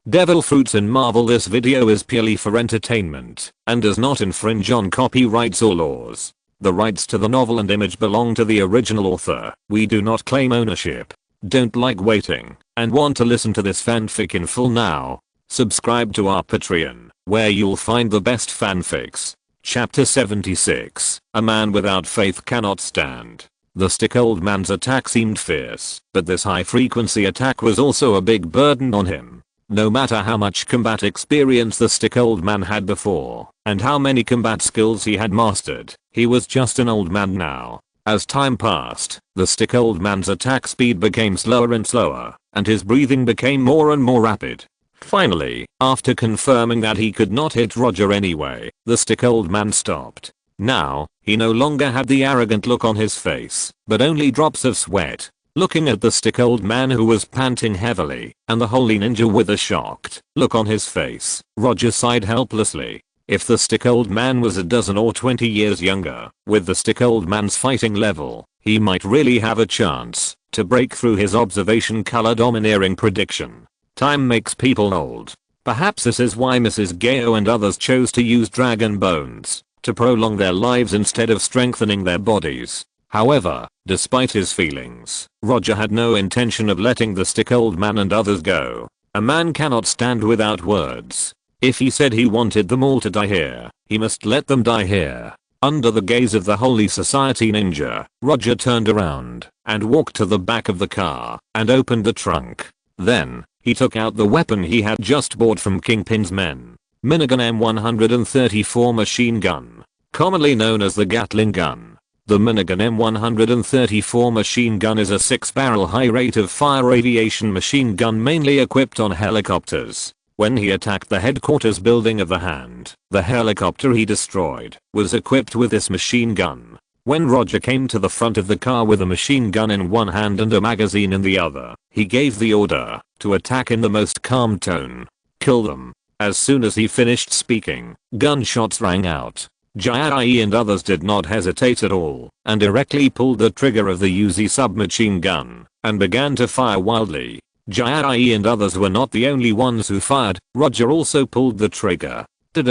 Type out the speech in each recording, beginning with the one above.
Devil fruits in Marvel. This video is purely for entertainment and does not infringe on copyrights or laws. The rights to the novel and image belong to the original author. We do not claim ownership. Don't like waiting and want to listen to this fanfic in full now? Subscribe to our Patreon, where you'll find the best fanfics. Chapter 76. A man without faith cannot stand. The stick old man's attack seemed fierce, but this high frequency attack was also a big burden on him. No matter how much combat experience the stick old man had before, and how many combat skills he had mastered, he was just an old man now. As time passed, the stick old man's attack speed became slower and slower, and his breathing became more and more rapid. Finally, after confirming that he could not hit Roger anyway, the stick old man stopped. Now, he no longer had the arrogant look on his face, but only drops of sweat. Looking at the stick old man who was panting heavily, and the holy ninja with a shocked look on his face, Roger sighed helplessly. If the stick old man was a dozen or 20 years younger, with the stick old man's fighting level, he might really have a chance to break through his observation color domineering prediction. Time makes people old. Perhaps this is why Mrs. Gao and others chose to use dragon bones to prolong their lives instead of strengthening their bodies. However, despite his feelings, Roger had no intention of letting the stick old man and others go. A man cannot stand without words. If he said he wanted them all to die here, he must let them die here. Under the gaze of the Holy Society ninja, Roger turned around and walked to the back of the car and opened the trunk. Then, he took out the weapon he had just bought from Kingpin's men. Minigun M134 machine gun, commonly known as the Gatling gun. The Minigun M134 machine gun is a 6-barrel high rate of fire aviation machine gun mainly equipped on helicopters. When he attacked the headquarters building of the Hand, the helicopter he destroyed was equipped with this machine gun. When Roger came to the front of the car with a machine gun in one hand and a magazine in the other, he gave the order to attack in the most calm tone. Kill them. As soon as he finished speaking, gunshots rang out. Jai and others did not hesitate at all, and directly pulled the trigger of the Uzi submachine gun, and began to fire wildly. Jai and others were not the only ones who fired. Roger also pulled the trigger. When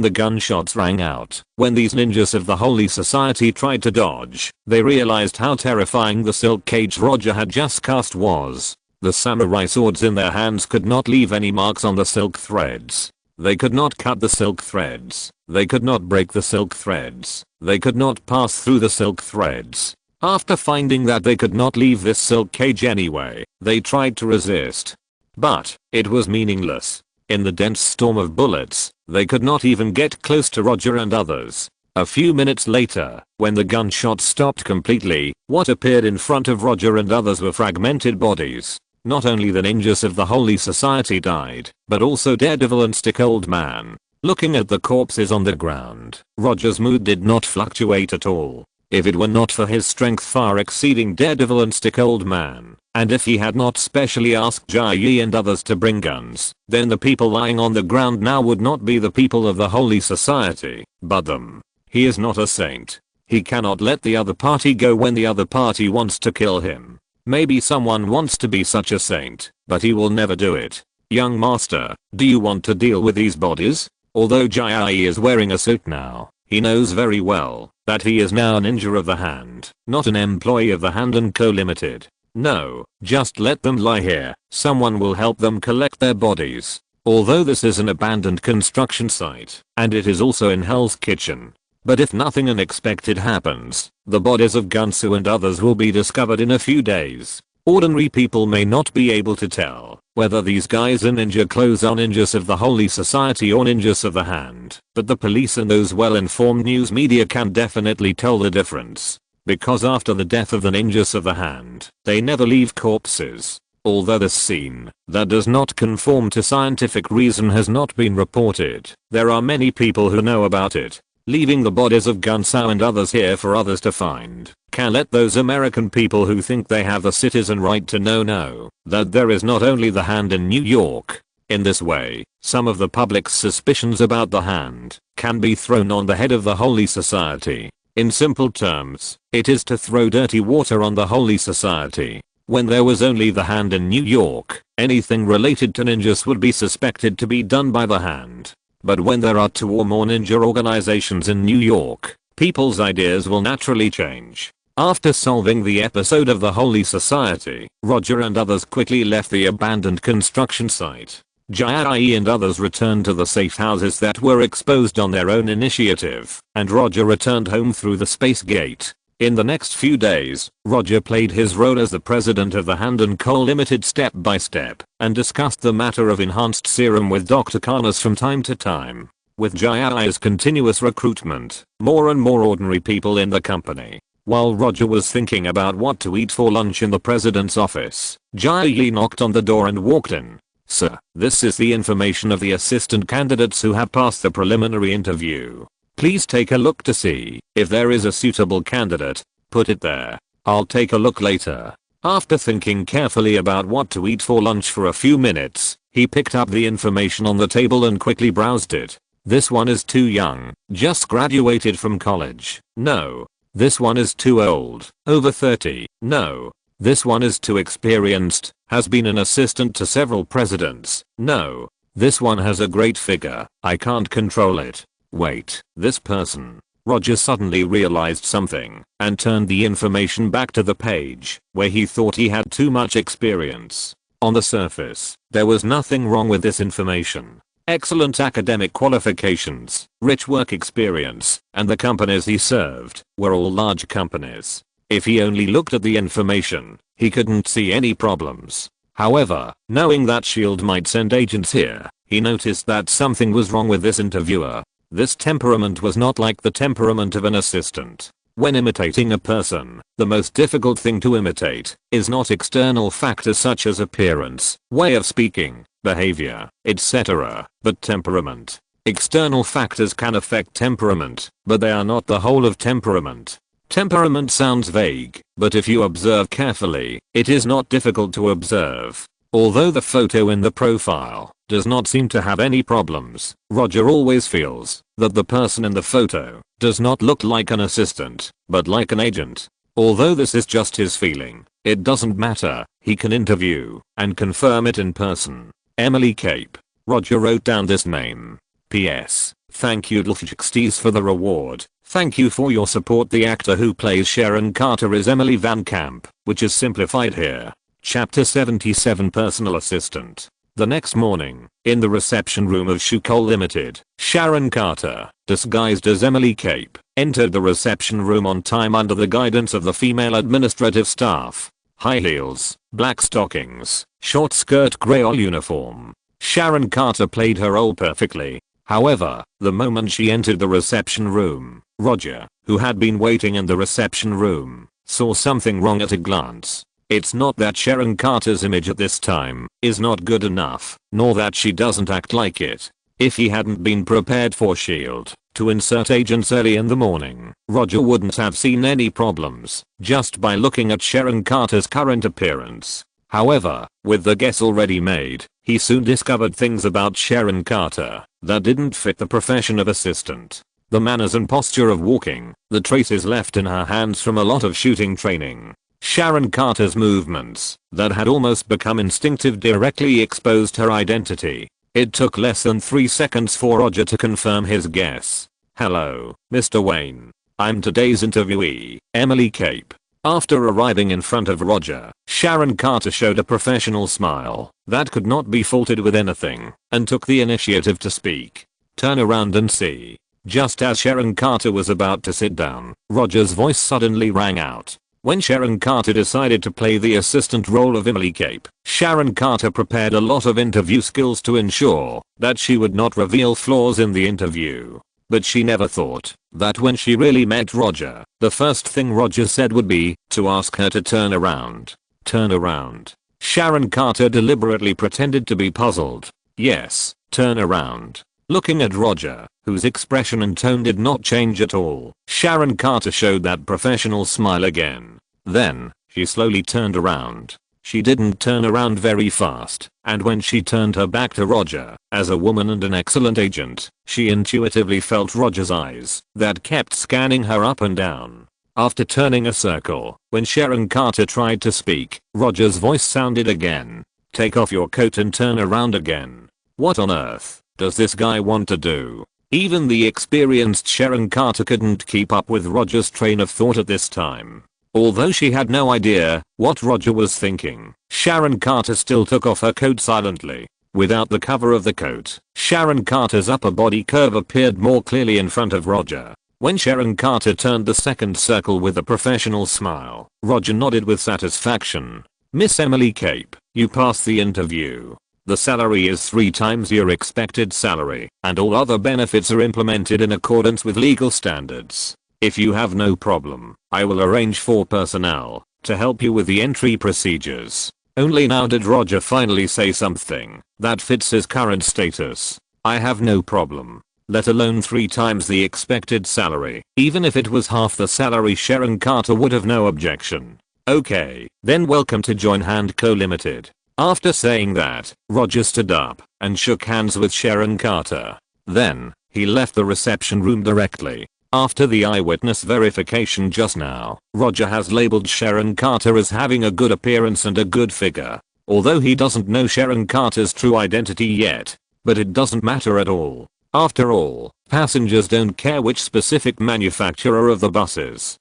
the gunshots rang out, when these ninjas of the Holy Society tried to dodge, they realized how terrifying the silk cage Roger had just cast was. The samurai swords in their hands could not leave any marks on the silk threads. They could not cut the silk threads. They could not break the silk threads. They could not pass through the silk threads. After finding that they could not leave this silk cage anyway, they tried to resist. But, it was meaningless. In the dense storm of bullets, they could not even get close to Roger and others. A few minutes later, when the gunshots stopped completely, what appeared in front of Roger and others were fragmented bodies. Not only the ninjas of the Holy Society died, but also Daredevil and Stick Old Man. Looking at the corpses on the ground, Roger's mood did not fluctuate at all. If it were not for his strength far exceeding Daredevil and Stick Old Man, and if he had not specially asked Jai and others to bring guns, then the people lying on the ground now would not be the people of the Holy Society, but them. He is not a saint. He cannot let the other party go when the other party wants to kill him. Maybe someone wants to be such a saint, but he will never do it. Young master, do you want to deal with these bodies? Although Jai is wearing a suit now, he knows very well that he is now a ninja of the Hand, not an employee of the Hand & Co Limited. No, just let them lie here. Someone will help them collect their bodies. Although this is an abandoned construction site, and it is also in Hell's Kitchen. But if nothing unexpected happens, the bodies of Gunsu and others will be discovered in a few days. Ordinary people may not be able to tell whether these guys in ninja clothes are ninjas of the Holy Society or ninjas of the Hand, but the police and those well-informed news media can definitely tell the difference. Because after the death of the ninjas of the Hand, they never leave corpses. Although this scene that does not conform to scientific reason has not been reported, there are many people who know about it. Leaving the bodies of Gunsao and others here for others to find can let those American people who think they have the citizen right to know that there is not only the Hand in New York. In this way, some of the public's suspicions about the Hand can be thrown on the head of the Holy Society. In simple terms, it is to throw dirty water on the Holy Society. When there was only the Hand in New York, anything related to ninjas would be suspected to be done by the Hand. But when there are 2 or more ninja organizations in New York, people's ideas will naturally change. After solving the episode of the Holy Society, Roger and others quickly left the abandoned construction site. Jai and others returned to the safe houses that were exposed on their own initiative, and Roger returned home through the space gate. In the next few days, Roger played his role as the president of the Hand & Co. Limited step by step, and discussed the matter of enhanced serum with Dr. Karnas from time to time. With Jai's continuous recruitment, more and more ordinary people in the company. While Roger was thinking about what to eat for lunch in the president's office, Jai knocked on the door and walked in. "Sir, this is the information of the assistant candidates who have passed the preliminary interview. Please take a look to see if there is a suitable candidate. Put it there. I'll take a look later." After thinking carefully about what to eat for lunch for a few minutes, he picked up the information on the table and quickly browsed it. This one is too young, just graduated from college. No. This one is too old, over 30. No. This one is too experienced, has been an assistant to several presidents. No. This one has a great figure, I can't control it. Wait, this person. Roger suddenly realized something, and turned the information back to the page, where he thought he had too much experience. On the surface, there was nothing wrong with this information. Excellent academic qualifications, rich work experience, and the companies he served were all large companies. If he only looked at the information, he couldn't see any problems. However, knowing that SHIELD might send agents here, he noticed that something was wrong with this interviewer. This temperament was not like the temperament of an assistant. When imitating a person, the most difficult thing to imitate is not external factors such as appearance, way of speaking, behavior, etc., but temperament. External factors can affect temperament, but they are not the whole of temperament. Temperament sounds vague, but if you observe carefully, it is not difficult to observe. Although the photo in the profile does not seem to have any problems, Roger always feels that the person in the photo does not look like an assistant, but like an agent. Although this is just his feeling, it doesn't matter, he can interview and confirm it in person. Emily Cape. Roger wrote down this name. P.S. Thank you Dlfjxts for the reward. Thank you for your support. The actor who plays Sharon Carter is Emily Van Camp, which is simplified here. Chapter 77 Personal Assistant. The next morning, in the reception room of Shuko Limited, Sharon Carter, disguised as Emily Cape, entered the reception room on time under the guidance of the female administrative staff. High heels, black stockings, short skirt, grey uniform. Sharon Carter played her role perfectly. However, the moment she entered the reception room, Roger, who had been waiting in the reception room, saw something wrong at a glance. It's not that Sharon Carter's image at this time is not good enough, nor that she doesn't act like it. If he hadn't been prepared for SHIELD to insert agents early in the morning, Roger wouldn't have seen any problems just by looking at Sharon Carter's current appearance. However, with the guess already made, he soon discovered things about Sharon Carter that didn't fit the profession of assistant. The manners and posture of walking, the traces left in her hands from a lot of shooting training. Sharon Carter's movements that had almost become instinctive directly exposed her identity. It took less than 3 seconds for Roger to confirm his guess. "Hello, Mr. Wayne. I'm today's interviewee, Emily Cape." After arriving in front of Roger, Sharon Carter showed a professional smile that could not be faulted with anything, and took the initiative to speak. "Turn around and see." Just as Sharon Carter was about to sit down, Roger's voice suddenly rang out. When Sharon Carter decided to play the assistant role of Emily Cape, Sharon Carter prepared a lot of interview skills to ensure that she would not reveal flaws in the interview. But she never thought that when she really met Roger, the first thing Roger said would be to ask her to turn around. Turn around. Sharon Carter deliberately pretended to be puzzled. Yes, turn around. Looking at Roger, whose expression and tone did not change at all, Sharon Carter showed that professional smile again. Then, she slowly turned around. She didn't turn around very fast, and when she turned her back to Roger, as a woman and an excellent agent, she intuitively felt Roger's eyes that kept scanning her up and down. After turning a circle, when Sharon Carter tried to speak, Roger's voice sounded again. Take off your coat and turn around again. What on earth does this guy want to do? Even the experienced Sharon Carter couldn't keep up with Roger's train of thought at this time. Although she had no idea what Roger was thinking, Sharon Carter still took off her coat silently. Without the cover of the coat, Sharon Carter's upper body curve appeared more clearly in front of Roger. When Sharon Carter turned the second circle with a professional smile, Roger nodded with satisfaction. Miss Emily Cape, you passed the interview. The salary is 3 times your expected salary, and all other benefits are implemented in accordance with legal standards. If you have no problem, I will arrange for personnel to help you with the entry procedures. Only now did Roger finally say something that fits his current status. I have no problem. Let alone 3 times the expected salary. Even if it was half the salary, Sharon Carter would have no objection. Okay, then welcome to Join Hand Co Limited. After saying that, Roger stood up and shook hands with Sharon Carter. Then, he left the reception room directly. After the eyewitness verification just now, Roger has labeled Sharon Carter as having a good appearance and a good figure. Although he doesn't know Sharon Carter's true identity yet. But it doesn't matter at all. After all, passengers don't care which specific manufacturer of the buses.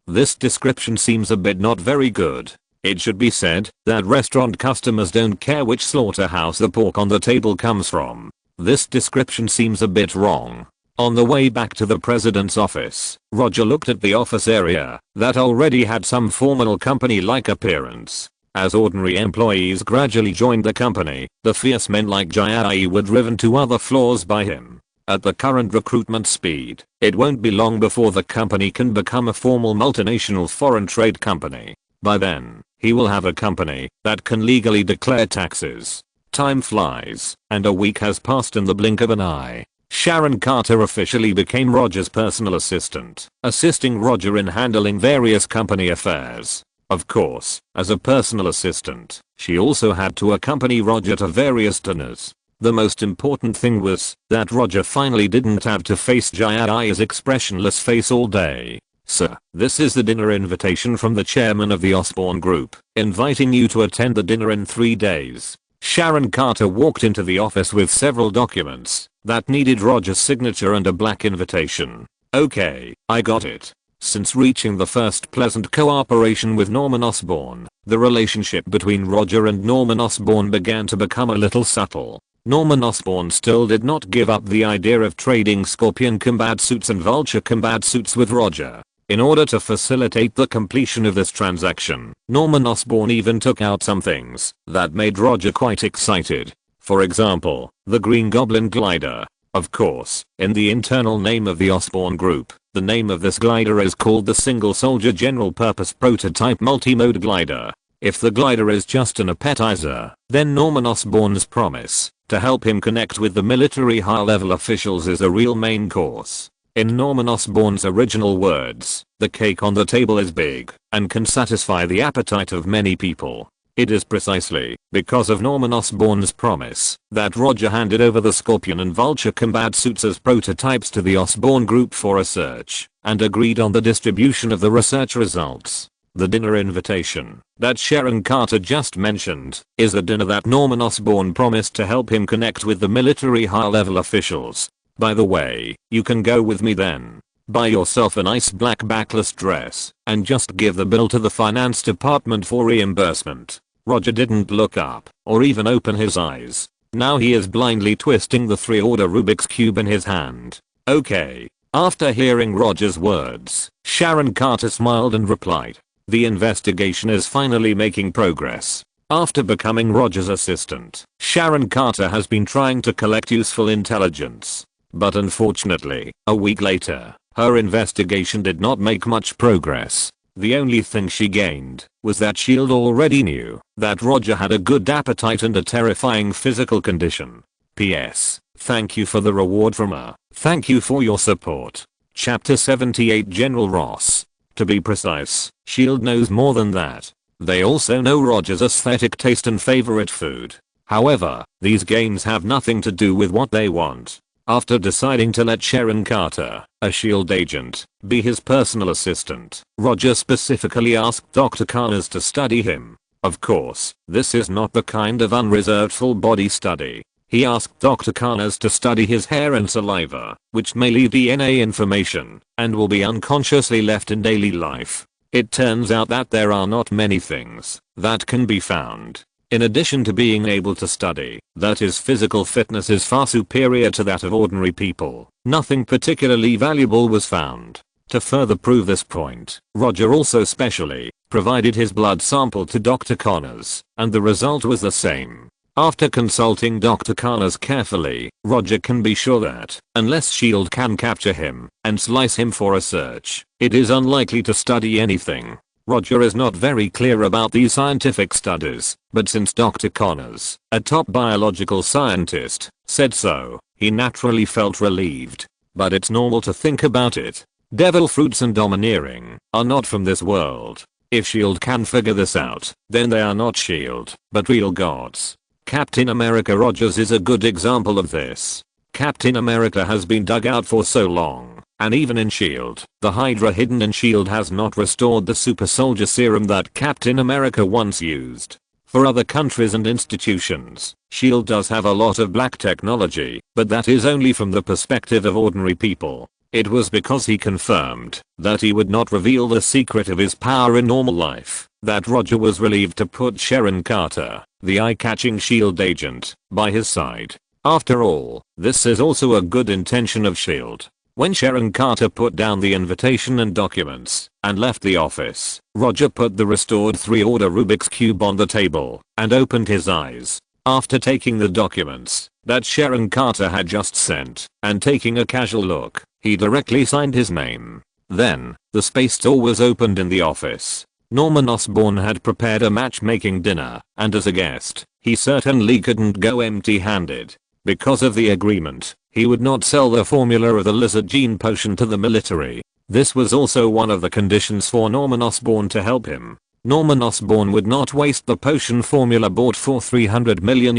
This description seems a bit not very good. It should be said that restaurant customers don't care which slaughterhouse the pork on the table comes from. This description seems a bit wrong. On the way back to the president's office, Roger looked at the office area that already had some formal company-like appearance. As ordinary employees gradually joined the company, the fierce men like Jai were driven to other floors by him. At the current recruitment speed, it won't be long before the company can become a formal multinational foreign trade company. By then, he will have a company that can legally declare taxes. Time flies, and a week has passed in the blink of an eye. Sharon Carter officially became Roger's personal assistant, assisting Roger in handling various company affairs. Of course, as a personal assistant, she also had to accompany Roger to various dinners. The most important thing was that Roger finally didn't have to face Jai's expressionless face all day. Sir, this is the dinner invitation from the chairman of the Osborne Group, inviting you to attend the dinner in 3 days. Sharon Carter walked into the office with several documents that needed Roger's signature and a black invitation. Okay, I got it. Since reaching the first pleasant cooperation with Norman Osborn, the relationship between Roger and Norman Osborn began to become a little subtle. Norman Osborn still did not give up the idea of trading Scorpion combat suits and Vulture combat suits with Roger. In order to facilitate the completion of this transaction, Norman Osborn even took out some things that made Roger quite excited. For example, the Green Goblin glider. Of course, in the internal name of the Osborne Group, the name of this glider is called the Single Soldier General Purpose Prototype Multimode Glider. If the glider is just an appetizer, then Norman Osborn's promise to help him connect with the military high-level officials is a real main course. In Norman Osborn's original words, the cake on the table is big and can satisfy the appetite of many people. It is precisely because of Norman Osborn's promise that Roger handed over the Scorpion and Vulture combat suits as prototypes to the Osborne Group for research and agreed on the distribution of the research results. The dinner invitation that Sharon Carter just mentioned is a dinner that Norman Osborn promised to help him connect with the military high-level officials. By the way, you can go with me then. Buy yourself a nice black backless dress and just give the bill to the finance department for reimbursement. Roger didn't look up or even open his eyes. Now he is blindly twisting the 3-order Rubik's Cube in his hand. Okay. After hearing Roger's words, Sharon Carter smiled and replied, "The investigation is finally making progress." After becoming Roger's assistant, Sharon Carter has been trying to collect useful intelligence. But unfortunately, a week later, her investigation did not make much progress. The only thing she gained was that S.H.I.E.L.D. already knew that Roger had a good appetite and a terrifying physical condition. P.S. Thank you for the reward from her. Thank you for your support. Chapter 78 General Ross. To be precise, S.H.I.E.L.D. knows more than that. They also know Roger's aesthetic taste and favorite food. However, these gains have nothing to do with what they want. After deciding to let Sharon Carter, a SHIELD agent, be his personal assistant, Roger specifically asked Dr. Connors to study him. Of course, this is not the kind of unreserved full body study. He asked Dr. Connors to study his hair and saliva, which may leave DNA information, and will be unconsciously left in daily life. It turns out that there are not many things that can be found, in addition to being able to study, that his physical fitness is far superior to that of ordinary people. Nothing particularly valuable was found. To further prove this point, Roger also specially provided his blood sample to Dr. Connors, and the result was the same. After consulting Dr. Connors carefully, Roger can be sure that, unless SHIELD can capture him and slice him for a search, it is unlikely to study anything. Roger is not very clear about these scientific studies, but since Dr. Connors, a top biological scientist, said so, he naturally felt relieved. But it's normal to think about it. Devil fruits and domineering are not from this world. If SHIELD can figure this out, then they are not SHIELD, but real gods. Captain America Rogers is a good example of this. Captain America has been dug out for so long. And even in SHIELD, the Hydra hidden in SHIELD has not restored the super soldier serum that Captain America once used. For other countries and institutions, SHIELD does have a lot of black technology, but that is only from the perspective of ordinary people. It was because he confirmed that he would not reveal the secret of his power in normal life that Roger was relieved to put Sharon Carter, the eye-catching SHIELD agent, by his side. After all, this is also a good intention of SHIELD. When Sharon Carter put down the invitation and documents and left the office, Roger put the restored 3-order Rubik's Cube on the table and opened his eyes. After taking the documents that Sharon Carter had just sent and taking a casual look, he directly signed his name. Then, the space door was opened in the office. Norman Osborn had prepared a matchmaking dinner, and as a guest, he certainly couldn't go empty-handed. Because of the agreement, he would not sell the formula of the lizard gene potion to the military. This was also one of the conditions for Norman Osborn to help him. Norman Osborn would not waste the potion formula bought for $300 million.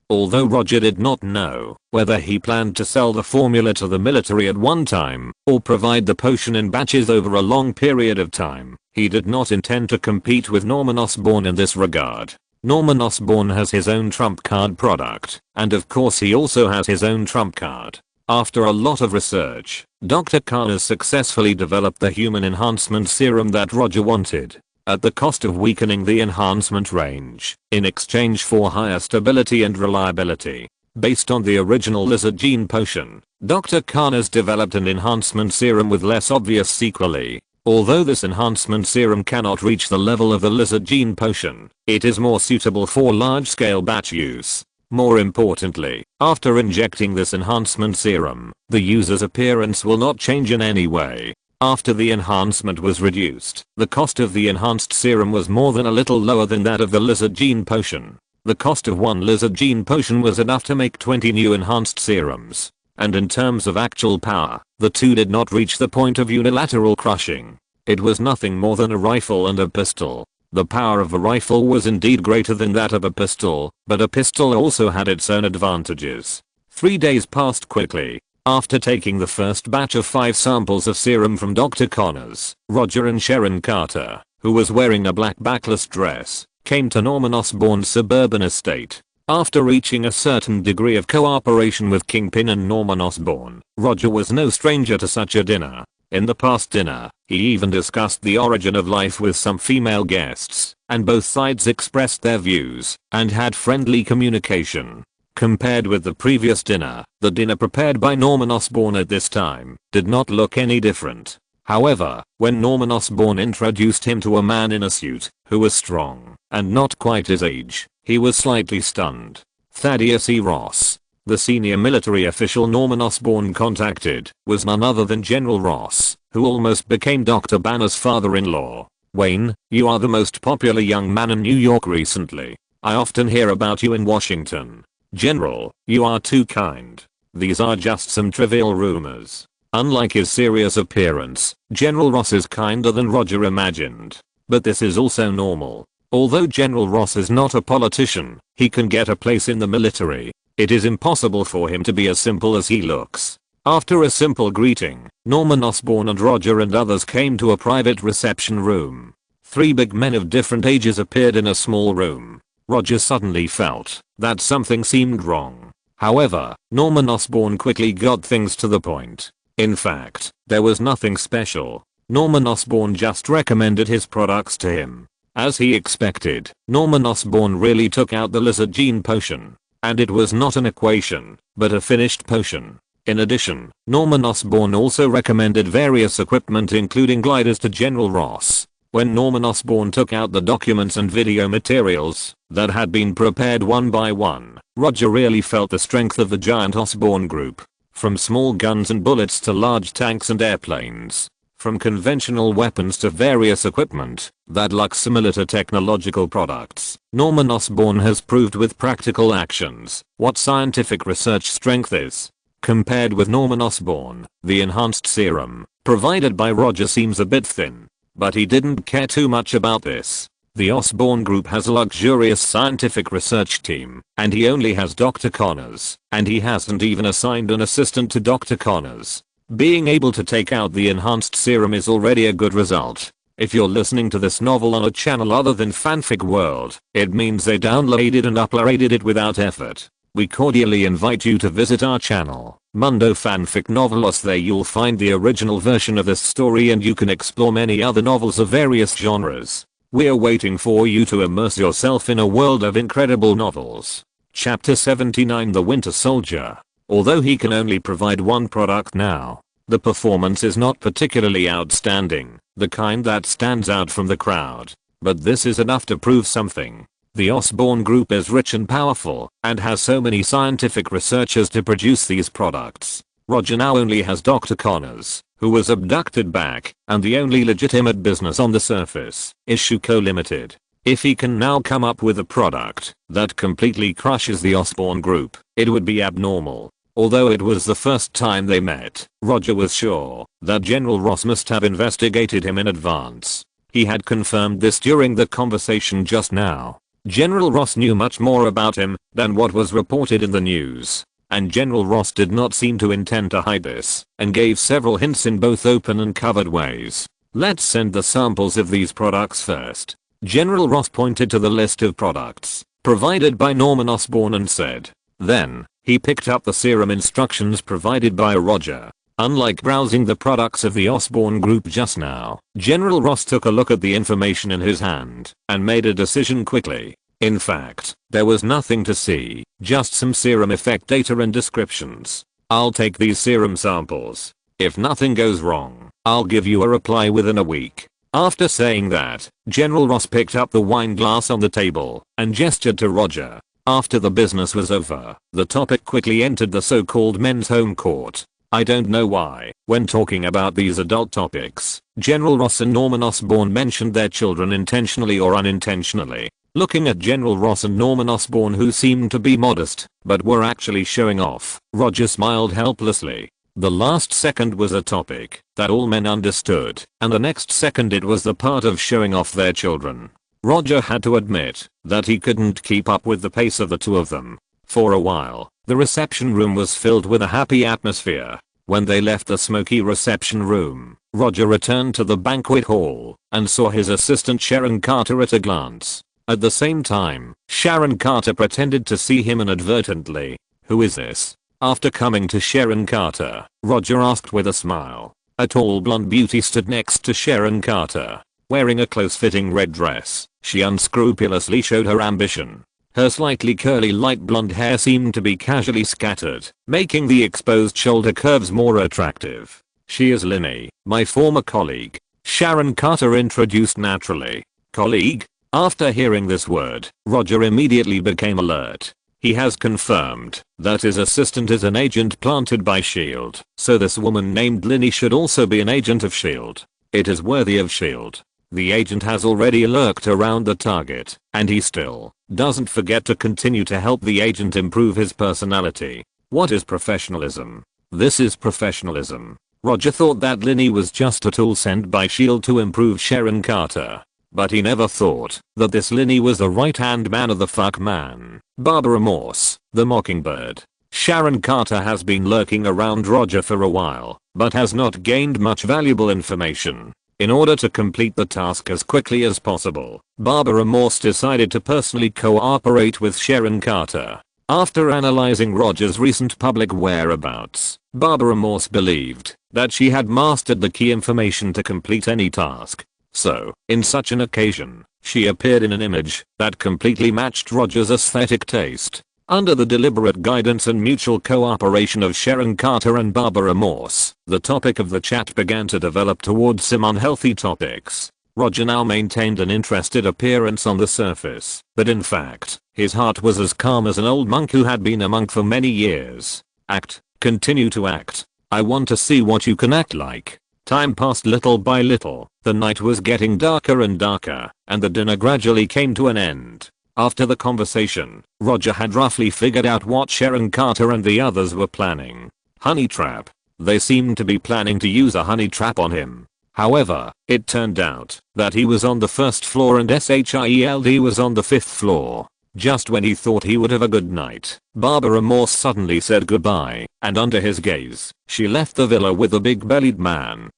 Although Roger did not know whether he planned to sell the formula to the military at one time or provide the potion in batches over a long period of time, he did not intend to compete with Norman Osborn in this regard. Norman Osborn has his own trump card product, and of course he also has his own trump card. After a lot of research, Dr. Connors successfully developed the human enhancement serum that Roger wanted, at the cost of weakening the enhancement range, in exchange for higher stability and reliability. Based on the original lizard gene potion, Dr. Connors developed an enhancement serum with less obvious sequelae. Although this enhancement serum cannot reach the level of the lizard gene potion, it is more suitable for large-scale batch use. More importantly, after injecting this enhancement serum, the user's appearance will not change in any way. After the enhancement was reduced, the cost of the enhanced serum was more than a little lower than that of the lizard gene potion. The cost of one lizard gene potion was enough to make 20 new enhanced serums. And in terms of actual power, the two did not reach the point of unilateral crushing. It was nothing more than a rifle and a pistol. The power of a rifle was indeed greater than that of a pistol, but a pistol also had its own advantages. 3 days passed quickly. After taking the first batch of 5 samples of serum from Dr. Connors, Roger and Sharon Carter, who was wearing a black backless dress, came to Norman Osborn's suburban estate. After reaching a certain degree of cooperation with Kingpin and Norman Osborn, Roger was no stranger to such a dinner. In the past dinner, he even discussed the origin of life with some female guests, and both sides expressed their views and had friendly communication. Compared with the previous dinner, the dinner prepared by Norman Osborn at this time did not look any different. However, when Norman Osborn introduced him to a man in a suit who was strong and not quite his age, he was slightly stunned. Thaddeus E. Ross, the senior military official Norman Osborn contacted, was none other than General Ross, who almost became Dr. Banner's father-in-law. "Wayne, you are the most popular young man in New York recently. I often hear about you in Washington. General, you are too kind. These are just some trivial rumors." Unlike his serious appearance, General Ross is kinder than Roger imagined. But this is also normal. Although General Ross is not a politician, he can get a place in the military. It is impossible for him to be as simple as he looks. After a simple greeting, Norman Osborn and Roger and others came to a private reception room. 3 big men of different ages appeared in a small room. Roger suddenly felt that something seemed wrong. However, Norman Osborn quickly got things to the point. In fact, there was nothing special. Norman Osborn just recommended his products to him. As he expected, Norman Osborn really took out the lizard gene potion. And it was not an equation, but a finished potion. In addition, Norman Osborn also recommended various equipment including gliders to General Ross. When Norman Osborn took out the documents and video materials that had been prepared one by one, Roger really felt the strength of the giant Osborn group. From small guns and bullets to large tanks and airplanes. From conventional weapons to various equipment that looks similar to technological products, Norman Osborn has proved with practical actions what scientific research strength is. Compared with Norman Osborn, the enhanced serum provided by Roger seems a bit thin. But he didn't care too much about this. The Osborn group has a luxurious scientific research team, and he only has Dr. Connors, and he hasn't even assigned an assistant to Dr. Connors. Being able to take out the enhanced serum is already a good result. If you're listening to this novel on a channel other than Fanfic World, it means they downloaded and uploaded it without effort. We cordially invite you to visit our channel, Mundo Fanfic Novelos. There you'll find the original version of this story and you can explore many other novels of various genres. We're waiting for you to immerse yourself in a world of incredible novels. Chapter 79, The Winter Soldier. Although he can only provide one product now, the performance is not particularly outstanding, the kind that stands out from the crowd. But this is enough to prove something. The Osborn group is rich and powerful, and has so many scientific researchers to produce these products. Roger now only has Dr. Connors, who was abducted back, and the only legitimate business on the surface is Shuko Limited. If he can now come up with a product that completely crushes the Osborn group, it would be abnormal. Although it was the first time they met, Roger was sure that General Ross must have investigated him in advance. He had confirmed this during the conversation just now. General Ross knew much more about him than what was reported in the news. And General Ross did not seem to intend to hide this, and gave several hints in both open and covered ways. Let's send the samples of these products first. General Ross pointed to the list of products provided by Norman Osborn and said. Then, he picked up the serum instructions provided by Roger. Unlike browsing the products of the Osborn group just now, General Ross took a look at the information in his hand and made a decision quickly. In fact, there was nothing to see, just some serum effect data and descriptions. I'll take these serum samples. If nothing goes wrong, I'll give you a reply within a week. After saying that, General Ross picked up the wine glass on the table and gestured to Roger. After the business was over, the topic quickly entered the so-called men's home court. I don't know why, when talking about these adult topics, General Ross and Norman Osborn mentioned their children intentionally or unintentionally. Looking at General Ross and Norman Osborn, who seemed to be modest, but were actually showing off, Roger smiled helplessly. The last second was a topic that all men understood, and the next second it was the part of showing off their children. Roger had to admit that he couldn't keep up with the pace of the two of them. For a while, the reception room was filled with a happy atmosphere. When they left the smoky reception room, Roger returned to the banquet hall and saw his assistant Sharon Carter at a glance. At the same time, Sharon Carter pretended to see him inadvertently. Who is this? After coming to Sharon Carter, Roger asked with a smile. A tall blonde beauty stood next to Sharon Carter. Wearing a close-fitting red dress, she unscrupulously showed her ambition. Her slightly curly light blonde hair seemed to be casually scattered, making the exposed shoulder curves more attractive. She is Linny, my former colleague. Sharon Carter introduced naturally. Colleague? After hearing this word, Roger immediately became alert. He has confirmed that his assistant is an agent planted by S.H.I.E.L.D., so this woman named Linny should also be an agent of S.H.I.E.L.D. It is worthy of S.H.I.E.L.D. The agent has already lurked around the target, and he still doesn't forget to continue to help the agent improve his personality. What is professionalism? This is professionalism. Roger thought that Linny was just a tool sent by S.H.I.E.L.D. to improve Sharon Carter. But he never thought that this Linny was the right-hand man of the fuck man. Barbara Morse, the Mockingbird. Sharon Carter has been lurking around Roger for a while, but has not gained much valuable information. In order to complete the task as quickly as possible, Barbara Morse decided to personally cooperate with Sharon Carter. After analyzing Roger's recent public whereabouts, Barbara Morse believed that she had mastered the key information to complete any task. So, in such an occasion, she appeared in an image that completely matched Roger's aesthetic taste. Under the deliberate guidance and mutual cooperation of Sharon Carter and Barbara Morse, the topic of the chat began to develop towards some unhealthy topics. Roger now maintained an interested appearance on the surface, but in fact, his heart was as calm as an old monk who had been a monk for many years. Act. Continue to act. I want to see what you can act like. Time passed little by little, the night was getting darker and darker, and the dinner gradually came to an end. After the conversation, Roger had roughly figured out what Sharon Carter and the others were planning. Honey trap. They seemed to be planning to use a honey trap on him. However, it turned out that he was on the first floor and SHIELD was on the fifth floor. Just when he thought he would have a good night, Barbara Morse suddenly said goodbye, and under his gaze, she left the villa with the big-bellied man.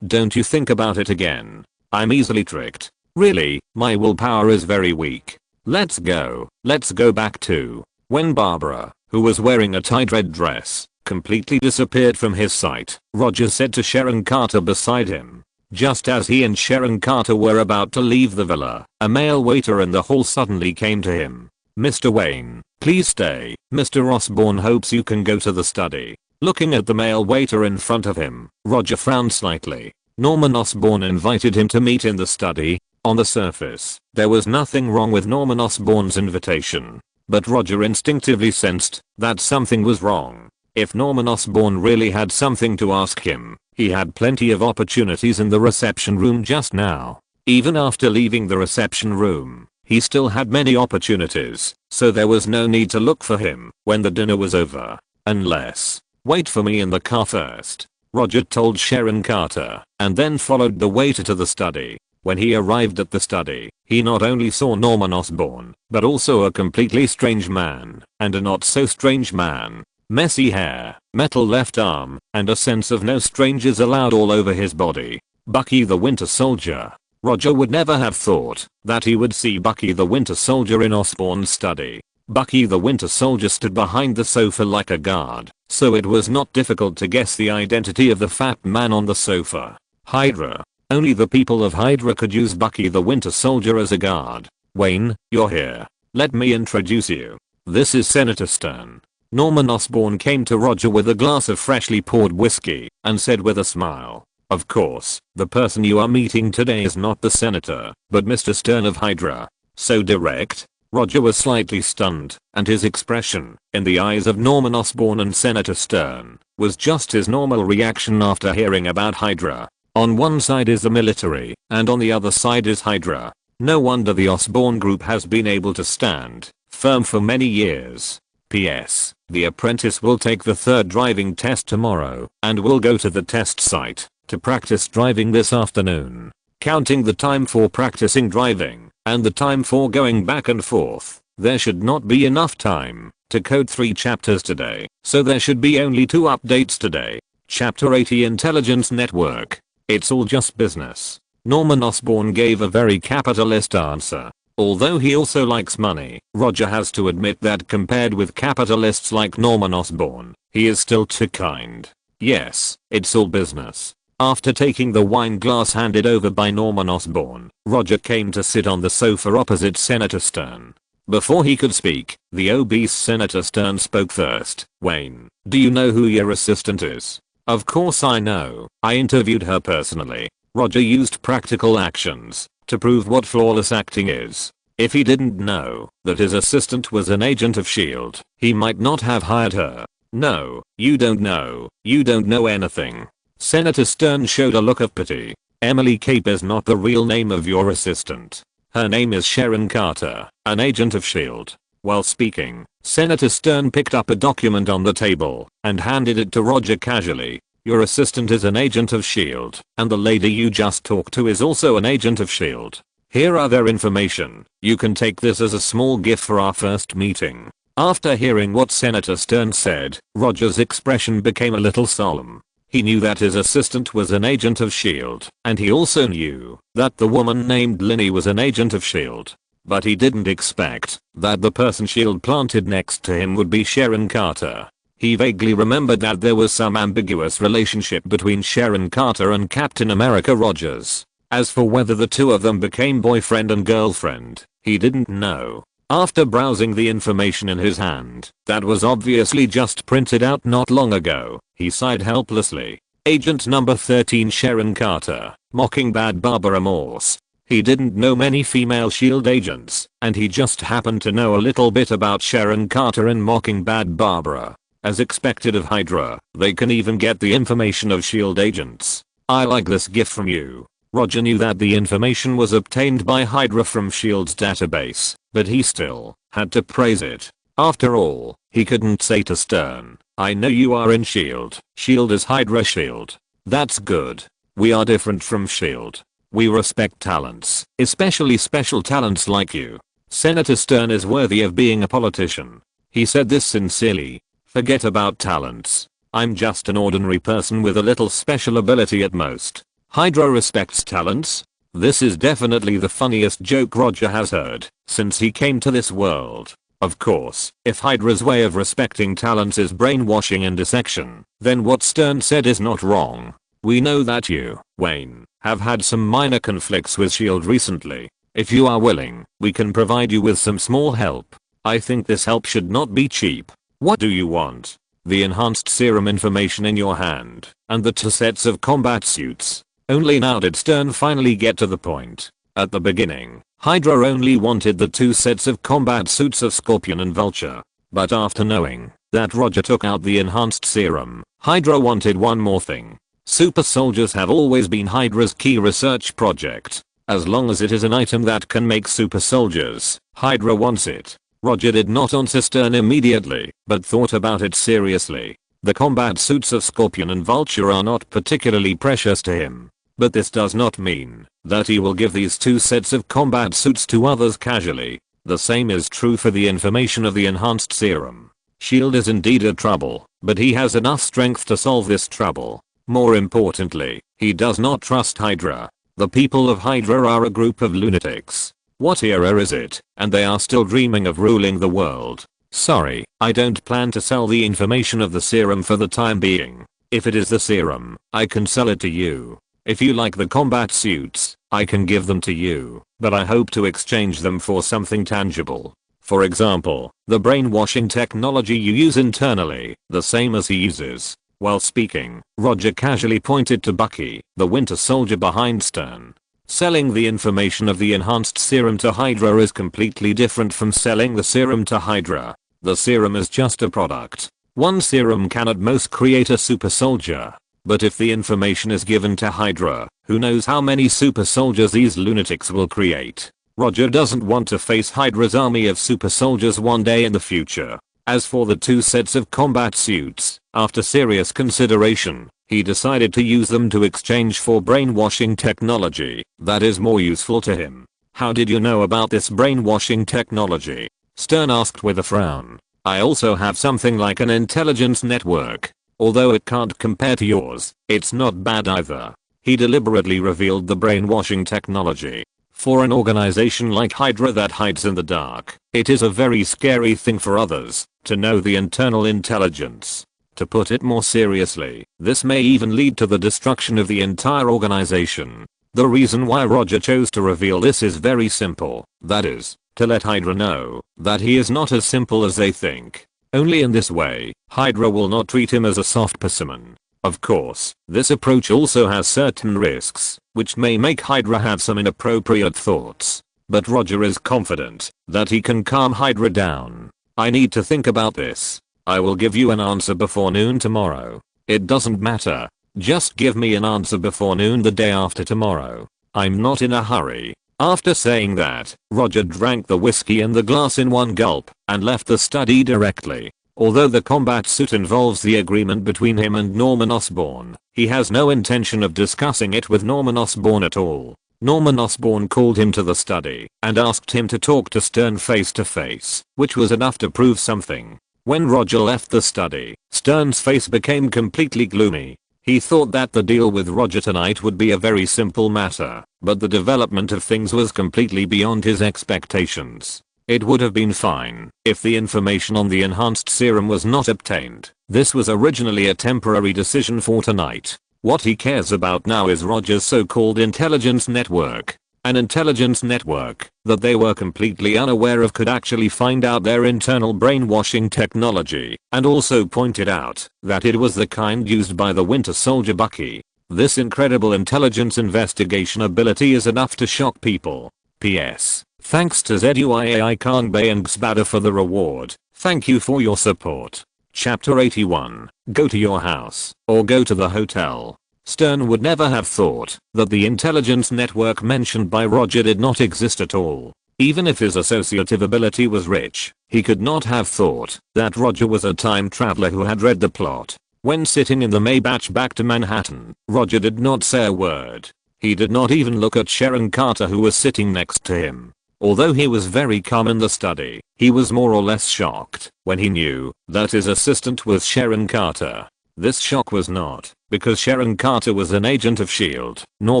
Don't you think about it again. I'm easily tricked. Really, my willpower is very weak. Let's go back to when Barbara, who was wearing a tight red dress, completely disappeared from his sight. Roger said to Sharon Carter beside him. Just as he and Sharon Carter were about to leave the villa, a male waiter in the hall suddenly came to him. Mr. Wayne, please stay. Mr. Osborn hopes you can go to the study. Looking at the male waiter in front of him, Roger frowned slightly. Norman Osborn invited him to meet in the study. On the surface, there was nothing wrong with Norman Osborn's invitation. But Roger instinctively sensed that something was wrong. If Norman Osborn really had something to ask him, he had plenty of opportunities in the reception room just now. Even after leaving the reception room, he still had many opportunities, so there was no need to look for him when the dinner was over. Unless, wait for me in the car first, Roger told Sharon Carter, and then followed the waiter to the study. When he arrived at the study, he not only saw Norman Osborn, but also a completely strange man, and a not so strange man. Messy hair, metal left arm, and a sense of no strangers allowed all over his body. Bucky the Winter Soldier. Roger would never have thought that he would see Bucky the Winter Soldier in Osborn's study. Bucky the Winter Soldier stood behind the sofa like a guard, so it was not difficult to guess the identity of the fat man on the sofa. Hydra. Only the people of Hydra could use Bucky the Winter Soldier as a guard. Wayne, you're here. Let me introduce you. This is Senator Stern. Norman Osborn came to Roger with a glass of freshly poured whiskey and said with a smile, "Of course, the person you are meeting today is not the senator, but Mr. Stern of Hydra." So direct? Roger was slightly stunned, and his expression, in the eyes of Norman Osborn and Senator Stern, was just his normal reaction after hearing about Hydra. On one side is the military, and on the other side is Hydra. No wonder the Osborn group has been able to stand firm for many years. P.S. The apprentice will take the third driving test tomorrow, and will go to the test site to practice driving this afternoon. Counting the time for practicing driving, and the time for going back and forth, there should not be enough time to code 3 chapters today, so there should be only 2 updates today. Chapter 80 Intelligence Network. It's all just business. Norman Osborn gave a very capitalist answer. Although he also likes money, Roger has to admit that compared with capitalists like Norman Osborn, he is still too kind. Yes, it's all business. After taking the wine glass handed over by Norman Osborn, Roger came to sit on the sofa opposite Senator Stern. Before he could speak, the obese Senator Stern spoke first. "Wayne, do you know who your assistant is?" "Of course I know. I interviewed her personally." Roger used practical actions to prove what flawless acting is. If he didn't know that his assistant was an agent of S.H.I.E.L.D., he might not have hired her. "No, you don't know. You don't know anything." Senator Stern showed a look of pity. "Emily Cape is not the real name of your assistant. Her name is Sharon Carter, an agent of S.H.I.E.L.D." While speaking, Senator Stern picked up a document on the table and handed it to Roger casually. "Your assistant is an agent of S.H.I.E.L.D., and the lady you just talked to is also an agent of S.H.I.E.L.D. Here are their information. You can take this as a small gift for our first meeting." After hearing what Senator Stern said, Roger's expression became a little solemn. He knew that his assistant was an agent of S.H.I.E.L.D. and he also knew that the woman named Linny was an agent of S.H.I.E.L.D. But he didn't expect that the person S.H.I.E.L.D. planted next to him would be Sharon Carter. He vaguely remembered that there was some ambiguous relationship between Sharon Carter and Captain America Rogers. As for whether the two of them became boyfriend and girlfriend, he didn't know. After browsing the information in his hand, that was obviously just printed out not long ago, he sighed helplessly. Agent number 13 Sharon Carter, Mockingbird Barbara Morse. He didn't know many female S.H.I.E.L.D. agents, and he just happened to know a little bit about Sharon Carter and Mockingbird Barbara. As expected of Hydra, they can even get the information of S.H.I.E.L.D. agents. "I like this gift from you." Roger knew that the information was obtained by Hydra from S.H.I.E.L.D.'s database, but he still had to praise it. After all, he couldn't say to Stern, "I know you are in S.H.I.E.L.D. S.H.I.E.L.D. is Hydra S.H.I.E.L.D. That's good. We are different from S.H.I.E.L.D. We respect talents, especially special talents like you. Senator Stern is worthy of being a politician." He said this sincerely. "Forget about talents. I'm just an ordinary person with a little special ability at most." Hydra respects talents? This is definitely the funniest joke Roger has heard since he came to this world. Of course, if Hydra's way of respecting talents is brainwashing and dissection, then what Stern said is not wrong. "We know that you, Wayne, have had some minor conflicts with S.H.I.E.L.D. recently. If you are willing, we can provide you with some small help. I think this help should not be cheap. What do you want?" "The enhanced serum information in your hand, and the 2 sets of combat suits." Only now did Stern finally get to the point. At the beginning, Hydra only wanted the 2 sets of combat suits of Scorpion and Vulture. But after knowing that Roger took out the enhanced serum, Hydra wanted one more thing. Super soldiers have always been Hydra's key research project. As long as it is an item that can make super soldiers, Hydra wants it. Roger did not answer Stern immediately, but thought about it seriously. The combat suits of Scorpion and Vulture are not particularly precious to him. But this does not mean that he will give these 2 sets of combat suits to others casually. The same is true for the information of the enhanced serum. S.H.I.E.L.D. is indeed a trouble, but he has enough strength to solve this trouble. More importantly, he does not trust Hydra. The people of Hydra are a group of lunatics. What era is it, and they are still dreaming of ruling the world? "Sorry, I don't plan to sell the information of the serum for the time being. If it is the serum, I can sell it to you. If you like the combat suits, I can give them to you, but I hope to exchange them for something tangible. For example, the brainwashing technology you use internally, the same as he uses." While speaking, Roger casually pointed to Bucky, the Winter Soldier behind Stern. Selling the information of the enhanced serum to Hydra is completely different from selling the serum to Hydra. The serum is just a product. One serum can at most create a super soldier. But if the information is given to Hydra, who knows how many super soldiers these lunatics will create. Roger doesn't want to face Hydra's army of super soldiers one day in the future. As for the 2 sets of combat suits, after serious consideration, he decided to use them to exchange for brainwashing technology that is more useful to him. "How did you know about this brainwashing technology?" Stern asked with a frown. "I also have something like an intelligence network. Although it can't compare to yours, it's not bad either." He deliberately revealed the brainwashing technology. For an organization like Hydra that hides in the dark, it is a very scary thing for others to know the internal intelligence. To put it more seriously, this may even lead to the destruction of the entire organization. The reason why Roger chose to reveal this is very simple, that is, to let Hydra know that he is not as simple as they think. Only in this way, Hydra will not treat him as a soft specimen. Of course, this approach also has certain risks, which may make Hydra have some inappropriate thoughts. But Roger is confident that he can calm Hydra down. "I need to think about this. I will give you an answer before noon tomorrow." "It doesn't matter. Just give me an answer before noon the day after tomorrow. I'm not in a hurry." After saying that, Roger drank the whiskey in the glass in one gulp and left the study directly. Although the combat suit involves the agreement between him and Norman Osborn, he has no intention of discussing it with Norman Osborn at all. Norman Osborn called him to the study and asked him to talk to Stern face to face, which was enough to prove something. When Roger left the study, Stern's face became completely gloomy. He thought that the deal with Roger tonight would be a very simple matter, but the development of things was completely beyond his expectations. It would have been fine if the information on the enhanced serum was not obtained. This was originally a temporary decision for tonight. What he cares about now is Roger's so-called intelligence network. An intelligence network that they were completely unaware of could actually find out their internal brainwashing technology, and also pointed out that it was the kind used by the Winter Soldier Bucky. This incredible intelligence investigation ability is enough to shock people. P.S. Thanks to ZUIAI Kangbei and Xbada for the reward. Thank you for your support. Chapter 81. Go to your house, or go to the hotel. Stern would never have thought that the intelligence network mentioned by Roger did not exist at all. Even if his associative ability was rich, he could not have thought that Roger was a time traveler who had read the plot. When sitting in the Maybach back to Manhattan, Roger did not say a word. He did not even look at Sharon Carter, who was sitting next to him. Although he was very calm in the study, he was more or less shocked when he knew that his assistant was Sharon Carter. This shock was not because Sharon Carter was an agent of S.H.I.E.L.D., nor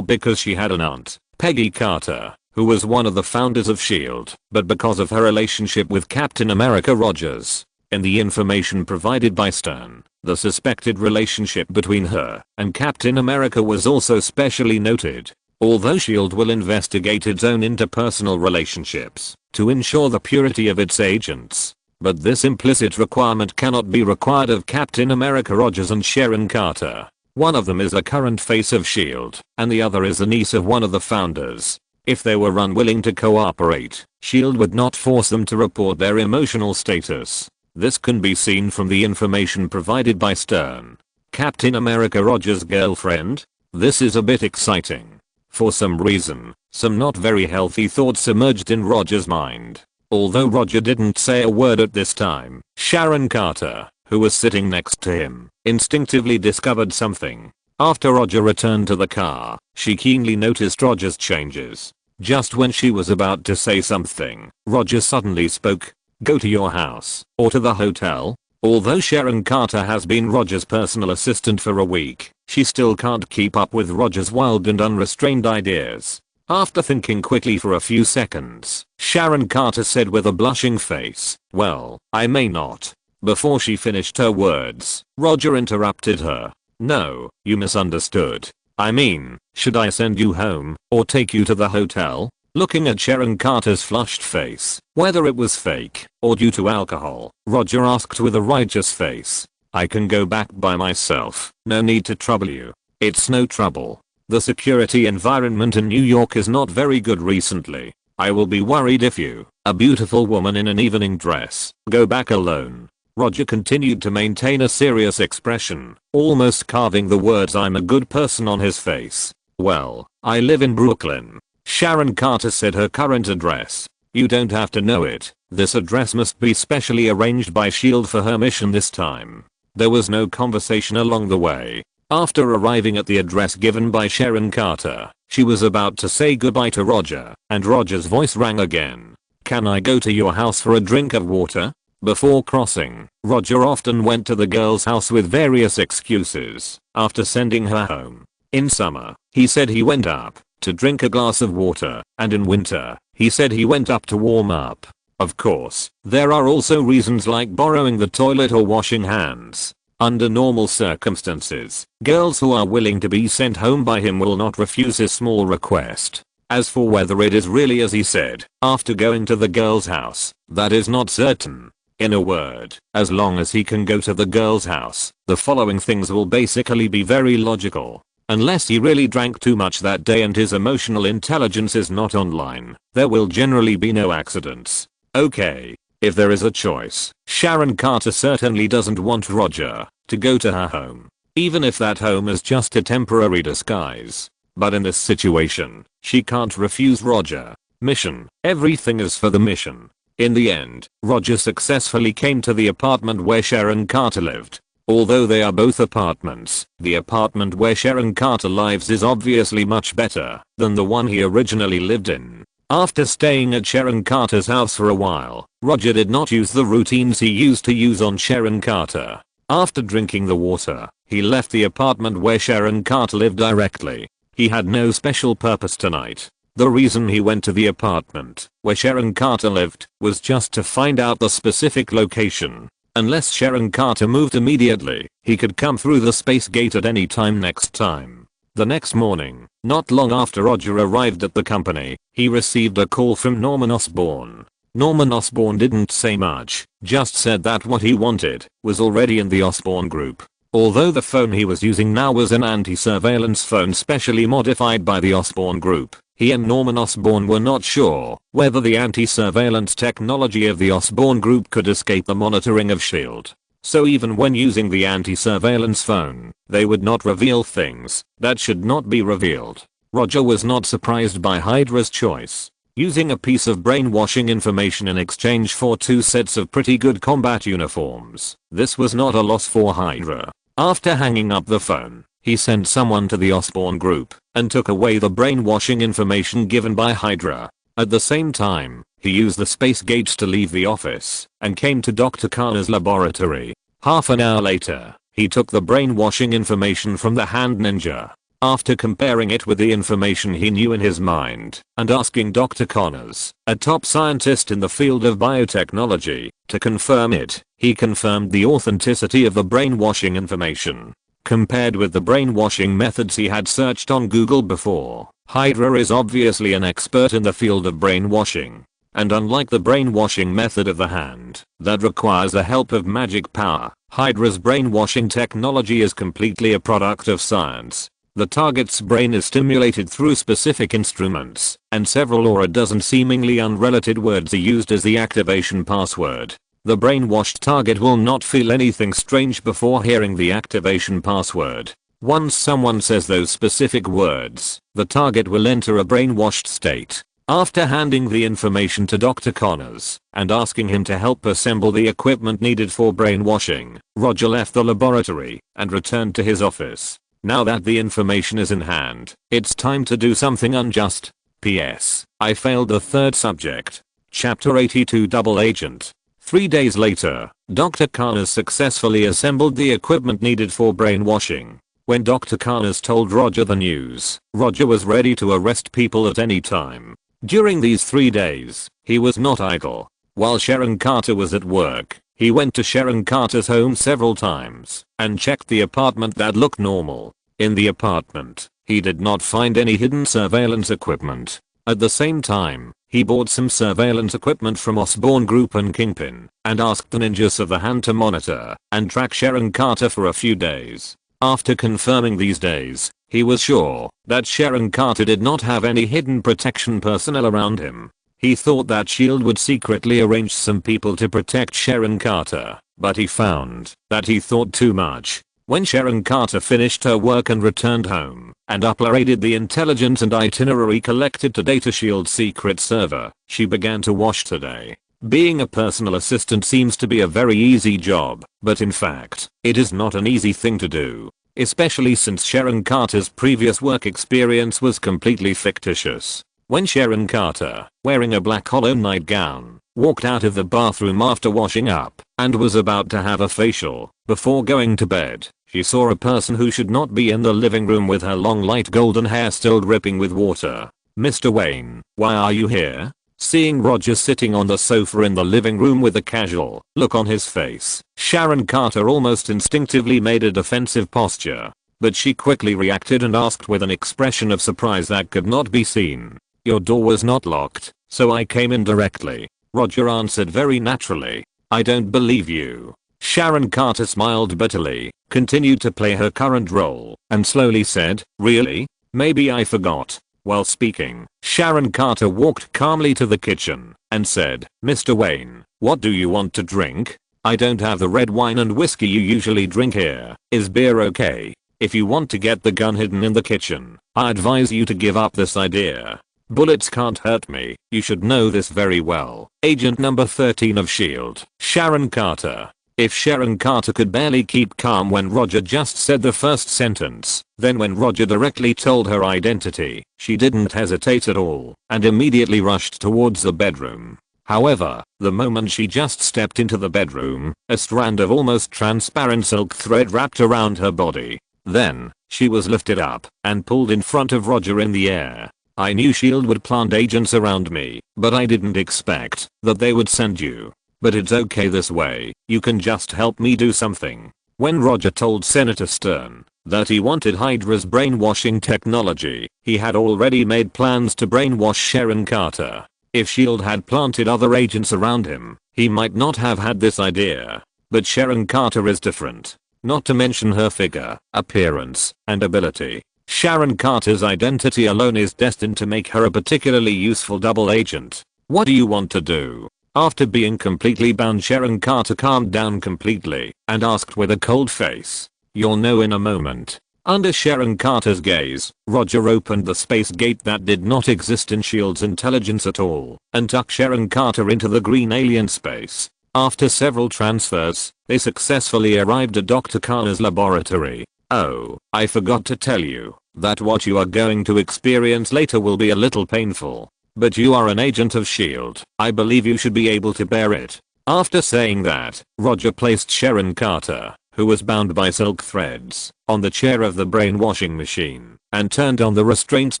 because she had an aunt, Peggy Carter, who was one of the founders of S.H.I.E.L.D., but because of her relationship with Captain America Rogers. In the information provided by Stern, the suspected relationship between her and Captain America was also specially noted. Although S.H.I.E.L.D. will investigate its own interpersonal relationships to ensure the purity of its agents, but this implicit requirement cannot be required of Captain America Rogers and Sharon Carter. One of them is the current face of S.H.I.E.L.D., and the other is the niece of one of the founders. If they were unwilling to cooperate, S.H.I.E.L.D. would not force them to report their emotional status. This can be seen from the information provided by Stern. Captain America Rogers' girlfriend? This is a bit exciting. For some reason, some not very healthy thoughts emerged in Roger's mind. Although Roger didn't say a word at this time, Sharon Carter, who was sitting next to him, instinctively discovered something. After Roger returned to the car, she keenly noticed Roger's changes. Just when she was about to say something, Roger suddenly spoke. Go to your house, or to the hotel. Although Sharon Carter has been Roger's personal assistant for a week, she still can't keep up with Roger's wild and unrestrained ideas. After thinking quickly for a few seconds, Sharon Carter said with a blushing face, "Well, I may not." Before she finished her words, Roger interrupted her. "No, you misunderstood. I mean, should I send you home, or take you to the hotel?" Looking at Sharon Carter's flushed face, whether it was fake or due to alcohol, Roger asked with a righteous face. "I can go back by myself, no need to trouble you." "It's no trouble. The security environment in New York is not very good recently. I will be worried if you, a beautiful woman in an evening dress, go back alone." Roger continued to maintain a serious expression, almost carving the words "I'm a good person" on his face. "Well, I live in Brooklyn." Sharon Carter said her current address. "You don't have to know it. This address must be specially arranged by S.H.I.E.L.D. for her mission this time." There was no conversation along the way. After arriving at the address given by Sharon Carter, she was about to say goodbye to Roger, and Roger's voice rang again. "Can I go to your house for a drink of water?" Before crossing, Roger often went to the girl's house with various excuses after sending her home. In summer, he said he went up to drink a glass of water, and in winter, he said he went up to warm up. Of course, there are also reasons like borrowing the toilet or washing hands. Under normal circumstances, girls who are willing to be sent home by him will not refuse his small request. As for whether it is really as he said, after going to the girl's house, that is not certain. In a word, as long as he can go to the girl's house, the following things will basically be very logical. Unless he really drank too much that day and his emotional intelligence is not online, there will generally be no accidents. Okay. If there is a choice, Sharon Carter certainly doesn't want Roger to go to her home, even if that home is just a temporary disguise. But in this situation, she can't refuse Roger. Mission. Everything is for the mission. In the end, Roger successfully came to the apartment where Sharon Carter lived. Although they are both apartments, the apartment where Sharon Carter lives is obviously much better than the one he originally lived in. After staying at Sharon Carter's house for a while, Roger did not use the routines he used to use on Sharon Carter. After drinking the water, he left the apartment where Sharon Carter lived directly. He had no special purpose tonight. The reason he went to the apartment where Sharon Carter lived was just to find out the specific location. Unless Sharon Carter moved immediately, he could come through the space gate at any time next time. The next morning, not long after Roger arrived at the company, he received a call from Norman Osborn. Norman Osborn didn't say much, just said that what he wanted was already in the Osborn group. Although the phone he was using now was an anti-surveillance phone specially modified by the Osborn group, he and Norman Osborn were not sure whether the anti-surveillance technology of the Osborn group could escape the monitoring of S.H.I.E.L.D. So even when using the anti-surveillance phone, they would not reveal things that should not be revealed. Roger was not surprised by Hydra's choice. Using a piece of brainwashing information in exchange for 2 sets of pretty good combat uniforms, this was not a loss for Hydra. After hanging up the phone, he sent someone to the Osborn group and took away the brainwashing information given by Hydra. At the same time, he used the space gates to leave the office and came to Dr. Khanna's laboratory. Half an hour later, he took the brainwashing information from the hand ninja. After comparing it with the information he knew in his mind and asking Dr. Connors, a top scientist in the field of biotechnology, to confirm it, he confirmed the authenticity of the brainwashing information. Compared with the brainwashing methods he had searched on Google before, Hydra is obviously an expert in the field of brainwashing. And unlike the brainwashing method of the hand, that requires the help of magic power, Hydra's brainwashing technology is completely a product of science. The target's brain is stimulated through specific instruments, and several or a dozen seemingly unrelated words are used as the activation password. The brainwashed target will not feel anything strange before hearing the activation password. Once someone says those specific words, the target will enter a brainwashed state. After handing the information to Dr. Connors and asking him to help assemble the equipment needed for brainwashing, Roger left the laboratory and returned to his office. Now that the information is in hand, it's time to do something unjust. P.S. I failed the third subject. Chapter 82 Double Agent. 3 days later, Dr. Connors successfully assembled the equipment needed for brainwashing. When Dr. Connors told Roger the news, Roger was ready to arrest people at any time. During these 3 days, he was not idle. While Sharon Carter was at work, he went to Sharon Carter's home several times and checked the apartment that looked normal. In the apartment, he did not find any hidden surveillance equipment. At the same time, he bought some surveillance equipment from Osborn Group and Kingpin and asked the ninjas of the hand to monitor and track Sharon Carter for a few days. After confirming these days, he was sure that Sharon Carter did not have any hidden protection personnel around him. He thought that S.H.I.E.L.D. would secretly arrange some people to protect Sharon Carter, but he found that he thought too much. When Sharon Carter finished her work and returned home and uploaded the intelligence and itinerary collected to Data S.H.I.E.L.D.'s secret server, she began to wash today. Being a personal assistant seems to be a very easy job, but in fact, it is not an easy thing to do. Especially since Sharon Carter's previous work experience was completely fictitious. When Sharon Carter, wearing a black hollow nightgown, walked out of the bathroom after washing up and was about to have a facial before going to bed, she saw a person who should not be in the living room with her long light golden hair still dripping with water. "Mr. Wayne, why are you here?" Seeing Roger sitting on the sofa in the living room with a casual look on his face, Sharon Carter almost instinctively made a defensive posture. But she quickly reacted and asked with an expression of surprise that could not be seen. "Your door was not locked, so I came in directly," Roger answered very naturally. "I don't believe you." Sharon Carter smiled bitterly, continued to play her current role, and slowly said, "Really? Maybe I forgot." While speaking, Sharon Carter walked calmly to the kitchen and said, "Mr. Wayne, what do you want to drink? I don't have the red wine and whiskey you usually drink here. Is beer okay? If you want to get the gun hidden in the kitchen, I advise you to give up this idea. Bullets can't hurt me, you should know this very well." Agent number 13 of S.H.I.E.L.D. Sharon Carter. If Sharon Carter could barely keep calm when Roger just said the first sentence, then when Roger directly told her identity, she didn't hesitate at all and immediately rushed towards the bedroom. However, the moment she just stepped into the bedroom, a strand of almost transparent silk thread wrapped around her body. Then, she was lifted up and pulled in front of Roger in the air. I knew S.H.I.E.L.D. would plant agents around me, but I didn't expect that they would send you. But it's okay this way, you can just help me do something. When Roger told Senator Stern that he wanted Hydra's brainwashing technology, he had already made plans to brainwash Sharon Carter. If S.H.I.E.L.D. had planted other agents around him, he might not have had this idea. But Sharon Carter is different. Not to mention her figure, appearance, and ability. Sharon Carter's identity alone is destined to make her a particularly useful double agent. What do you want to do? After being completely bound, Sharon Carter calmed down completely and asked with a cold face. You'll know in a moment. Under Sharon Carter's gaze, Roger opened the space gate that did not exist in S.H.I.E.L.D.'s intelligence at all and took Sharon Carter into the green alien space. After several transfers, they successfully arrived at Dr. Khanna's laboratory. Oh, I forgot to tell you that what you are going to experience later will be a little painful. But you are an agent of S.H.I.E.L.D. I believe you should be able to bear it. After saying that, Roger placed Sharon Carter, who was bound by silk threads, on the chair of the brainwashing machine and turned on the restraint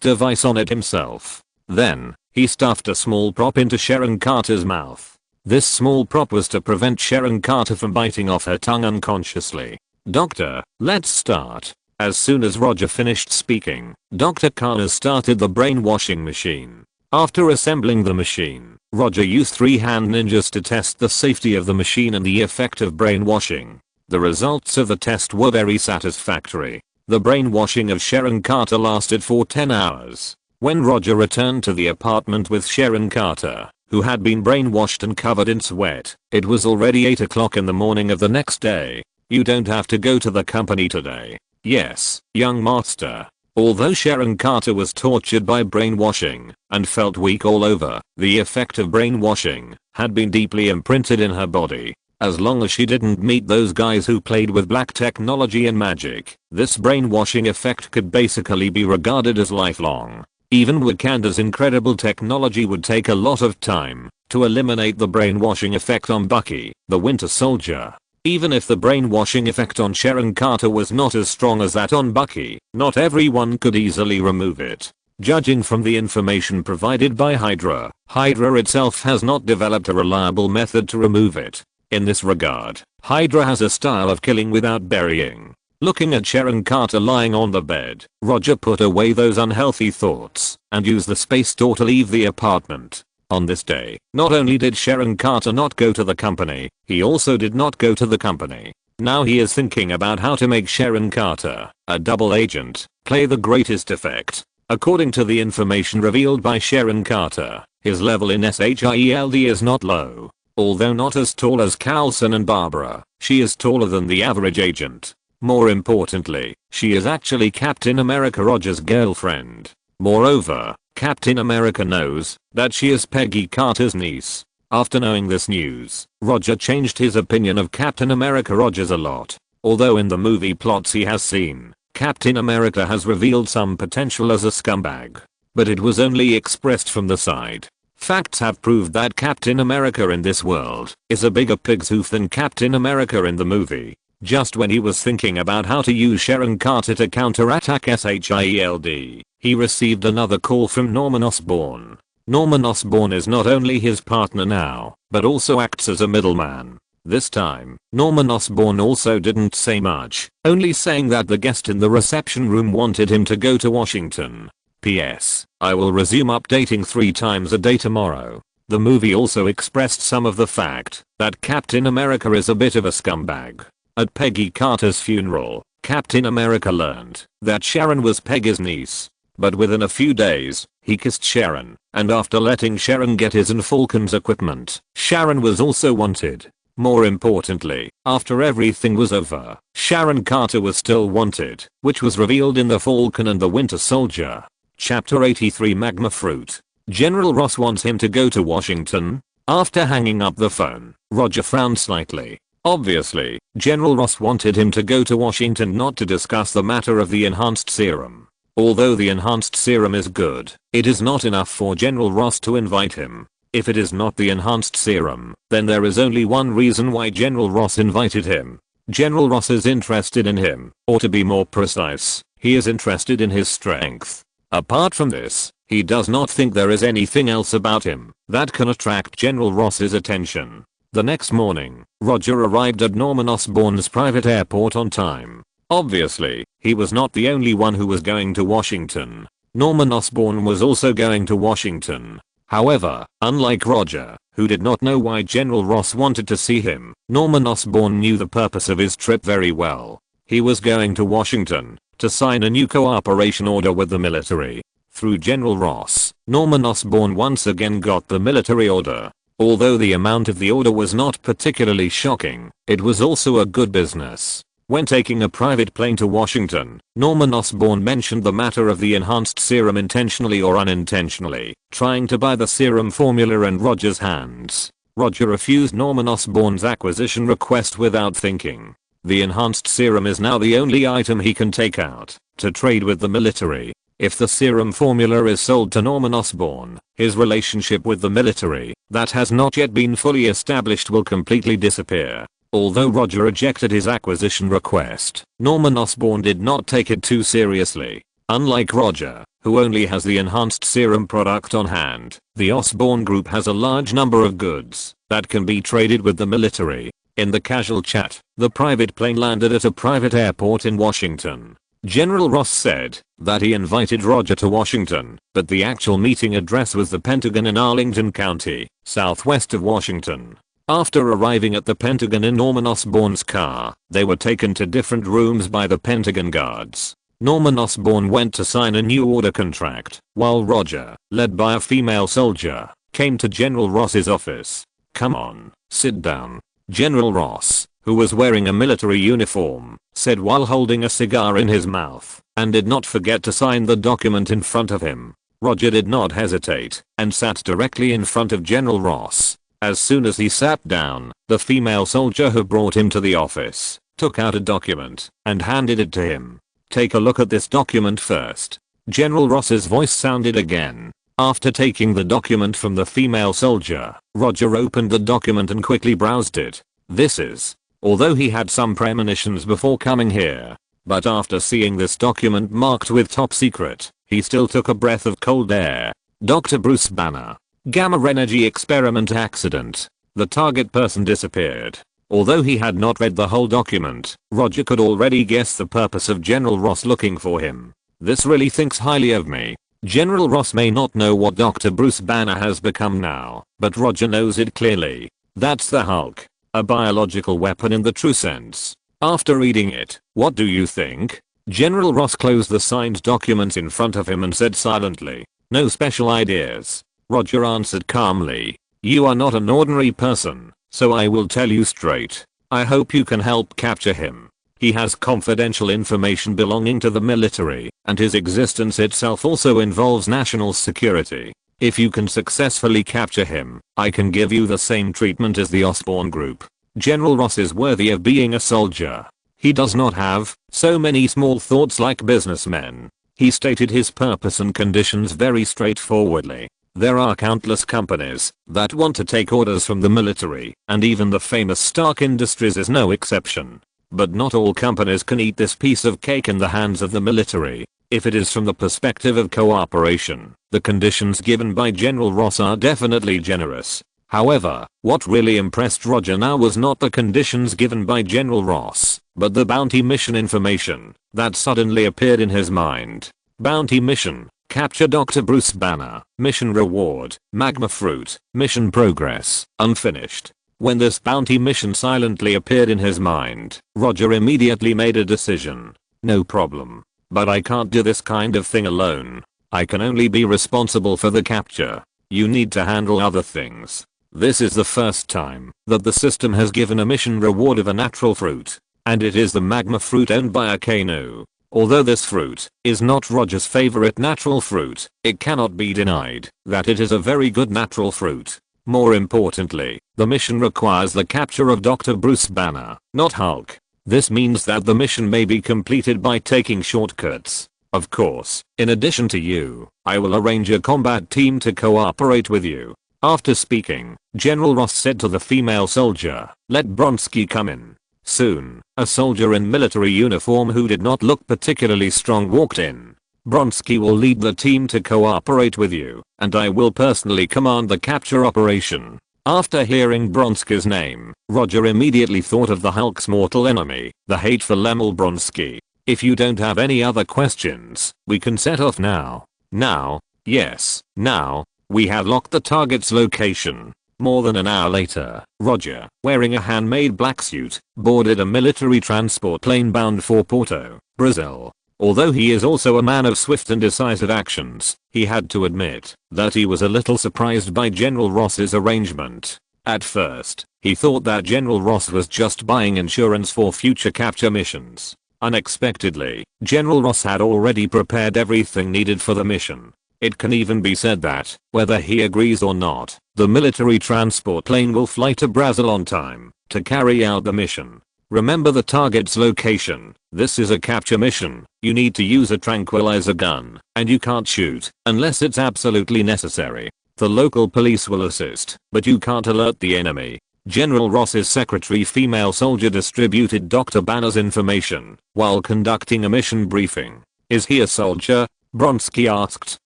device on it himself. Then, he stuffed a small prop into Sharon Carter's mouth. This small prop was to prevent Sharon Carter from biting off her tongue unconsciously. Doctor, let's start. As soon as Roger finished speaking, Dr. Khanna started the brainwashing machine. After assembling the machine, Roger used 3 hand ninjas to test the safety of the machine and the effect of brainwashing. The results of the test were very satisfactory. The brainwashing of Sharon Carter lasted for 10 hours. When Roger returned to the apartment with Sharon Carter, who had been brainwashed and covered in sweat, it was already 8 o'clock in the morning of the next day. You don't have to go to the company today. Yes, young master. Although Sharon Carter was tortured by brainwashing and felt weak all over, the effect of brainwashing had been deeply imprinted in her body. As long as she didn't meet those guys who played with black technology and magic, this brainwashing effect could basically be regarded as lifelong. Even Wakanda's incredible technology would take a lot of time to eliminate the brainwashing effect on Bucky, the Winter Soldier. Even if the brainwashing effect on Sharon Carter was not as strong as that on Bucky, not everyone could easily remove it. Judging from the information provided by Hydra itself has not developed a reliable method to remove it. In this regard, Hydra has a style of killing without burying. Looking at Sharon Carter lying on the bed, Roger put away those unhealthy thoughts and used the space door to leave the apartment. On this day, not only did Sharon Carter not go to the company, he also did not go to the company. Now he is thinking about how to make Sharon Carter, a double agent, play the greatest effect. According to the information revealed by Sharon Carter, his level in SHIELD is not low. Although not as tall as Coulson and Barbara, she is taller than the average agent. More importantly, she is actually Captain America Roger's girlfriend. Moreover, Captain America knows that she is Peggy Carter's niece. After knowing this news, Roger changed his opinion of Captain America Rogers a lot. Although in the movie plots he has seen, Captain America has revealed some potential as a scumbag. But it was only expressed from the side. Facts have proved that Captain America in this world is a bigger pig's hoof than Captain America in the movie. Just when he was thinking about how to use Sharon Carter to counterattack SHIELD, he received another call from Norman Osborn. Norman Osborn is not only his partner now, but also acts as a middleman. This time, Norman Osborn also didn't say much, only saying that the guest in the reception room wanted him to go to Washington. P.S. I will resume updating 3 times a day tomorrow. The movie also expressed some of the fact that Captain America is a bit of a scumbag. At Peggy Carter's funeral, Captain America learned that Sharon was Peggy's niece. But within a few days, he kissed Sharon, and after letting Sharon get his and Falcon's equipment, Sharon was also wanted. More importantly, after everything was over, Sharon Carter was still wanted, which was revealed in The Falcon and the Winter Soldier. Chapter 83 Magma Fruit. General Ross wants him to go to Washington. After hanging up the phone, Roger frowned slightly. Obviously, General Ross wanted him to go to Washington not to discuss the matter of the enhanced serum. Although the enhanced serum is good, it is not enough for General Ross to invite him. If it is not the enhanced serum, then there is only one reason why General Ross invited him. General Ross is interested in him, or to be more precise, he is interested in his strength. Apart from this, he does not think there is anything else about him that can attract General Ross's attention. The next morning, Roger arrived at Norman Osborn's private airport on time. Obviously, he was not the only one who was going to Washington. Norman Osborn was also going to Washington. However, unlike Roger, who did not know why General Ross wanted to see him, Norman Osborn knew the purpose of his trip very well. He was going to Washington to sign a new cooperation order with the military. Through General Ross, Norman Osborn once again got the military order. Although the amount of the order was not particularly shocking, it was also a good business. When taking a private plane to Washington, Norman Osborn mentioned the matter of the enhanced serum intentionally or unintentionally, trying to buy the serum formula in Roger's hands. Roger refused Norman Osborn's acquisition request without thinking. The enhanced serum is now the only item he can take out to trade with the military. If the serum formula is sold to Norman Osborn, his relationship with the military, that has not yet been fully established, will completely disappear. Although Roger rejected his acquisition request, Norman Osborn did not take it too seriously. Unlike Roger, who only has the enhanced serum product on hand, the Osborn group has a large number of goods that can be traded with the military. In the casual chat, the private plane landed at a private airport in Washington. General Ross said that he invited Roger to Washington, but the actual meeting address was the Pentagon in Arlington County, southwest of Washington. After arriving at the Pentagon in Norman Osborn's car, they were taken to different rooms by the Pentagon guards. Norman Osborn went to sign a new order contract, while Roger, led by a female soldier, came to General Ross's office. "Come on, sit down." General Ross, who was wearing a military uniform, said while holding a cigar in his mouth, and did not forget to sign the document in front of him. Roger did not hesitate, and sat directly in front of General Ross. As soon as he sat down, the female soldier who brought him to the office, took out a document, and handed it to him. "Take a look at this document first." General Ross's voice sounded again. After taking the document from the female soldier, Roger opened the document and quickly browsed it. This is, although he had some premonitions before coming here, but after seeing this document marked with top secret, he still took a breath of cold air. Dr. Bruce Banner. Gamma energy experiment accident. The target person disappeared. Although he had not read the whole document, Roger could already guess the purpose of General Ross looking for him. This really thinks highly of me. General Ross may not know what Dr. Bruce Banner has become now, but Roger knows it clearly. That's the Hulk. A biological weapon in the true sense. After reading it, what do you think? General Ross closed the signed documents in front of him and said silently, "No special ideas." Roger answered calmly, "You are not an ordinary person, so I will tell you straight. I hope you can help capture him. He has confidential information belonging to the military, and his existence itself also involves national security. If you can successfully capture him, I can give you the same treatment as the Osborn group." General Ross is worthy of being a soldier. He does not have so many small thoughts like businessmen. He stated his purpose and conditions very straightforwardly. There are countless companies that want to take orders from the military, and even the famous Stark Industries is no exception. But not all companies can eat this piece of cake in the hands of the military. If it is from the perspective of cooperation, the conditions given by General Ross are definitely generous. However, what really impressed Roger now was not the conditions given by General Ross, but the bounty mission information that suddenly appeared in his mind. Bounty mission: capture Dr. Bruce Banner. Mission reward: magma fruit. Mission progress: unfinished. When this bounty mission silently appeared in his mind, Roger immediately made a decision. No problem. But I can't do this kind of thing alone. I can only be responsible for the capture. You need to handle other things. This is the first time that the system has given a mission reward of a natural fruit, and it is the magma fruit owned by Akainu. Although this fruit is not Roger's favorite natural fruit, it cannot be denied that it is a very good natural fruit. More importantly, the mission requires the capture of Dr. Bruce Banner, not Hulk. This means that the mission may be completed by taking shortcuts. Of course, in addition to you, I will arrange a combat team to cooperate with you. After speaking, General Ross said to the female soldier, "Let Bronski come in." Soon, a soldier in military uniform who did not look particularly strong walked in. "Bronski will lead the team to cooperate with you, and I will personally command the capture operation." After hearing Bronski's name, Roger immediately thought of the Hulk's mortal enemy, the hateful Lemel Bronski. "If you don't have any other questions, we can set off now." Now? Yes, now. We have locked the target's location. More than an hour later, Roger, wearing a handmade black suit, boarded a military transport plane bound for Porto, Brazil. Although he is also a man of swift and decisive actions, he had to admit that he was a little surprised by General Ross's arrangement. At first, he thought that General Ross was just buying insurance for future capture missions. Unexpectedly, General Ross had already prepared everything needed for the mission. It can even be said that, whether he agrees or not, the military transport plane will fly to Brazil on time to carry out the mission. Remember the target's location. This is a capture mission. You need to use a tranquilizer gun, and you can't shoot unless it's absolutely necessary. The local police will assist, but you can't alert the enemy. General Ross's secretary, female soldier, distributed Dr. Banner's information while conducting a mission briefing. "Is he a soldier?" Bronski asked,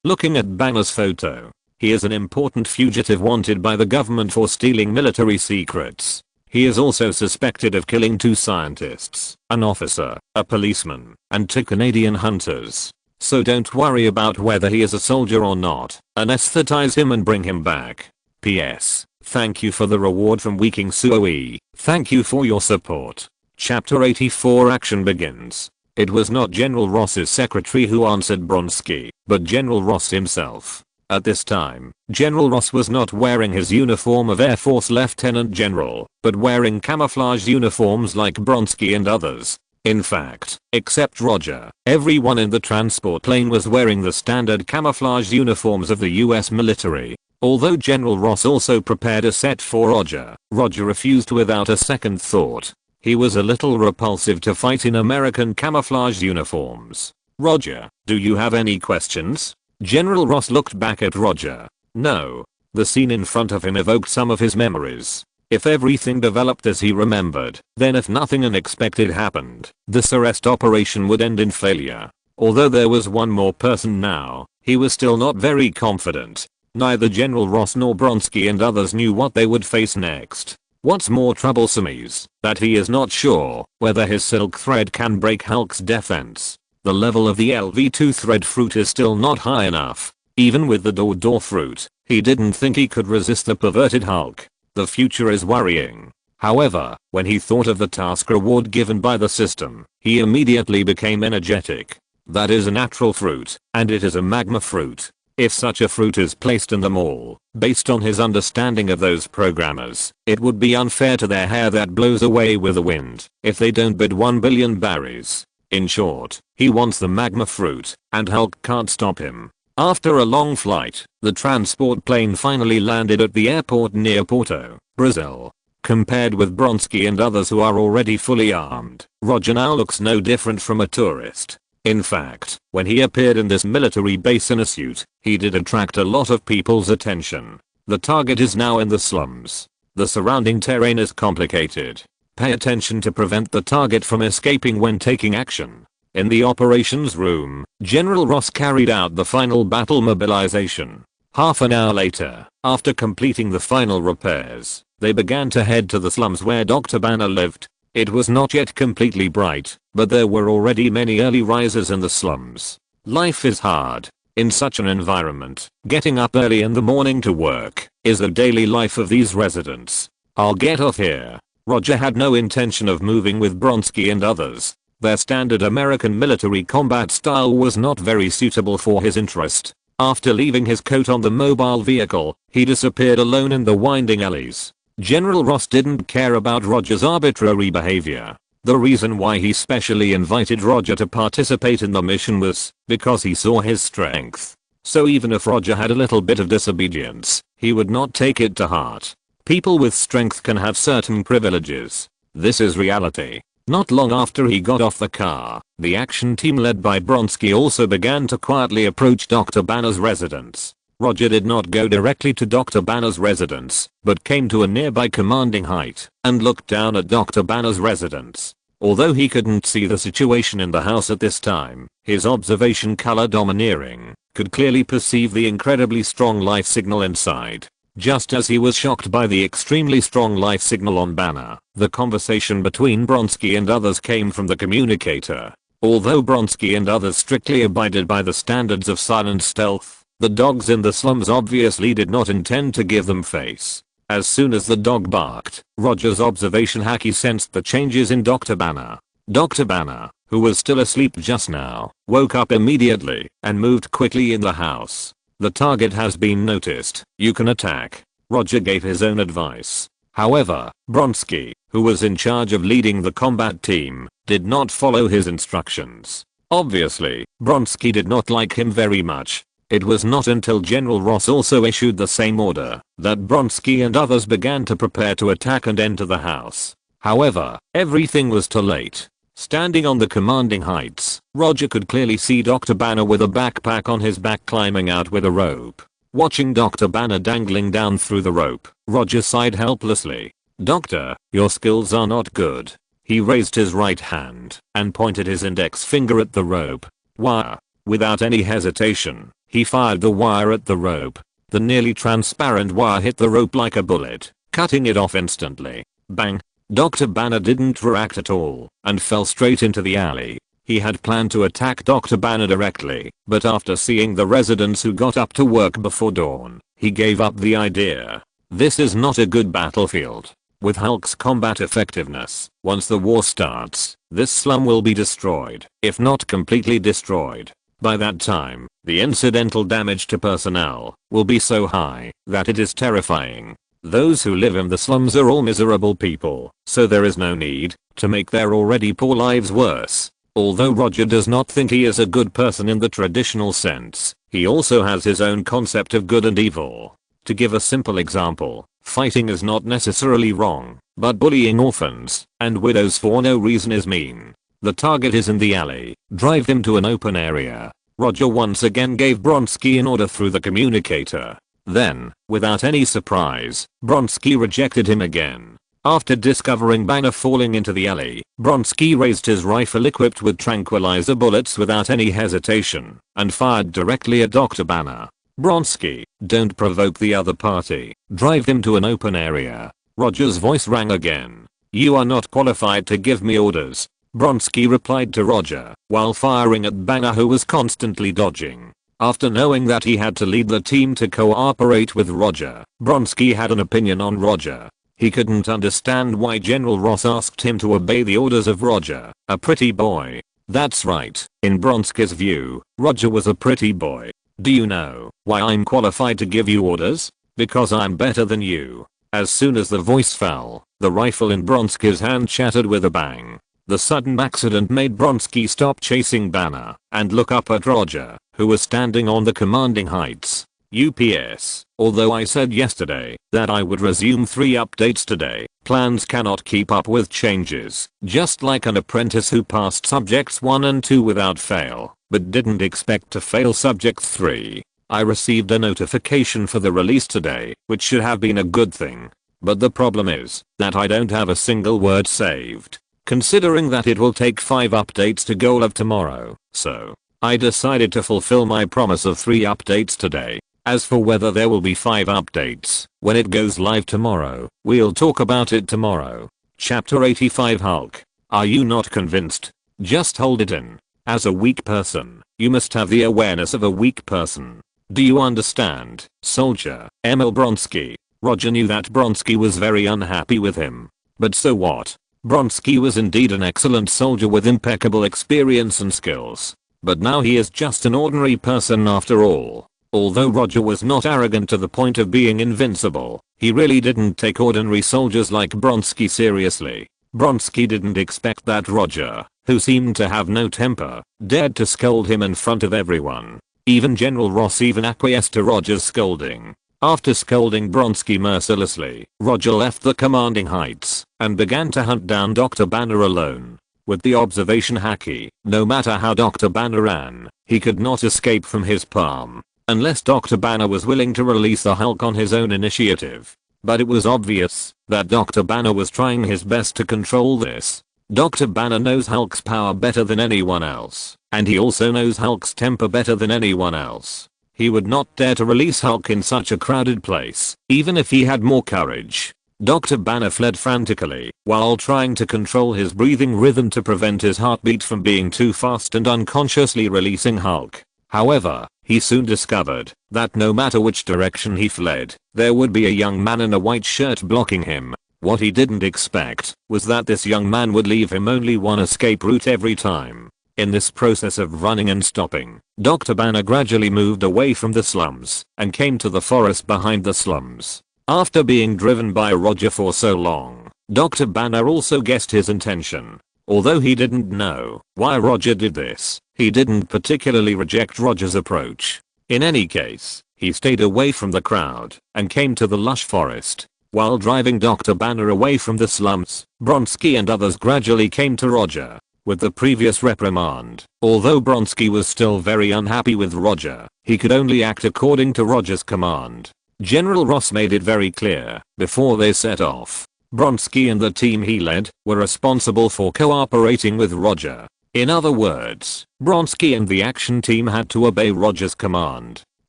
looking at Banner's photo. "He is an important fugitive wanted by the government for stealing military secrets. He is also suspected of killing 2 scientists, an officer, a policeman, and 2 Canadian hunters. So don't worry about whether he is a soldier or not. Anesthetize him and bring him back. P.S. Thank you for the reward from Weeking Suoi. Thank you for your support." Chapter 84 Action begins. It was not General Ross's secretary who answered Bronski, but General Ross himself. At this time, General Ross was not wearing his uniform of Air Force Lieutenant General, but wearing camouflage uniforms like Bronski and others. In fact, except Roger, everyone in the transport plane was wearing the standard camouflage uniforms of the US military. Although General Ross also prepared a set for Roger, Roger refused without a second thought. He was a little repulsive to fight in American camouflage uniforms. "Roger, do you have any questions?" General Ross looked back at Roger. No. The scene in front of him evoked some of his memories. If everything developed as he remembered, then if nothing unexpected happened, this arrest operation would end in failure. Although there was one more person now, he was still not very confident. Neither General Ross nor Bronski and others knew what they would face next. What's more troublesome is that he is not sure whether his silk thread can break Hulk's defense. The level of the LV2 thread fruit is still not high enough. Even with the door fruit, he didn't think he could resist the perverted Hulk. The future is worrying. However, when he thought of the task reward given by the system, he immediately became energetic. That is a natural fruit, and it is a magma fruit. If such a fruit is placed in them all, based on his understanding of those programmers, it would be unfair to their hair that blows away with the wind if they don't bid 1 billion berries. In short, he wants the magma fruit, and Hulk can't stop him. After a long flight, the transport plane finally landed at the airport near Porto, Brazil. Compared with Bronski and others who are already fully armed, Roger now looks no different from a tourist. In fact, when he appeared in this military base in a suit, he did attract a lot of people's attention. The target is now in the slums. The surrounding terrain is complicated. Pay attention to prevent the target from escaping when taking action. In the operations room, General Ross carried out the final battle mobilization. Half an hour later, after completing the final repairs, they began to head to the slums where Dr. Banner lived. It was not yet completely bright, but there were already many early risers in the slums. Life is hard. In such an environment, getting up early in the morning to work is the daily life of these residents. "I'll get off here." Roger had no intention of moving with Bronski and others. Their standard American military combat style was not very suitable for his interest. After leaving his coat on the mobile vehicle, he disappeared alone in the winding alleys. General Ross didn't care about Roger's arbitrary behavior. The reason why he specially invited Roger to participate in the mission was because he saw his strength. So even if Roger had a little bit of disobedience, He would not take it to heart. People with strength can have certain privileges. This is reality. Not long after he got off the car, the action team led by Bronski also began to quietly approach Dr. Banner's residence. Roger did not go directly to Dr. Banner's residence, but came to a nearby commanding height and looked down at Dr. Banner's residence. Although he couldn't see the situation in the house at this time, his observation color domineering could clearly perceive the incredibly strong life signal inside. Just as he was shocked by the extremely strong life signal on Banner, the conversation between Bronski and others came from the communicator. Although Bronski and others strictly abided by the standards of silent stealth, the dogs in the slums obviously did not intend to give them face. As soon as the dog barked, Roger's observation hacky sensed the changes in Dr. Banner. Dr. Banner, who was still asleep just now, woke up immediately and moved quickly in the house. The target has been noticed. You can attack. Roger gave his own advice. However, Bronski, who was in charge of leading the combat team, did not follow his instructions. Obviously, Bronski did not like him very much. It was not until General Ross also issued the same order that Bronski and others began to prepare to attack and enter the house. However, everything was too late. Standing on the commanding heights, Roger could clearly see Dr. Banner with a backpack on his back climbing out with a rope. Watching Dr. Banner dangling down through the rope, Roger sighed helplessly. "Doctor, your skills are not good." He raised his right hand and pointed his index finger at the rope. Wire. Without any hesitation, he fired the wire at the rope. The nearly transparent wire hit the rope like a bullet, cutting it off instantly. Bang. Dr. Banner didn't react at all and fell straight into the alley. He had planned to attack Dr. Banner directly, but after seeing the residents who got up to work before dawn, he gave up the idea. This is not a good battlefield. With Hulk's combat effectiveness, once the war starts, this slum will be destroyed, if not completely destroyed. By that time, the incidental damage to personnel will be so high that it is terrifying. Those who live in the slums are all miserable people, so there is no need to make their already poor lives worse. Although Roger does not think he is a good person in the traditional sense, he also has his own concept of good and evil. To give a simple example, fighting is not necessarily wrong, but bullying orphans and widows for no reason is mean. The target is in the alley. Drive him to an open area. Roger once again gave Bronski an order through the communicator. Then, without any surprise, Bronski rejected him again. After discovering Banner falling into the alley, Bronski raised his rifle equipped with tranquilizer bullets without any hesitation and fired directly at Dr. Banner. "Bronski, don't provoke the other party. Drive him to an open area." Roger's voice rang again. "You are not qualified to give me orders," Bronski replied to Roger while firing at Banner, who was constantly dodging. After knowing that he had to lead the team to cooperate with Roger, Bronski had an opinion on Roger. He couldn't understand why General Ross asked him to obey the orders of Roger, a pretty boy. That's right, in Bronski's view, Roger was a pretty boy. "Do you know why I'm qualified to give you orders? Because I'm better than you." As soon as the voice fell, the rifle in Bronski's hand shattered with a bang. The sudden accident made Bronski stop chasing Banner and look up at Roger, who was standing on the commanding heights. UPS, although I said yesterday that I would resume 3 updates today, plans cannot keep up with changes, just like an apprentice who passed subjects 1 and 2 without fail, but didn't expect to fail subject 3. I received a notification for the release today, which should have been a good thing. But the problem is that I don't have a single word saved. Considering that it will take 5 updates to go live tomorrow, so I decided to fulfill my promise of 3 updates today. As for whether there will be 5 updates when it goes live tomorrow, we'll talk about it tomorrow. Chapter 85 Hulk. Are you not convinced? Just hold it in. As a weak person, you must have the awareness of a weak person. Do you understand, soldier? Emil Bronski. Roger knew that Bronski was very unhappy with him. But so what? Bronski was indeed an excellent soldier with impeccable experience and skills. But now he is just an ordinary person after all. Although Roger was not arrogant to the point of being invincible, he really didn't take ordinary soldiers like Bronski seriously. Bronski didn't expect that Roger, who seemed to have no temper, dared to scold him in front of everyone. Even General Ross even acquiesced to Roger's scolding. After scolding Bronski mercilessly, Roger left the commanding heights and began to hunt down Dr. Banner alone. With the observation haki, no matter how Dr. Banner ran, he could not escape from his palm, unless Dr. Banner was willing to release the Hulk on his own initiative. But it was obvious that Dr. Banner was trying his best to control this. Dr. Banner knows Hulk's power better than anyone else, and he also knows Hulk's temper better than anyone else. He would not dare to release Hulk in such a crowded place, even if he had more courage. Dr. Banner fled frantically, while trying to control his breathing rhythm to prevent his heartbeat from being too fast and unconsciously releasing Hulk. However, he soon discovered that no matter which direction he fled, there would be a young man in a white shirt blocking him. What he didn't expect was that this young man would leave him only one escape route every time. In this process of running and stopping, Dr. Banner gradually moved away from the slums and came to the forest behind the slums. After being driven by Roger for so long, Dr. Banner also guessed his intention. Although he didn't know why Roger did this, he didn't particularly reject Roger's approach. In any case, he stayed away from the crowd and came to the lush forest. While driving Dr. Banner away from the slums, Bronski and others gradually came to Roger with the previous reprimand. Although Bronski was still very unhappy with Roger, he could only act according to Roger's command. General Ross made it very clear before they set off. Bronski and the team he led were responsible for cooperating with Roger. In other words, Bronski and the action team had to obey Roger's command.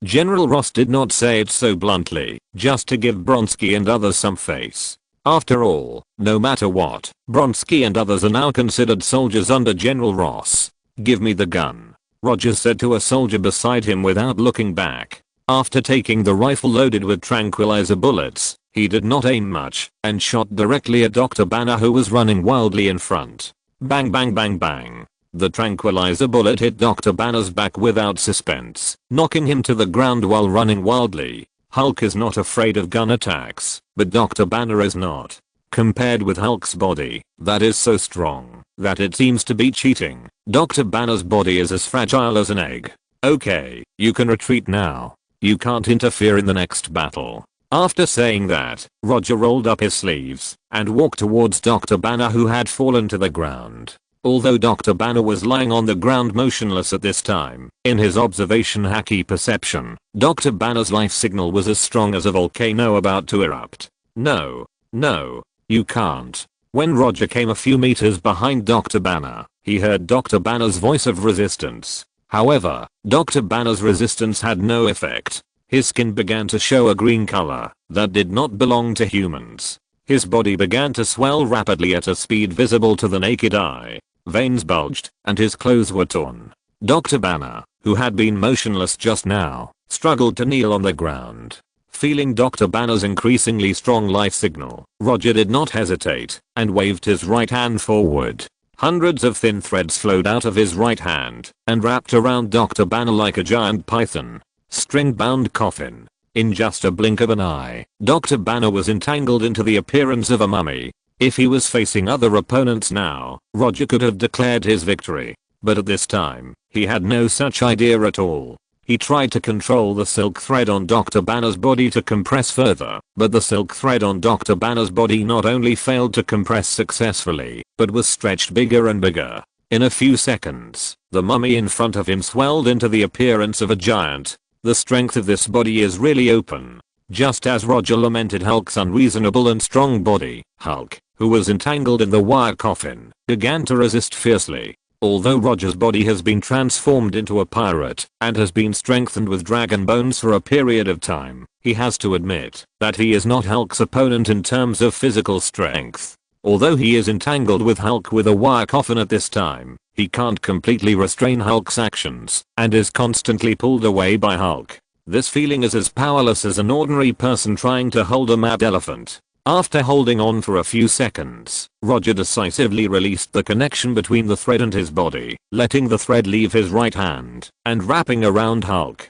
General Ross did not say it so bluntly, just to give Bronski and others some face. After all, no matter what, Bronski and others are now considered soldiers under General Ross. "Give me the gun," Roger said to a soldier beside him without looking back. After taking the rifle loaded with tranquilizer bullets, he did not aim much and shot directly at Dr. Banner, who was running wildly in front. Bang bang bang bang. The tranquilizer bullet hit Dr. Banner's back without suspense, knocking him to the ground while running wildly. Hulk is not afraid of gun attacks, but Dr. Banner is not. Compared with Hulk's body, that is so strong that it seems to be cheating, Dr. Banner's body is as fragile as an egg. "Okay, you can retreat now. You can't interfere in the next battle." After saying that, Roger rolled up his sleeves and walked towards Dr. Banner, who had fallen to the ground. Although Dr. Banner was lying on the ground motionless at this time, in his observation haki perception, Dr. Banner's life signal was as strong as a volcano about to erupt. "No. No. You can't." When Roger came a few meters behind Dr. Banner, he heard Dr. Banner's voice of resistance. However, Dr. Banner's resistance had no effect. His skin began to show a green color that did not belong to humans. His body began to swell rapidly at a speed visible to the naked eye. Veins bulged, and his clothes were torn. Dr. Banner, who had been motionless just now, struggled to kneel on the ground. Feeling Dr. Banner's increasingly strong life signal, Roger did not hesitate and waved his right hand forward. Hundreds of thin threads flowed out of his right hand and wrapped around Dr. Banner like a giant python. String-bound coffin. In just a blink of an eye, Dr. Banner was entangled into the appearance of a mummy. If he was facing other opponents now, Roger could have declared his victory. But at this time, he had no such idea at all. He tried to control the silk thread on Dr. Banner's body to compress further, but the silk thread on Dr. Banner's body not only failed to compress successfully, but was stretched bigger and bigger. In a few seconds, the mummy in front of him swelled into the appearance of a giant. The strength of this body is really open. Just as Roger lamented Hulk's unreasonable and strong body, Hulk, who was entangled in the wire coffin, began to resist fiercely. Although Roger's body has been transformed into a pirate and has been strengthened with dragon bones for a period of time, he has to admit that he is not Hulk's opponent in terms of physical strength. Although he is entangled with Hulk with a wire coffin at this time, he can't completely restrain Hulk's actions and is constantly pulled away by Hulk. This feeling is as powerless as an ordinary person trying to hold a mad elephant. After holding on for a few seconds, Roger decisively released the connection between the thread and his body, letting the thread leave his right hand and wrapping around Hulk.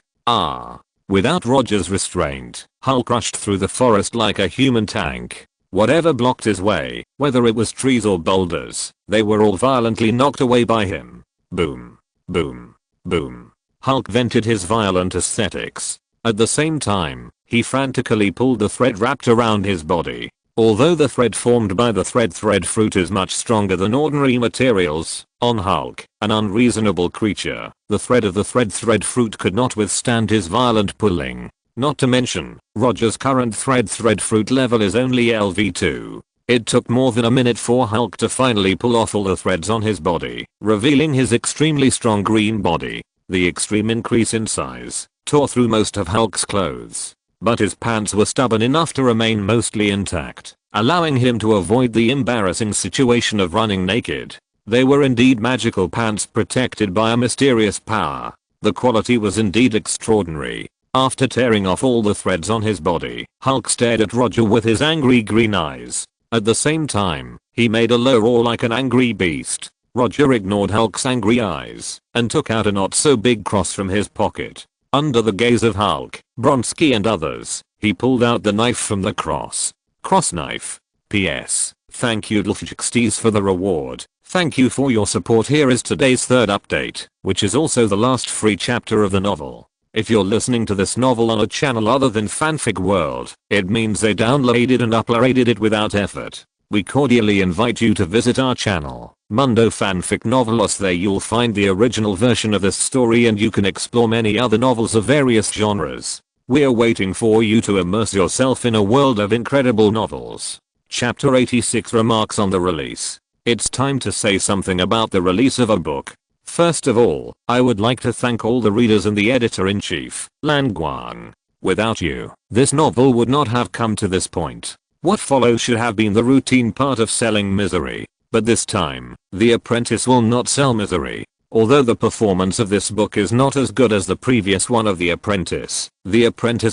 Without Roger's restraint, Hulk rushed through the forest like a human tank. Whatever blocked his way, whether it was trees or boulders, they were all violently knocked away by him. Boom. Boom. Boom. Hulk vented his violent aesthetics. At the same time, He frantically pulled the thread wrapped around his body. Although the thread formed by the thread fruit is much stronger than ordinary materials, on Hulk, an unreasonable creature, the thread of the thread fruit could not withstand his violent pulling. Not to mention, Roger's current thread fruit level is only LV2. It took more than a minute for Hulk to finally pull off all the threads on his body, revealing his extremely strong green body. The extreme increase in size tore through most of Hulk's clothes, but his pants were stubborn enough to remain mostly intact, allowing him to avoid the embarrassing situation of running naked. They were indeed magical pants protected by a mysterious power. The quality was indeed extraordinary. After tearing off all the threads on his body, Hulk stared at Roger with his angry green eyes. At the same time, he made a low roar like an angry beast. Roger ignored Hulk's angry eyes and took out a not so big cross from his pocket. Under the gaze of Hulk, Bronski and others, he pulled out the knife from the cross. Cross knife. PS. Thank you Dlfjxts for the reward. Thank you for your support. Here is today's third update, which is also the last free chapter of the novel. If you're listening to this novel on a channel other than Fanfic World, it means they downloaded and uploaded it without effort. We cordially invite you to visit our channel, Mundo Fanfic Novelos. There you'll find the original version of this story and you can explore many other novels of various genres. We're waiting for you to immerse yourself in a world of incredible novels. Chapter 86 Remarks on the release. It's time to say something about the release of a book. First of all, I would like to thank all the readers and the editor-in-chief, Lan Guang. Without you, this novel would not have come to this point. What follows should have been the routine part of selling misery, but this time, The Apprentice will not sell misery. Although the performance of this book is not as good as the previous one of The Apprentice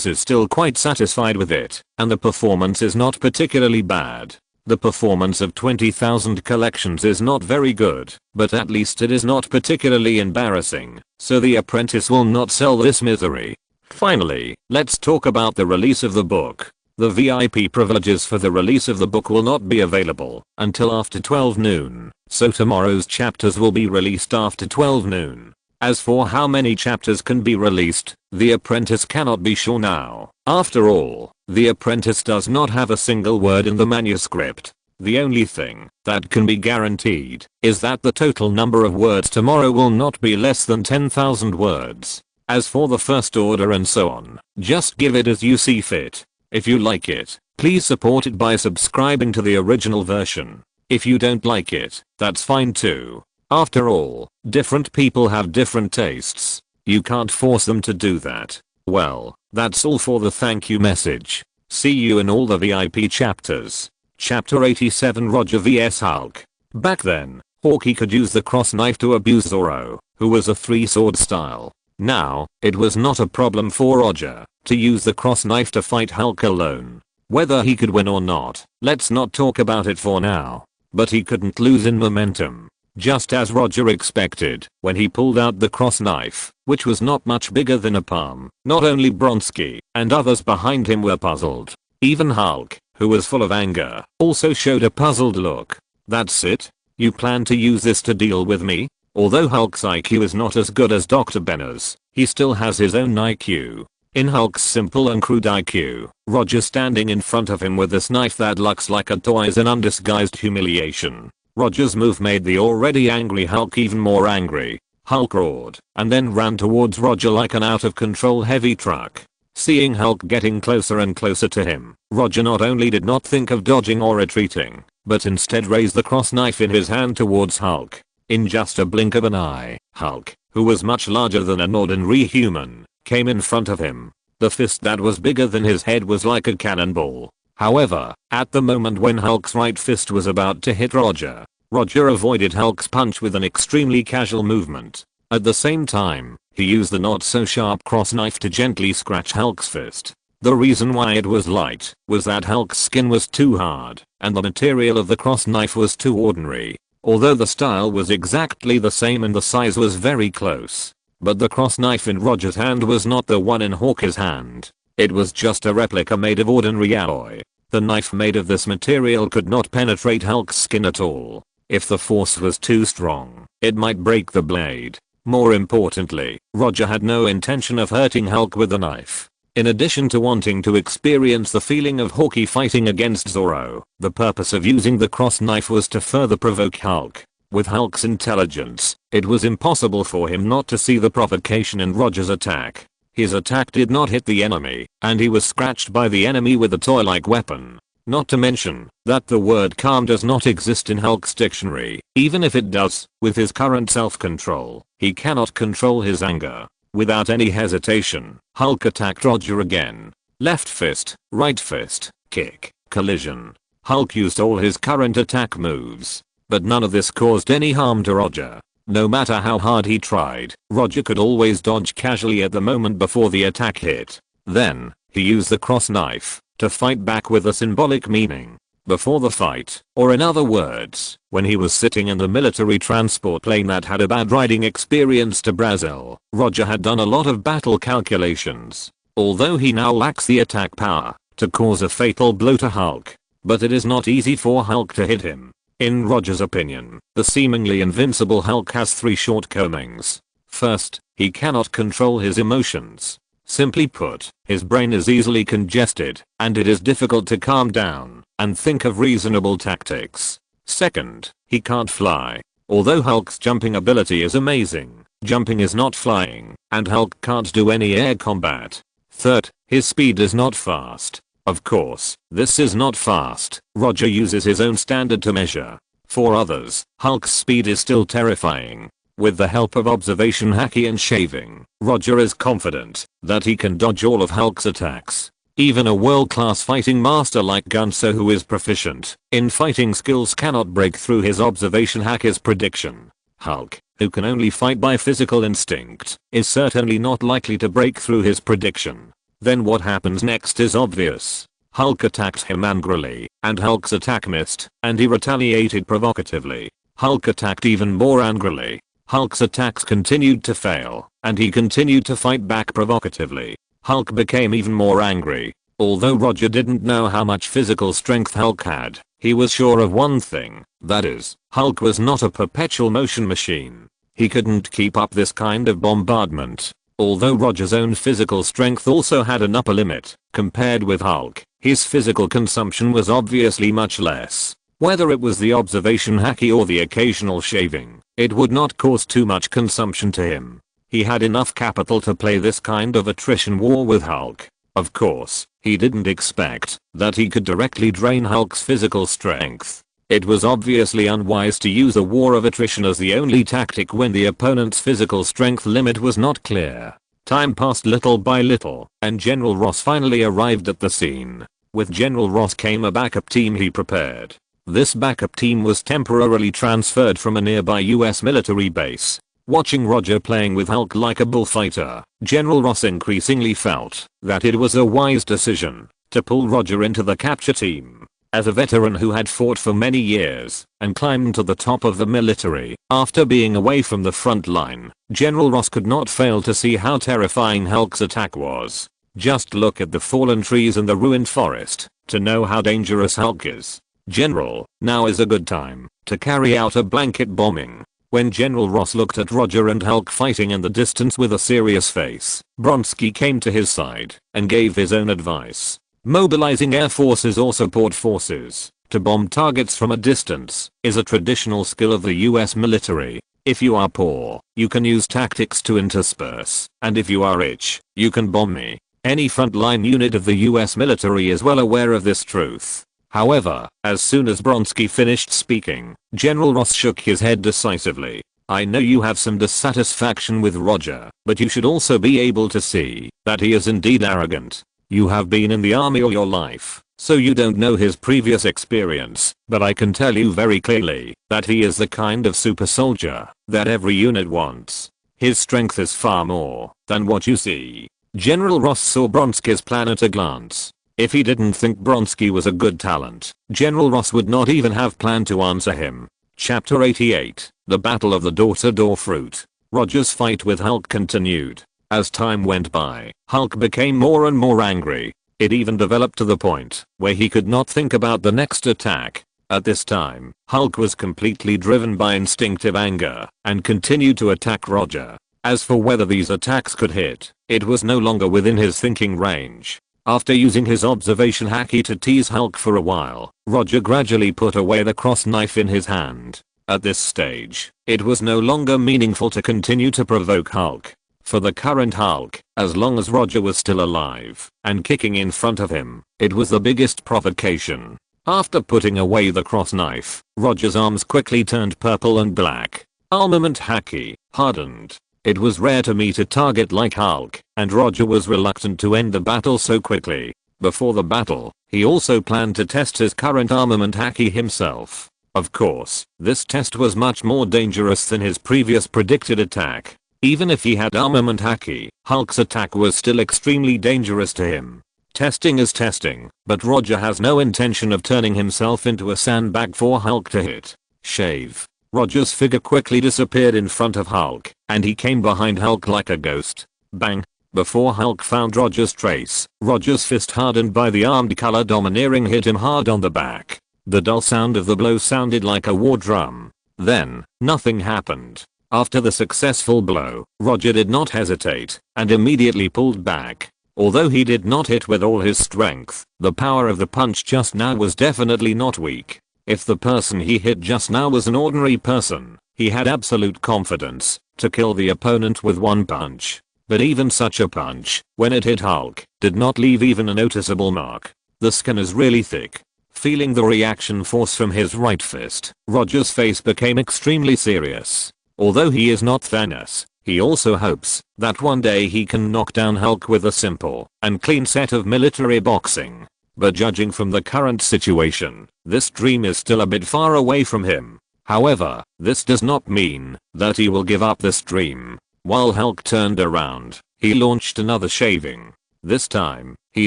is still quite satisfied with it, and the performance is not particularly bad. The performance of 20,000 Collections is not very good, but at least it is not particularly embarrassing, so The Apprentice will not sell this misery. Finally, let's talk about the release of the book. The VIP privileges for the release of the book will not be available until after 12 noon, so tomorrow's chapters will be released after 12 noon. As for how many chapters can be released, The Apprentice cannot be sure now. After all, The Apprentice does not have a single word in the manuscript. The only thing that can be guaranteed is that the total number of words tomorrow will not be less than 10,000 words. As for the first order and so on, just give it as you see fit. If you like it, please support it by subscribing to the original version. If you don't like it, that's fine too. After all, different people have different tastes. You can't force them to do that. Well, that's all for the thank you message. See you in all the VIP chapters. Chapter 87 Roger vs Hulk. Back then, Hawkeye could use the cross knife to abuse Zorro, who was a three-sword style. Now, it was not a problem for Roger to use the cross knife to fight Hulk alone. Whether he could win or not, let's not talk about it for now. But he couldn't lose in momentum. Just as Roger expected, when he pulled out the cross knife, which was not much bigger than a palm, not only Bronski and others behind him were puzzled. Even Hulk, who was full of anger, also showed a puzzled look. That's it? You plan to use this to deal with me? Although Hulk's IQ is not as good as Dr. Banner's, he still has his own IQ. In Hulk's simple and crude IQ, Roger standing in front of him with this knife that looks like a toy is an undisguised humiliation. Roger's move made the already angry Hulk even more angry. Hulk roared and then ran towards Roger like an out-of-control heavy truck. Seeing Hulk getting closer and closer to him, Roger not only did not think of dodging or retreating, but instead raised the cross knife in his hand towards Hulk. In just a blink of an eye, Hulk, who was much larger than an ordinary human, came in front of him. The fist that was bigger than his head was like a cannonball. However, at the moment when Hulk's right fist was about to hit Roger, Roger avoided Hulk's punch with an extremely casual movement. At the same time, he used the not so sharp cross knife to gently scratch Hulk's fist. The reason why it was light was that Hulk's skin was too hard, and the material of the cross knife was too ordinary. Although the style was exactly the same and the size was very close. But the cross knife in Roger's hand was not the one in Hawkeye's hand. It was just a replica made of ordinary alloy. The knife made of this material could not penetrate Hulk's skin at all. If the force was too strong, it might break the blade. More importantly, Roger had no intention of hurting Hulk with the knife. In addition to wanting to experience the feeling of Hawkeye fighting against Zoro, the purpose of using the cross knife was to further provoke Hulk. With Hulk's intelligence, it was impossible for him not to see the provocation in Roger's attack. His attack did not hit the enemy, and he was scratched by the enemy with a toy-like weapon. Not to mention that the word calm does not exist in Hulk's dictionary. Even if it does, with his current self-control, he cannot control his anger. Without any hesitation, Hulk attacked Roger again. Left fist, right fist, kick, collision. Hulk used all his current attack moves, but none of this caused any harm to Roger. No matter how hard he tried, Roger could always dodge casually at the moment before the attack hit. Then, he used the cross knife to fight back with a symbolic meaning. Before the fight, or in other words, when he was sitting in the military transport plane that had a bad riding experience to Brazil, Roger had done a lot of battle calculations. Although he now lacks the attack power to cause a fatal blow to Hulk, but it is not easy for Hulk to hit him. In Roger's opinion, the seemingly invincible Hulk has 3 shortcomings. First, he cannot control his emotions. Simply put, his brain is easily congested, and it is difficult to calm down and think of reasonable tactics. Second, he can't fly. Although Hulk's jumping ability is amazing, jumping is not flying, and Hulk can't do any air combat. Third, his speed is not fast. Of course, this is not fast. Roger uses his own standard to measure. For others, Hulk's speed is still terrifying. With the help of observation hacking and shaving, Roger is confident that he can dodge all of Hulk's attacks. Even a world-class fighting master like Gunso, who is proficient in fighting skills, cannot break through his observation hacker's prediction. Hulk, who can only fight by physical instinct, is certainly not likely to break through his prediction. Then what happens next is obvious. Hulk attacked him angrily, and Hulk's attack missed, and he retaliated provocatively. Hulk attacked even more angrily. Hulk's attacks continued to fail, and he continued to fight back provocatively. Hulk became even more angry. Although Roger didn't know how much physical strength Hulk had, he was sure of one thing, that is, Hulk was not a perpetual motion machine. He couldn't keep up this kind of bombardment. Although Roger's own physical strength also had an upper limit, compared with Hulk, his physical consumption was obviously much less. Whether it was the observation hacking or the occasional shaving, it would not cause too much consumption to him. He had enough capital to play this kind of attrition war with Hulk. Of course, he didn't expect that he could directly drain Hulk's physical strength. It was obviously unwise to use a war of attrition as the only tactic when the opponent's physical strength limit was not clear. Time passed little by little, and General Ross finally arrived at the scene. With General Ross came a backup team he prepared. This backup team was temporarily transferred from a nearby US military base. Watching Roger playing with Hulk like a bullfighter, General Ross increasingly felt that it was a wise decision to pull Roger into the capture team. As a veteran who had fought for many years and climbed to the top of the military after being away from the front line, General Ross could not fail to see how terrifying Hulk's attack was. Just look at the fallen trees and the ruined forest to know how dangerous Hulk is. General, now is a good time to carry out a blanket bombing. When General Ross looked at Roger and Hulk fighting in the distance with a serious face, Bronski came to his side and gave his own advice. Mobilizing air forces or support forces to bomb targets from a distance is a traditional skill of the US military. If you are poor, you can use tactics to intersperse, and if you are rich, you can bomb me. Any frontline unit of the US military is well aware of this truth. However, as soon as Bronski finished speaking, General Ross shook his head decisively. I know you have some dissatisfaction with Roger, but you should also be able to see that he is indeed arrogant. You have been in the army all your life, so you don't know his previous experience, but I can tell you very clearly that he is the kind of super soldier that every unit wants. His strength is far more than what you see. General Ross saw Bronski's plan at a glance. If he didn't think Bronski was a good talent, General Ross would not even have planned to answer him. Chapter 88, The Battle of the Door-to-Door Fruit. Roger's fight with Hulk continued. As time went by, Hulk became more and more angry. It even developed to the point where he could not think about the next attack. At this time, Hulk was completely driven by instinctive anger and continued to attack Roger. As for whether these attacks could hit, It was no longer within his thinking range. After using his observation haki to tease Hulk for a while, Roger gradually put away the cross knife in his hand. At this stage, it was no longer meaningful to continue to provoke Hulk. For the current Hulk, as long as Roger was still alive and kicking in front of him, it was the biggest provocation. After putting away the cross knife, Roger's arms quickly turned purple and black. Armament haki hardened. It was rare to meet a target like Hulk, and Roger was reluctant to end the battle so quickly. Before the battle, he also planned to test his current armament haki himself. Of course, this test was much more dangerous than his previous predicted attack. Even if he had armament haki, Hulk's attack was still extremely dangerous to him. Testing is testing, but Roger has no intention of turning himself into a sandbag for Hulk to hit. Shave. Roger's figure quickly disappeared in front of Hulk, and he came behind Hulk like a ghost. Bang. Before Hulk found Roger's trace, Roger's fist hardened by the armed color domineering hit him hard on the back. The dull sound of the blow sounded like a war drum. Then, nothing happened. After the successful blow, Roger did not hesitate, and immediately pulled back. Although he did not hit with all his strength, the power of the punch just now was definitely not weak. If the person he hit just now was an ordinary person, he had absolute confidence to kill the opponent with one punch. But even such a punch, when it hit Hulk, did not leave even a noticeable mark. The skin is really thick. Feeling the reaction force from his right fist, Roger's face became extremely serious. Although he is not Thanos, he also hopes that one day he can knock down Hulk with a simple and clean set of military boxing. But judging from the current situation, this dream is still a bit far away from him. However, this does not mean that he will give up this dream. While Hulk turned around, he launched another shaving. This time, he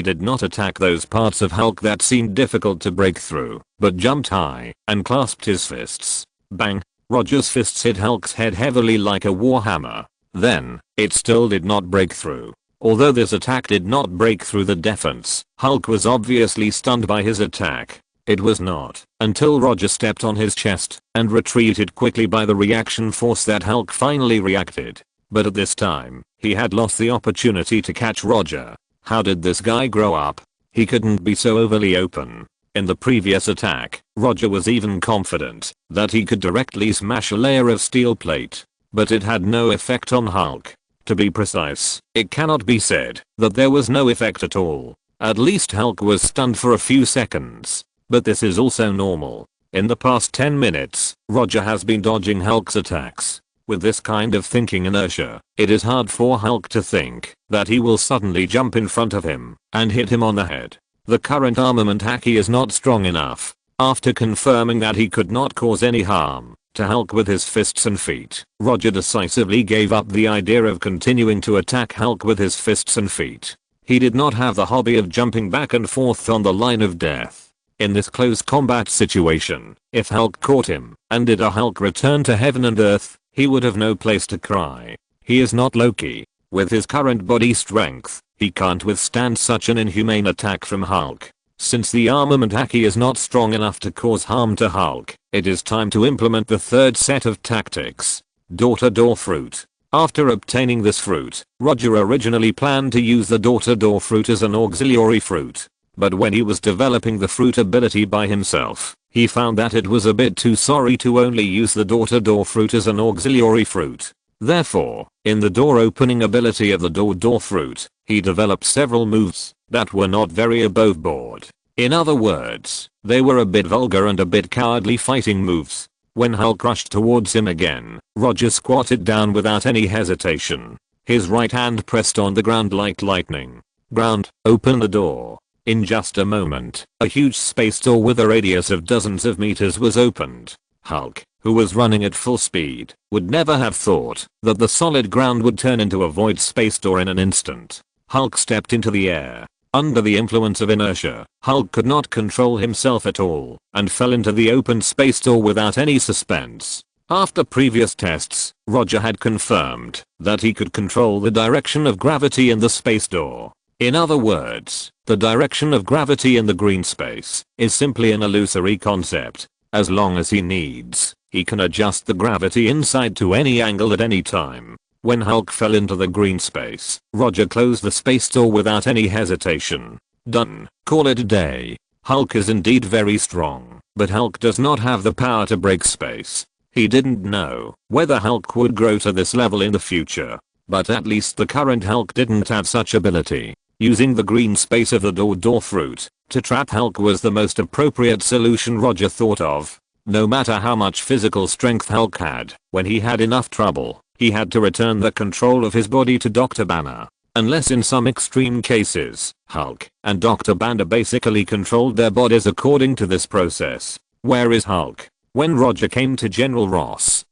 did not attack those parts of Hulk that seemed difficult to break through, but jumped high and clasped his fists. Bang! Roger's fists hit Hulk's head heavily like a warhammer. Then, it still did not break through. Although this attack did not break through the defense, Hulk was obviously stunned by his attack. It was not until Roger stepped on his chest and retreated quickly by the reaction force that Hulk finally reacted. But at this time, he had lost the opportunity to catch Roger. How did this guy grow up? He couldn't be so overly open. In the previous attack, Roger was even confident that he could directly smash a layer of steel plate. But it had no effect on Hulk. To be precise, it cannot be said that there was no effect at all. At least Hulk was stunned for a few seconds. But this is also normal. In the past 10 minutes, Roger has been dodging Hulk's attacks. With this kind of thinking inertia, it is hard for Hulk to think that he will suddenly jump in front of him and hit him on the head. The current armament haki is not strong enough. After confirming that he could not cause any harm to Hulk with his fists and feet, Roger decisively gave up the idea of continuing to attack Hulk with his fists and feet. He did not have the hobby of jumping back and forth on the line of death. In this close combat situation, if Hulk caught him and did a Hulk return to heaven and earth, he would have no place to cry. He is not Loki. With his current body strength, he can't withstand such an inhumane attack from Hulk. Since the armament haki is not strong enough to cause harm to Hulk, it is time to implement the third set of tactics. Door-to-door fruit. After obtaining this fruit, Roger originally planned to use the door-to-door fruit as an auxiliary fruit. But when he was developing the fruit ability by himself, he found that it was a bit too sorry to only use the door-to-door fruit as an auxiliary fruit. Therefore, in the door opening ability of the door-door fruit, he developed several moves that were not very above board. In other words, they were a bit vulgar and a bit cowardly fighting moves. When Hulk rushed towards him again, Roger squatted down without any hesitation. His right hand pressed on the ground like lightning. Ground, open the door. In just a moment, a huge space door with a radius of dozens of meters was opened. Hulk, who was running at full speed, would never have thought that the solid ground would turn into a void space door in an instant. Hulk stepped into the air. Under the influence of inertia, Hulk could not control himself at all and fell into the open space door without any suspense. After previous tests, Roger had confirmed that he could control the direction of gravity in the space door. In other words, the direction of gravity in the green space is simply an illusory concept. As long as he needs, he can adjust the gravity inside to any angle at any time. When Hulk fell into the green space, Roger closed the space door without any hesitation. Done. Call it a day. Hulk is indeed very strong, but Hulk does not have the power to break space. He didn't know whether Hulk would grow to this level in the future, but at least the current Hulk didn't have such ability. Using the green space of the Tremor Fruit to trap Hulk was the most appropriate solution Roger thought of. No matter how much physical strength Hulk had, when he had enough trouble, he had to return the control of his body to Dr. Banner. Unless in some extreme cases, Hulk and Dr. Banner basically controlled their bodies according to this process. Where is Hulk? When Roger came to General Ross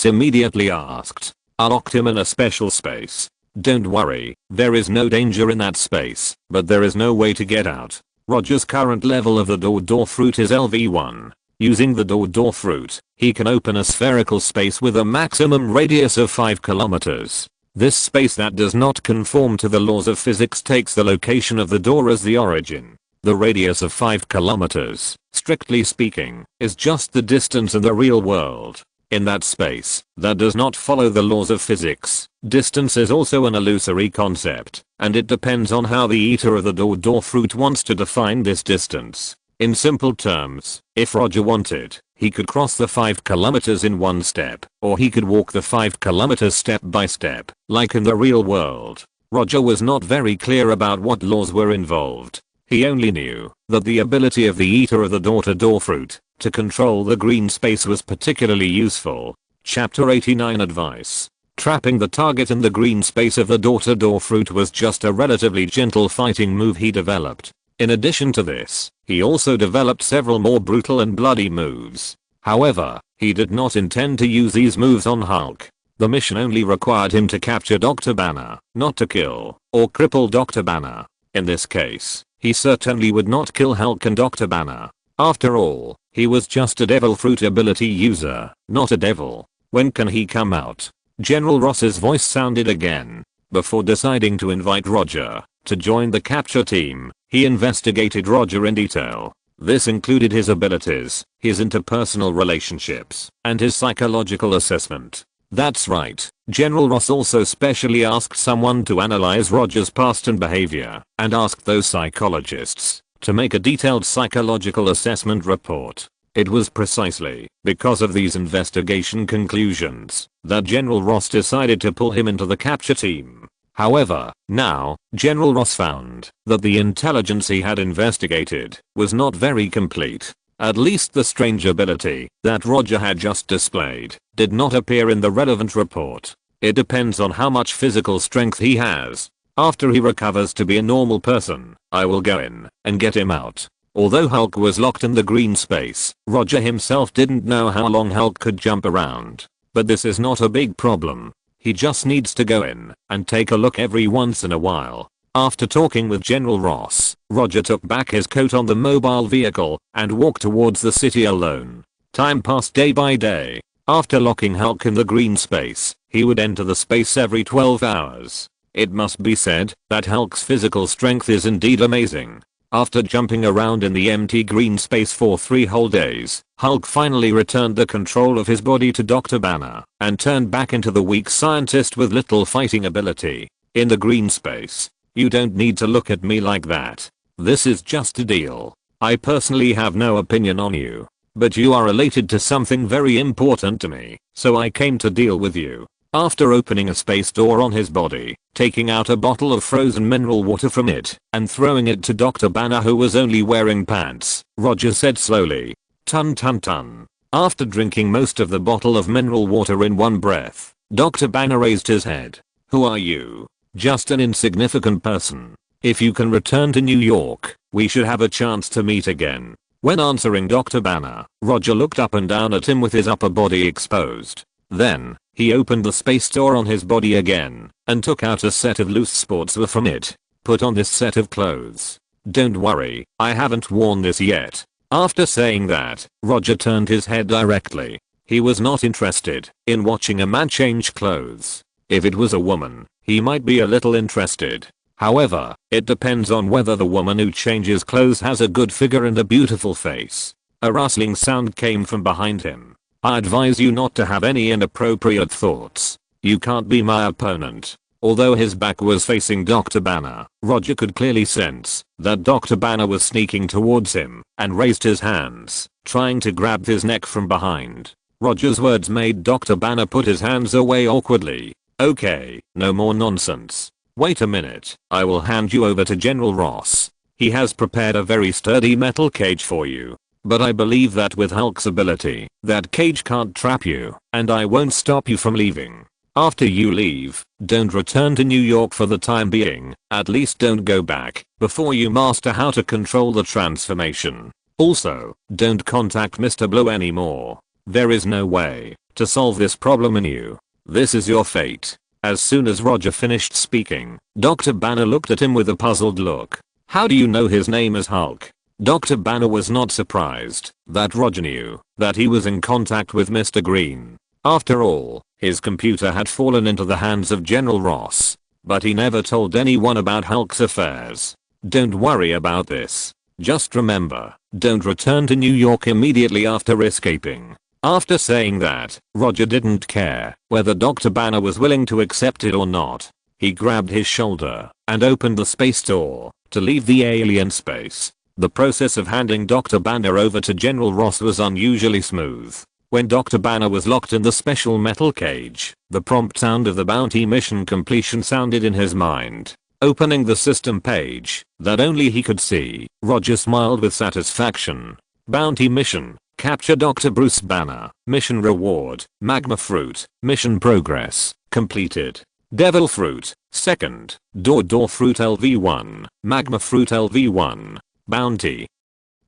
immediately asked, "I locked him in a special space." "Don't worry, there is no danger in that space, but there is no way to get out." Roger's current level of the Tremor Fruit is LV1. Using the Tremor Fruit, he can open a spherical space with a maximum radius of 5 kilometers. This space that does not conform to the laws of physics takes the location of the door as the origin. The radius of 5 kilometers, strictly speaking, is just the distance in the real world. In that space, that does not follow the laws of physics. Distance is also an illusory concept, and it depends on how the eater of the Tremor Fruit wants to define this distance. In simple terms, if Roger wanted, he could cross the 5 kilometers in one step, or he could walk the 5 kilometers step by step, like in the real world. Roger was not very clear about what laws were involved. He only knew that the ability of the eater of the Tremor Fruit to control the green space was particularly useful. Chapter 89 Advice. Trapping the target in the green space of the Tremor Fruit was just a relatively gentle fighting move he developed. In addition to this, he also developed several more brutal and bloody moves. However, he did not intend to use these moves on Hulk. The mission only required him to capture Dr. Banner, not to kill or cripple Dr. Banner. In this case, he certainly would not kill Hulk and Dr. Banner. After all, he was just a devil fruit ability user, not a devil. When can he come out? General Ross's voice sounded again. Before deciding to invite Roger to join the capture team, he investigated Roger in detail. This included his abilities, his interpersonal relationships, and his psychological assessment. That's right, General Ross also specially asked someone to analyze Roger's past and behavior, and asked those psychologists to make a detailed psychological assessment report. It was precisely because of these investigation conclusions that General Ross decided to pull him into the capture team. However, now, General Ross found that the intelligence he had investigated was not very complete. At least the strange ability that Roger had just displayed did not appear in the relevant report. It depends on how much physical strength he has. After he recovers to be a normal person, I will go in and get him out. Although Hulk was locked in the green space, Roger himself didn't know how long Hulk could jump around. But this is not a big problem. He just needs to go in and take a look every once in a while. After talking with General Ross, Roger took back his coat on the mobile vehicle and walked towards the city alone. Time passed day by day. After locking Hulk in the green space, he would enter the space every 12 hours. It must be said that Hulk's physical strength is indeed amazing. After jumping around in the empty green space for 3 whole days, Hulk finally returned the control of his body to Dr. Banner and turned back into the weak scientist with little fighting ability. In the green space, you don't need to look at me like that. This is just a deal. I personally have no opinion on you, but you are related to something very important to me, so I came to deal with you. After opening a space door on his body, taking out a bottle of frozen mineral water from it, and throwing it to Dr. Banner, who was only wearing pants, Roger said slowly, "Tun tun tun." After drinking most of the bottle of mineral water in one breath, Dr. Banner raised his head. "Who are you?" "Just an insignificant person. If you can return to New York, we should have a chance to meet again." When answering Dr. Banner, Roger looked up and down at him with his upper body exposed. Then, he opened the space door on his body again, and took out a set of loose sportswear from it. "Put on this set of clothes. Don't worry, I haven't worn this yet." After saying that, Roger turned his head directly. He was not interested in watching a man change clothes. If it was a woman, he might be a little interested. However, it depends on whether the woman who changes clothes has a good figure and a beautiful face. A rustling sound came from behind him. "I advise you not to have any inappropriate thoughts. You can't be my opponent. Although his back was facing Dr. Banner, Roger could clearly sense that Dr. Banner was sneaking towards him and raised his hands, trying to grab his neck from behind. Roger's words made Dr. Banner put his hands away awkwardly. Okay, no more nonsense. Wait a minute, I will hand you over to General Ross. He has prepared a very sturdy metal cage for you. But I believe that with Hulk's ability, that cage can't trap you, and I won't stop you from leaving. After you leave, don't return to New York for the time being, at least don't go back, before you master how to control the transformation. Also, don't contact Mr. Blue anymore. There is no way to solve this problem in you. This is your fate. As soon as Roger finished speaking, Dr. Banner looked at him with a puzzled look. How do you know his name is Hulk? Dr. Banner was not surprised that Roger knew that he was in contact with Mr. Green. After all, his computer had fallen into the hands of General Ross, but he never told anyone about Hulk's affairs. Don't worry about this. Just remember, don't return to New York immediately after escaping. After saying that, Roger didn't care whether Dr. Banner was willing to accept it or not. He grabbed his shoulder and opened the space door to leave the alien space. The process of handing Dr. Banner over to General Ross was unusually smooth. When Dr. Banner was locked in the special metal cage, the prompt sound of the bounty mission completion sounded in his mind. Opening the system page that only he could see, Roger smiled with satisfaction. Bounty mission. Capture Dr. Bruce Banner. Mission reward. Magma Fruit. Mission progress. Completed. Devil Fruit. Second. Door Fruit LV1. Magma Fruit LV1. Bounty.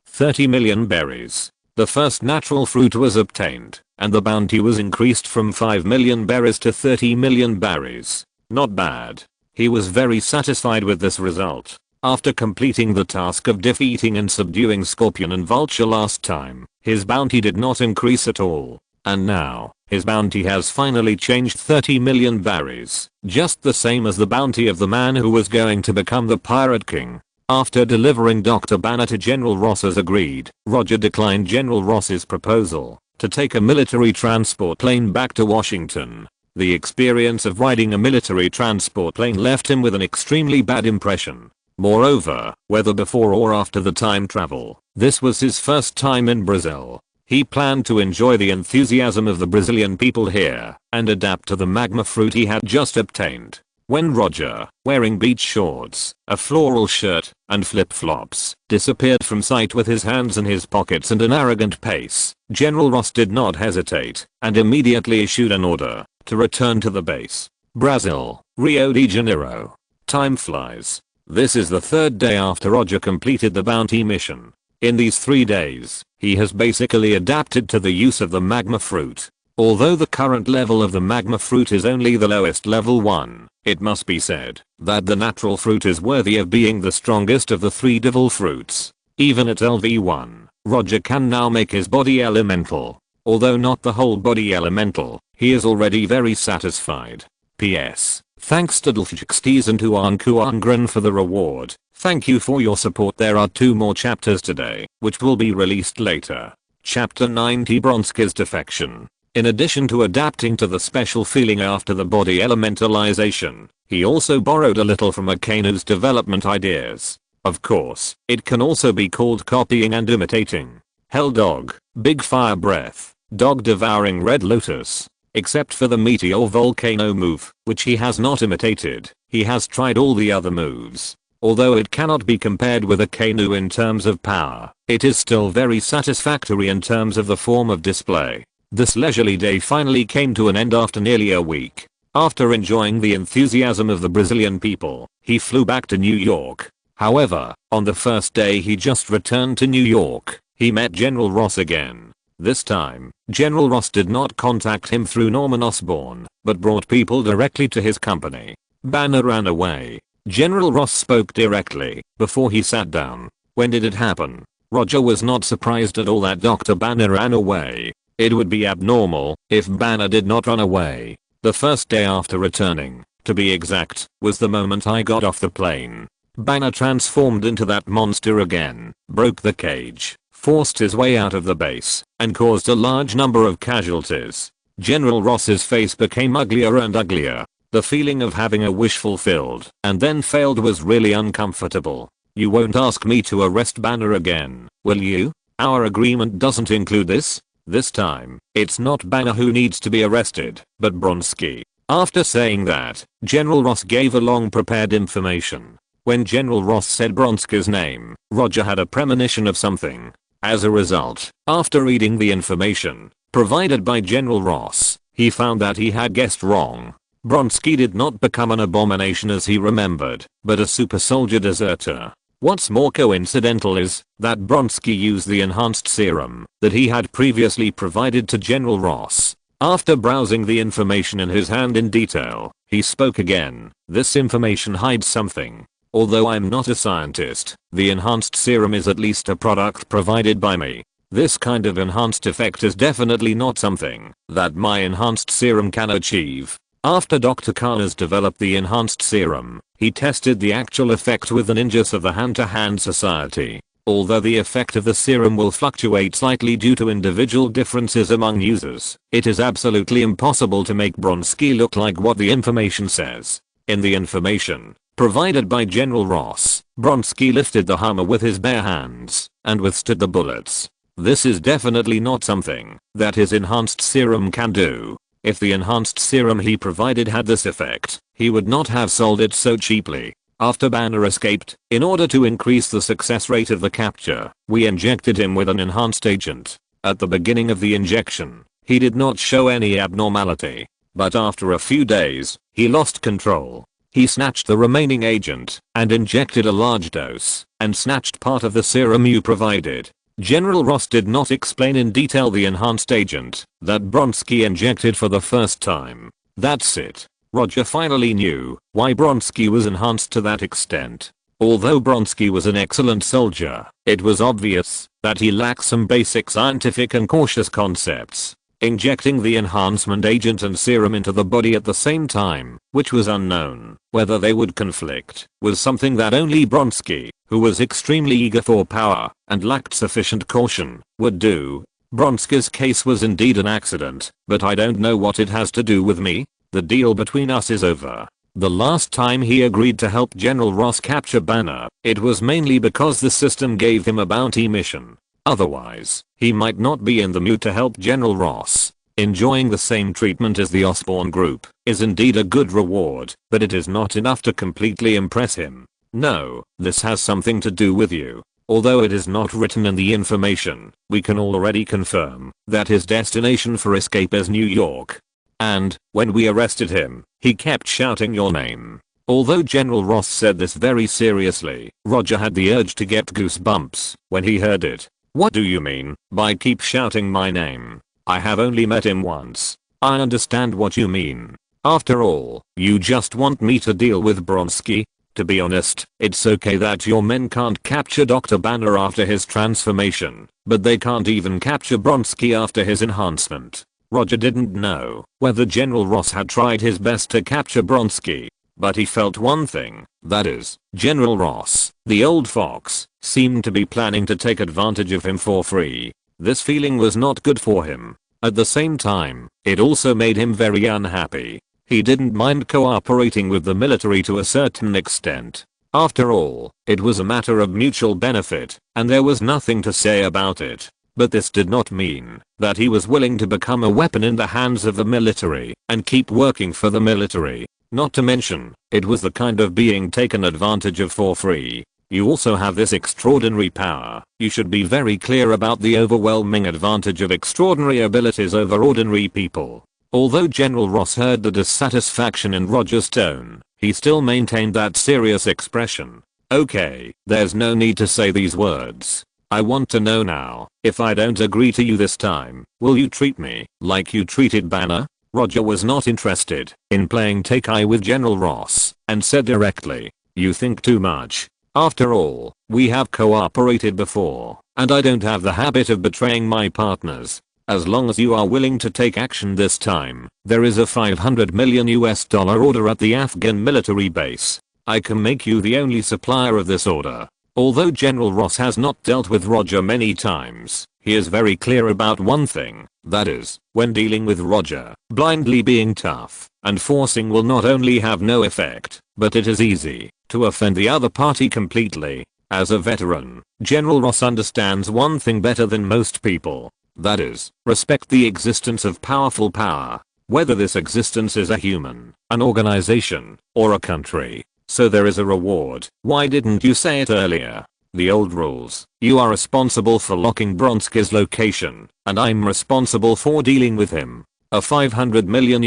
30 million berries. The first natural fruit was obtained, and the bounty was increased from 5 million berries to 30 million berries. Not bad. He was very satisfied with this result. After completing the task of defeating and subduing Scorpion and Vulture last time, his bounty did not increase at all. And now, his bounty has finally changed 30 million berries, just the same as the bounty of the man who was going to become the Pirate King. After delivering Dr. Banner to General Ross as agreed, Roger declined General Ross's proposal to take a military transport plane back to Washington. The experience of riding a military transport plane left him with an extremely bad impression. Moreover, whether before or after the time travel, this was his first time in Brazil. He planned to enjoy the enthusiasm of the Brazilian people here and adapt to the magma fruit he had just obtained. When Roger, wearing beach shorts, a floral shirt, and flip-flops, disappeared from sight with his hands in his pockets and an arrogant pace, General Ross did not hesitate and immediately issued an order to return to the base. Brazil, Rio de Janeiro. Time flies. This is the third day after Roger completed the bounty mission. In these 3 days, he has basically adapted to the use of the magma fruit. Although the current level of the magma fruit is only the lowest level 1, it must be said that the natural fruit is worthy of being the strongest of the 3 devil fruits. Even at LV1, Roger can now make his body elemental. Although not the whole body elemental, he is already very satisfied. PS. Thanks to Dlfjxts and to Angren for the reward. Thank you for your support. There are 2 more chapters today, which will be released later. Chapter 90 Bronski's Defection. In addition to adapting to the special feeling after the body elementalization, he also borrowed a little from Akanu's development ideas. Of course, it can also be called copying and imitating. Hell Dog, Big Fire Breath, Dog Devouring Red Lotus. Except for the Meteor Volcano move, which he has not imitated, he has tried all the other moves. Although it cannot be compared with Akanu in terms of power, it is still very satisfactory in terms of the form of display. This leisurely day finally came to an end after nearly a week. After enjoying the enthusiasm of the Brazilian people, he flew back to New York. However, on the first day he just returned to New York, he met General Ross again. This time, General Ross did not contact him through Norman Osborn, but brought people directly to his company. Banner ran away. General Ross spoke directly before he sat down. When did it happen? Roger was not surprised at all that Dr. Banner ran away. It would be abnormal if Banner did not run away. The first day after returning, to be exact, was the moment I got off the plane. Banner transformed into that monster again, broke the cage, forced his way out of the base, and caused a large number of casualties. General Ross's face became uglier and uglier. The feeling of having a wish fulfilled and then failed was really uncomfortable. You won't ask me to arrest Banner again, will you? Our agreement doesn't include this. This time, it's not Banner who needs to be arrested, but Bronski. After saying that, General Ross gave a long prepared information. When General Ross said Bronski's name, Roger had a premonition of something. As a result, after reading the information provided by General Ross, he found that he had guessed wrong. Bronski did not become an abomination as he remembered, but a super soldier deserter. What's more coincidental is that Bronski used the enhanced serum that he had previously provided to General Ross. After browsing the information in his hand in detail, he spoke again. This information hides something. Although I'm not a scientist, the enhanced serum is at least a product provided by me. This kind of enhanced effect is definitely not something that my enhanced serum can achieve. After Dr. Karnas developed the enhanced serum, he tested the actual effect with the ninjas of the Hand-to-Hand Society. Although the effect of the serum will fluctuate slightly due to individual differences among users, it is absolutely impossible to make Bronski look like what the information says. In the information provided by General Ross, Bronski lifted the hammer with his bare hands and withstood the bullets. This is definitely not something that his enhanced serum can do. If the enhanced serum he provided had this effect, he would not have sold it so cheaply. After Banner escaped, in order to increase the success rate of the capture, we injected him with an enhanced agent. At the beginning of the injection, he did not show any abnormality. But after a few days, he lost control. He snatched the remaining agent and injected a large dose and snatched part of the serum you provided. General Ross did not explain in detail the enhanced agent that Bronski injected for the first time. That's it. Roger finally knew why Bronski was enhanced to that extent. Although Bronski was an excellent soldier, it was obvious that he lacked some basic scientific and cautious concepts. Injecting the enhancement agent and serum into the body at the same time, which was unknown whether they would conflict, was something that only Bronski, who was extremely eager for power and lacked sufficient caution, would do. Bronski's case was indeed an accident, but I don't know what it has to do with me. The deal between us is over. The last time he agreed to help General Ross capture Banner, it was mainly because the system gave him a bounty mission. Otherwise, he might not be in the mood to help General Ross. Enjoying the same treatment as the Osborn group is indeed a good reward, but it is not enough to completely impress him. No, this has something to do with you. Although it is not written in the information, we can already confirm that his destination for escape is New York. And, when we arrested him, he kept shouting your name. Although General Ross said this very seriously, Roger had the urge to get goosebumps when he heard it. What do you mean by keep shouting my name? I have only met him once. I understand what you mean. After all, you just want me to deal with Bronski? To be honest, it's okay that your men can't capture Dr. Banner after his transformation, but they can't even capture Bronski after his enhancement. Roger didn't know whether General Ross had tried his best to capture Bronski, but he felt one thing, that is, General Ross, the old fox, seemed to be planning to take advantage of him for free. This feeling was not good for him. At the same time, it also made him very unhappy. He didn't mind cooperating with the military to a certain extent. After all, it was a matter of mutual benefit, and there was nothing to say about it. But this did not mean that he was willing to become a weapon in the hands of the military and keep working for the military. Not to mention, it was the kind of being taken advantage of for free. You also have this extraordinary power. You should be very clear about the overwhelming advantage of extraordinary abilities over ordinary people. Although General Ross heard the dissatisfaction in Roger's tone, he still maintained that serious expression. Okay, there's no need to say these words. I want to know now, if I don't agree to you this time, will you treat me like you treated Banner? Roger was not interested in playing take-eye with General Ross and said directly, you think too much. After all, we have cooperated before, and I don't have the habit of betraying my partners. As long as you are willing to take action this time, there is a $500 million order at the Afghan military base. I can make you the only supplier of this order. Although General Ross has not dealt with Roger many times, he is very clear about one thing, that is, when dealing with Roger, blindly being tough and forcing will not only have no effect, but it is easy to offend the other party completely. As a veteran, General Ross understands one thing better than most people. That is, respect the existence of powerful power. Whether this existence is a human, an organization, or a country. So there is a reward. Why didn't you say it earlier? The old rules. You are responsible for locking Bronski's location, and I'm responsible for dealing with him. A $500 million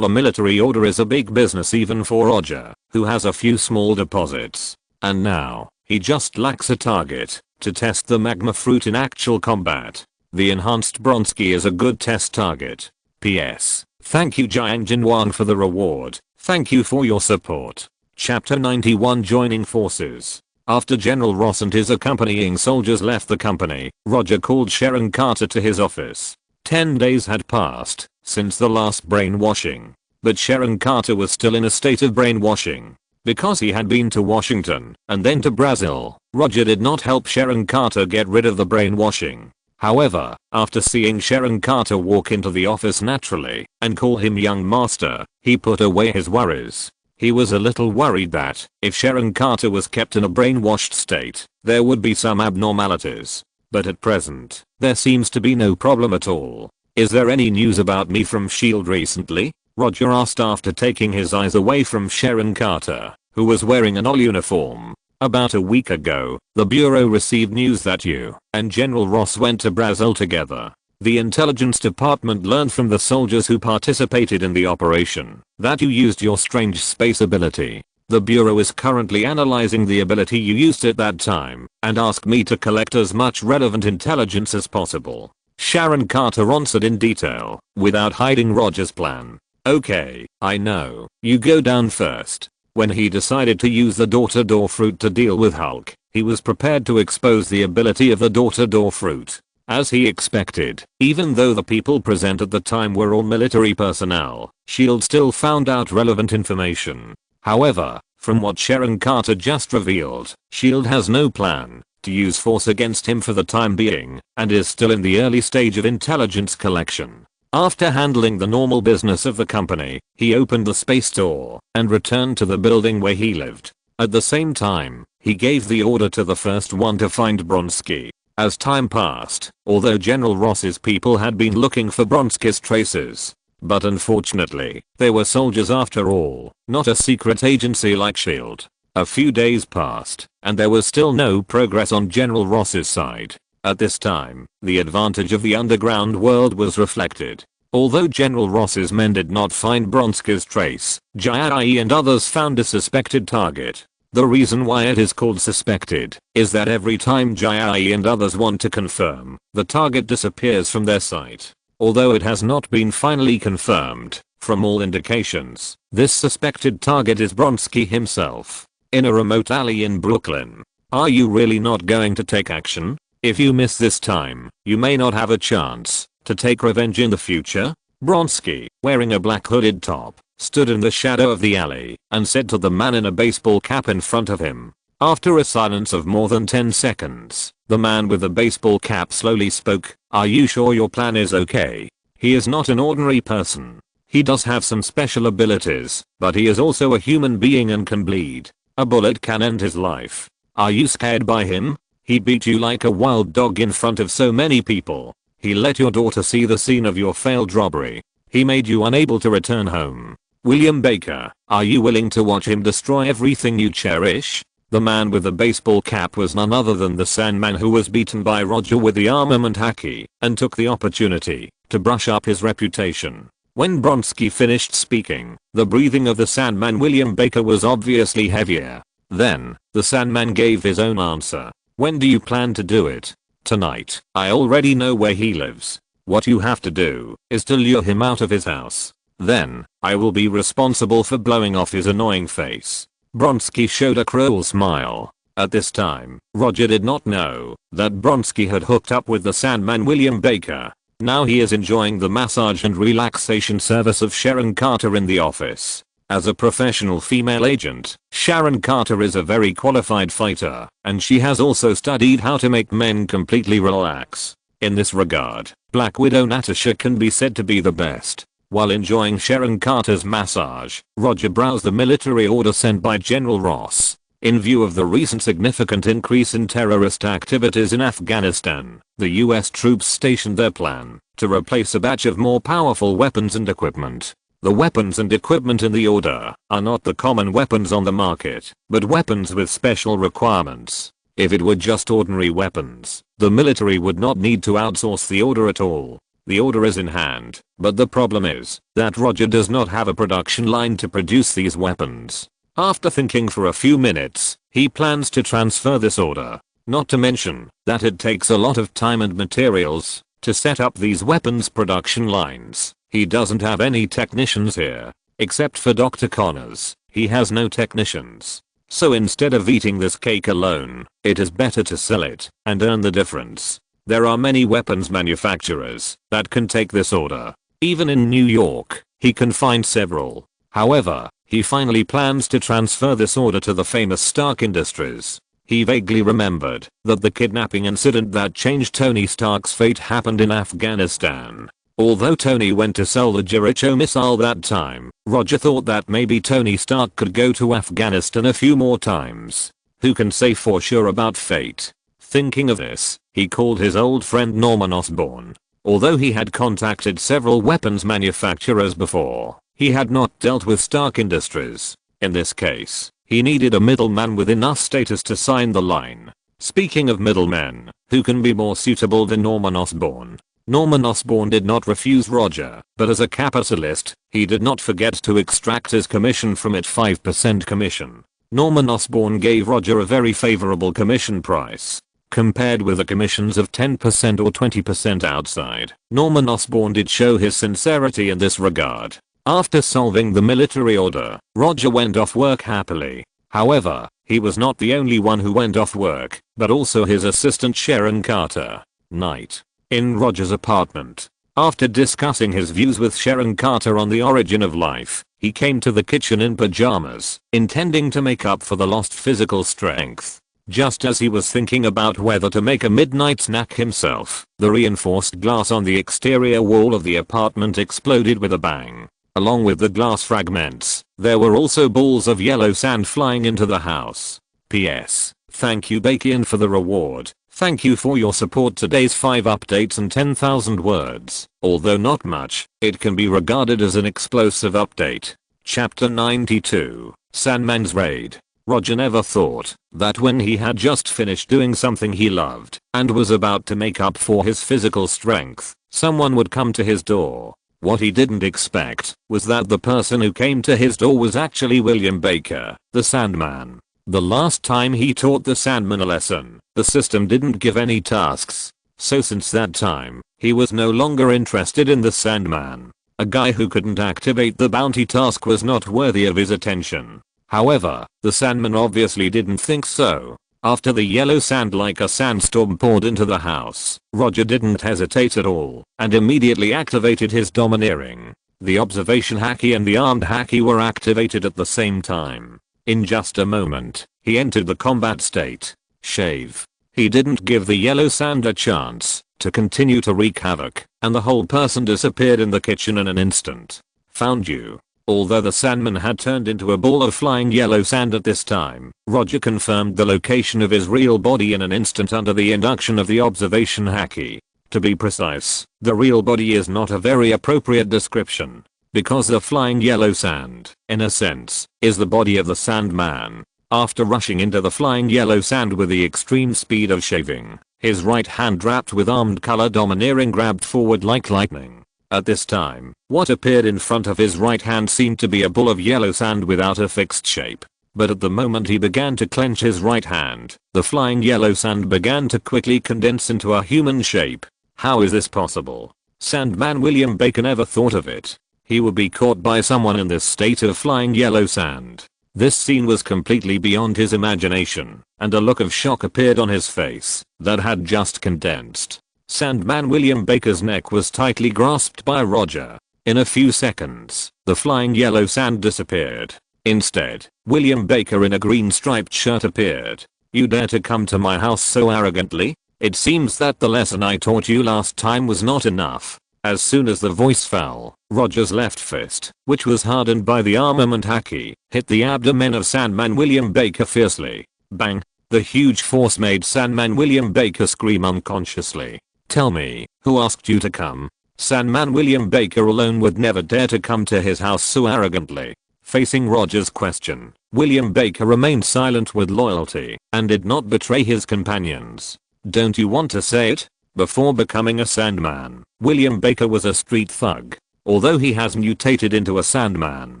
military order is a big business even for Roger, who has a few small deposits. And now, he just lacks a target to test the magma fruit in actual combat. The enhanced Bronski is a good test target. P.S. Thank you Jiang Jinwang for the reward. Thank you for your support. Chapter 91 Joining Forces. After General Ross and his accompanying soldiers left the company, Roger called Sharon Carter to his office. 10 days had passed since the last brainwashing. But Sharon Carter was still in a state of brainwashing. Because he had been to Washington and then to Brazil, Roger did not help Sharon Carter get rid of the brainwashing. However, after seeing Sharon Carter walk into the office naturally and call him young master, he put away his worries. He was a little worried that, if Sharon Carter was kept in a brainwashed state, there would be some abnormalities. But at present, there seems to be no problem at all. Is there any news about me from S.H.I.E.L.D. recently? Roger asked after taking his eyes away from Sharon Carter, who was wearing an all uniform. About a week ago, the Bureau received news that you and General Ross went to Brazil together. The intelligence department learned from the soldiers who participated in the operation that you used your strange space ability. The Bureau is currently analyzing the ability you used at that time and asked me to collect as much relevant intelligence as possible. Sharon Carter answered in detail, without hiding Roger's plan. Okay, I know. You go down first. When he decided to use the door-to-door fruit to deal with Hulk, he was prepared to expose the ability of the door-to-door fruit. As he expected, even though the people present at the time were all military personnel, S.H.I.E.L.D. still found out relevant information. However, from what Sharon Carter just revealed, S.H.I.E.L.D. has no plan to use force against him for the time being, and is still in the early stage of intelligence collection. After handling the normal business of the company, he opened the space door and returned to the building where he lived. At the same time, he gave the order to the first one to find Bronski. As time passed, although General Ross's people had been looking for Bronski's traces, but unfortunately, they were soldiers after all, not a secret agency like S.H.I.E.L.D. A few days passed, and there was still no progress on General Ross's side. At this time, the advantage of the underground world was reflected. Although General Ross's men did not find Bronski's trace, Jai and others found a suspected target. The reason why it is called suspected is that every time Jai and others want to confirm, the target disappears from their sight. Although it has not been finally confirmed, from all indications, this suspected target is Bronski himself. In a remote alley in Brooklyn. Are you really not going to take action? If you miss this time, you may not have a chance to take revenge in the future. Bronski, wearing a black hooded top, stood in the shadow of the alley and said to the man in a baseball cap in front of him. After a silence of more than 10 seconds, the man with the baseball cap slowly spoke. Are you sure your plan is okay? He is not an ordinary person. He does have some special abilities, but he is also a human being and can bleed. A bullet can end his life. Are you scared by him? He beat you like a wild dog in front of so many people. He let your daughter see the scene of your failed robbery. He made you unable to return home. William Baker, are you willing to watch him destroy everything you cherish? The man with the baseball cap was none other than the Sandman, who was beaten by Roger with the armament haki and took the opportunity to brush up his reputation. When Bronski finished speaking, the breathing of the Sandman William Baker was obviously heavier. Then, the Sandman gave his own answer. When do you plan to do it? Tonight. I already know where he lives. What you have to do is to lure him out of his house. Then, I will be responsible for blowing off his annoying face. Bronski showed a cruel smile. At this time, Roger did not know that Bronski had hooked up with the Sandman William Baker. Now he is enjoying the massage and relaxation service of Sharon Carter in the office. As a professional female agent, Sharon Carter is a very qualified fighter, and she has also studied how to make men completely relax. In this regard, Black Widow Natasha can be said to be the best. While enjoying Sharon Carter's massage, Roger browsed the military order sent by General Ross. In view of the recent significant increase in terrorist activities in Afghanistan, the US troops stationed their plan to replace a batch of more powerful weapons and equipment. The weapons and equipment in the order are not the common weapons on the market, but weapons with special requirements. If it were just ordinary weapons, the military would not need to outsource the order at all. The order is in hand, but the problem is that Roger does not have a production line to produce these weapons. After thinking for a few minutes, he plans to transfer this order. Not to mention that it takes a lot of time and materials to set up these weapons production lines. He doesn't have any technicians here. Except for Dr. Connors, he has no technicians. So instead of eating this cake alone, it is better to sell it and earn the difference. There are many weapons manufacturers that can take this order. Even in New York, he can find several. However, he finally plans to transfer this order to the famous Stark Industries. He vaguely remembered that the kidnapping incident that changed Tony Stark's fate happened in Afghanistan. Although Tony went to sell the Jericho missile that time, Roger thought that maybe Tony Stark could go to Afghanistan a few more times. Who can say for sure about fate? Thinking of this, he called his old friend Norman Osborn. Although he had contacted several weapons manufacturers before, he had not dealt with Stark Industries. In this case, he needed a middleman with enough status to sign the line. Speaking of middlemen, who can be more suitable than Norman Osborn? Norman Osborn did not refuse Roger, but as a capitalist, he did not forget to extract his commission from it 5% commission. Norman Osborn gave Roger a very favorable commission price. Compared with the commissions of 10% or 20% outside, Norman Osborn did show his sincerity in this regard. After solving the military order, Roger went off work happily. However, he was not the only one who went off work, but also his assistant Sharon Carter. Night. In Roger's apartment. After discussing his views with Sharon Carter on the origin of life, he came to the kitchen in pajamas, intending to make up for the lost physical strength. Just as he was thinking about whether to make a midnight snack himself, the reinforced glass on the exterior wall of the apartment exploded with a bang. Along with the glass fragments, there were also balls of yellow sand flying into the house. P.S. Thank you Bacon for the reward. Thank you for your support. Today's 5 updates and 10,000 words. Although not much, it can be regarded as an explosive update. Chapter 92. Sandman's Raid. Roger never thought that when he had just finished doing something he loved and was about to make up for his physical strength, someone would come to his door. What he didn't expect was that the person who came to his door was actually William Baker, the Sandman. The last time he taught the Sandman a lesson, the system didn't give any tasks. So since that time, he was no longer interested in the Sandman. A guy who couldn't activate the bounty task was not worthy of his attention. However, the Sandman obviously didn't think so. After the yellow sand like a sandstorm poured into the house, Roger didn't hesitate at all and immediately activated his domineering. The observation hacky and the armed hacky were activated at the same time. In just a moment, he entered the combat state. Shave. He didn't give the yellow sand a chance to continue to wreak havoc, and the whole person disappeared in the kitchen in an instant. Found you. Although the Sandman had turned into a ball of flying yellow sand at this time, Roger confirmed the location of his real body in an instant under the induction of the observation hacky. To be precise, the real body is not a very appropriate description, because the flying yellow sand, in a sense, is the body of the Sandman. After rushing into the flying yellow sand with the extreme speed of shaving, his right hand wrapped with armed color domineering grabbed forward like lightning. At this time, what appeared in front of his right hand seemed to be a ball of yellow sand without a fixed shape. But at the moment he began to clench his right hand, the flying yellow sand began to quickly condense into a human shape. How is this possible? Sandman William Baker never thought of it. He would be caught by someone in this state of flying yellow sand. This scene was completely beyond his imagination, and a look of shock appeared on his face that had just condensed. Sandman William Baker's neck was tightly grasped by Roger. In a few seconds, the flying yellow sand disappeared. Instead, William Baker in a green striped shirt appeared. You dare to come to my house so arrogantly? It seems that the lesson I taught you last time was not enough. As soon as the voice fell, Roger's left fist, which was hardened by the armament haki, hit the abdomen of Sandman William Baker fiercely. Bang! The huge force made Sandman William Baker scream unconsciously. Tell me, who asked you to come? Sandman William Baker alone would never dare to come to his house so arrogantly. Facing Roger's question, William Baker remained silent with loyalty and did not betray his companions. Don't you want to say it? Before becoming a Sandman, William Baker was a street thug. Although he has mutated into a Sandman,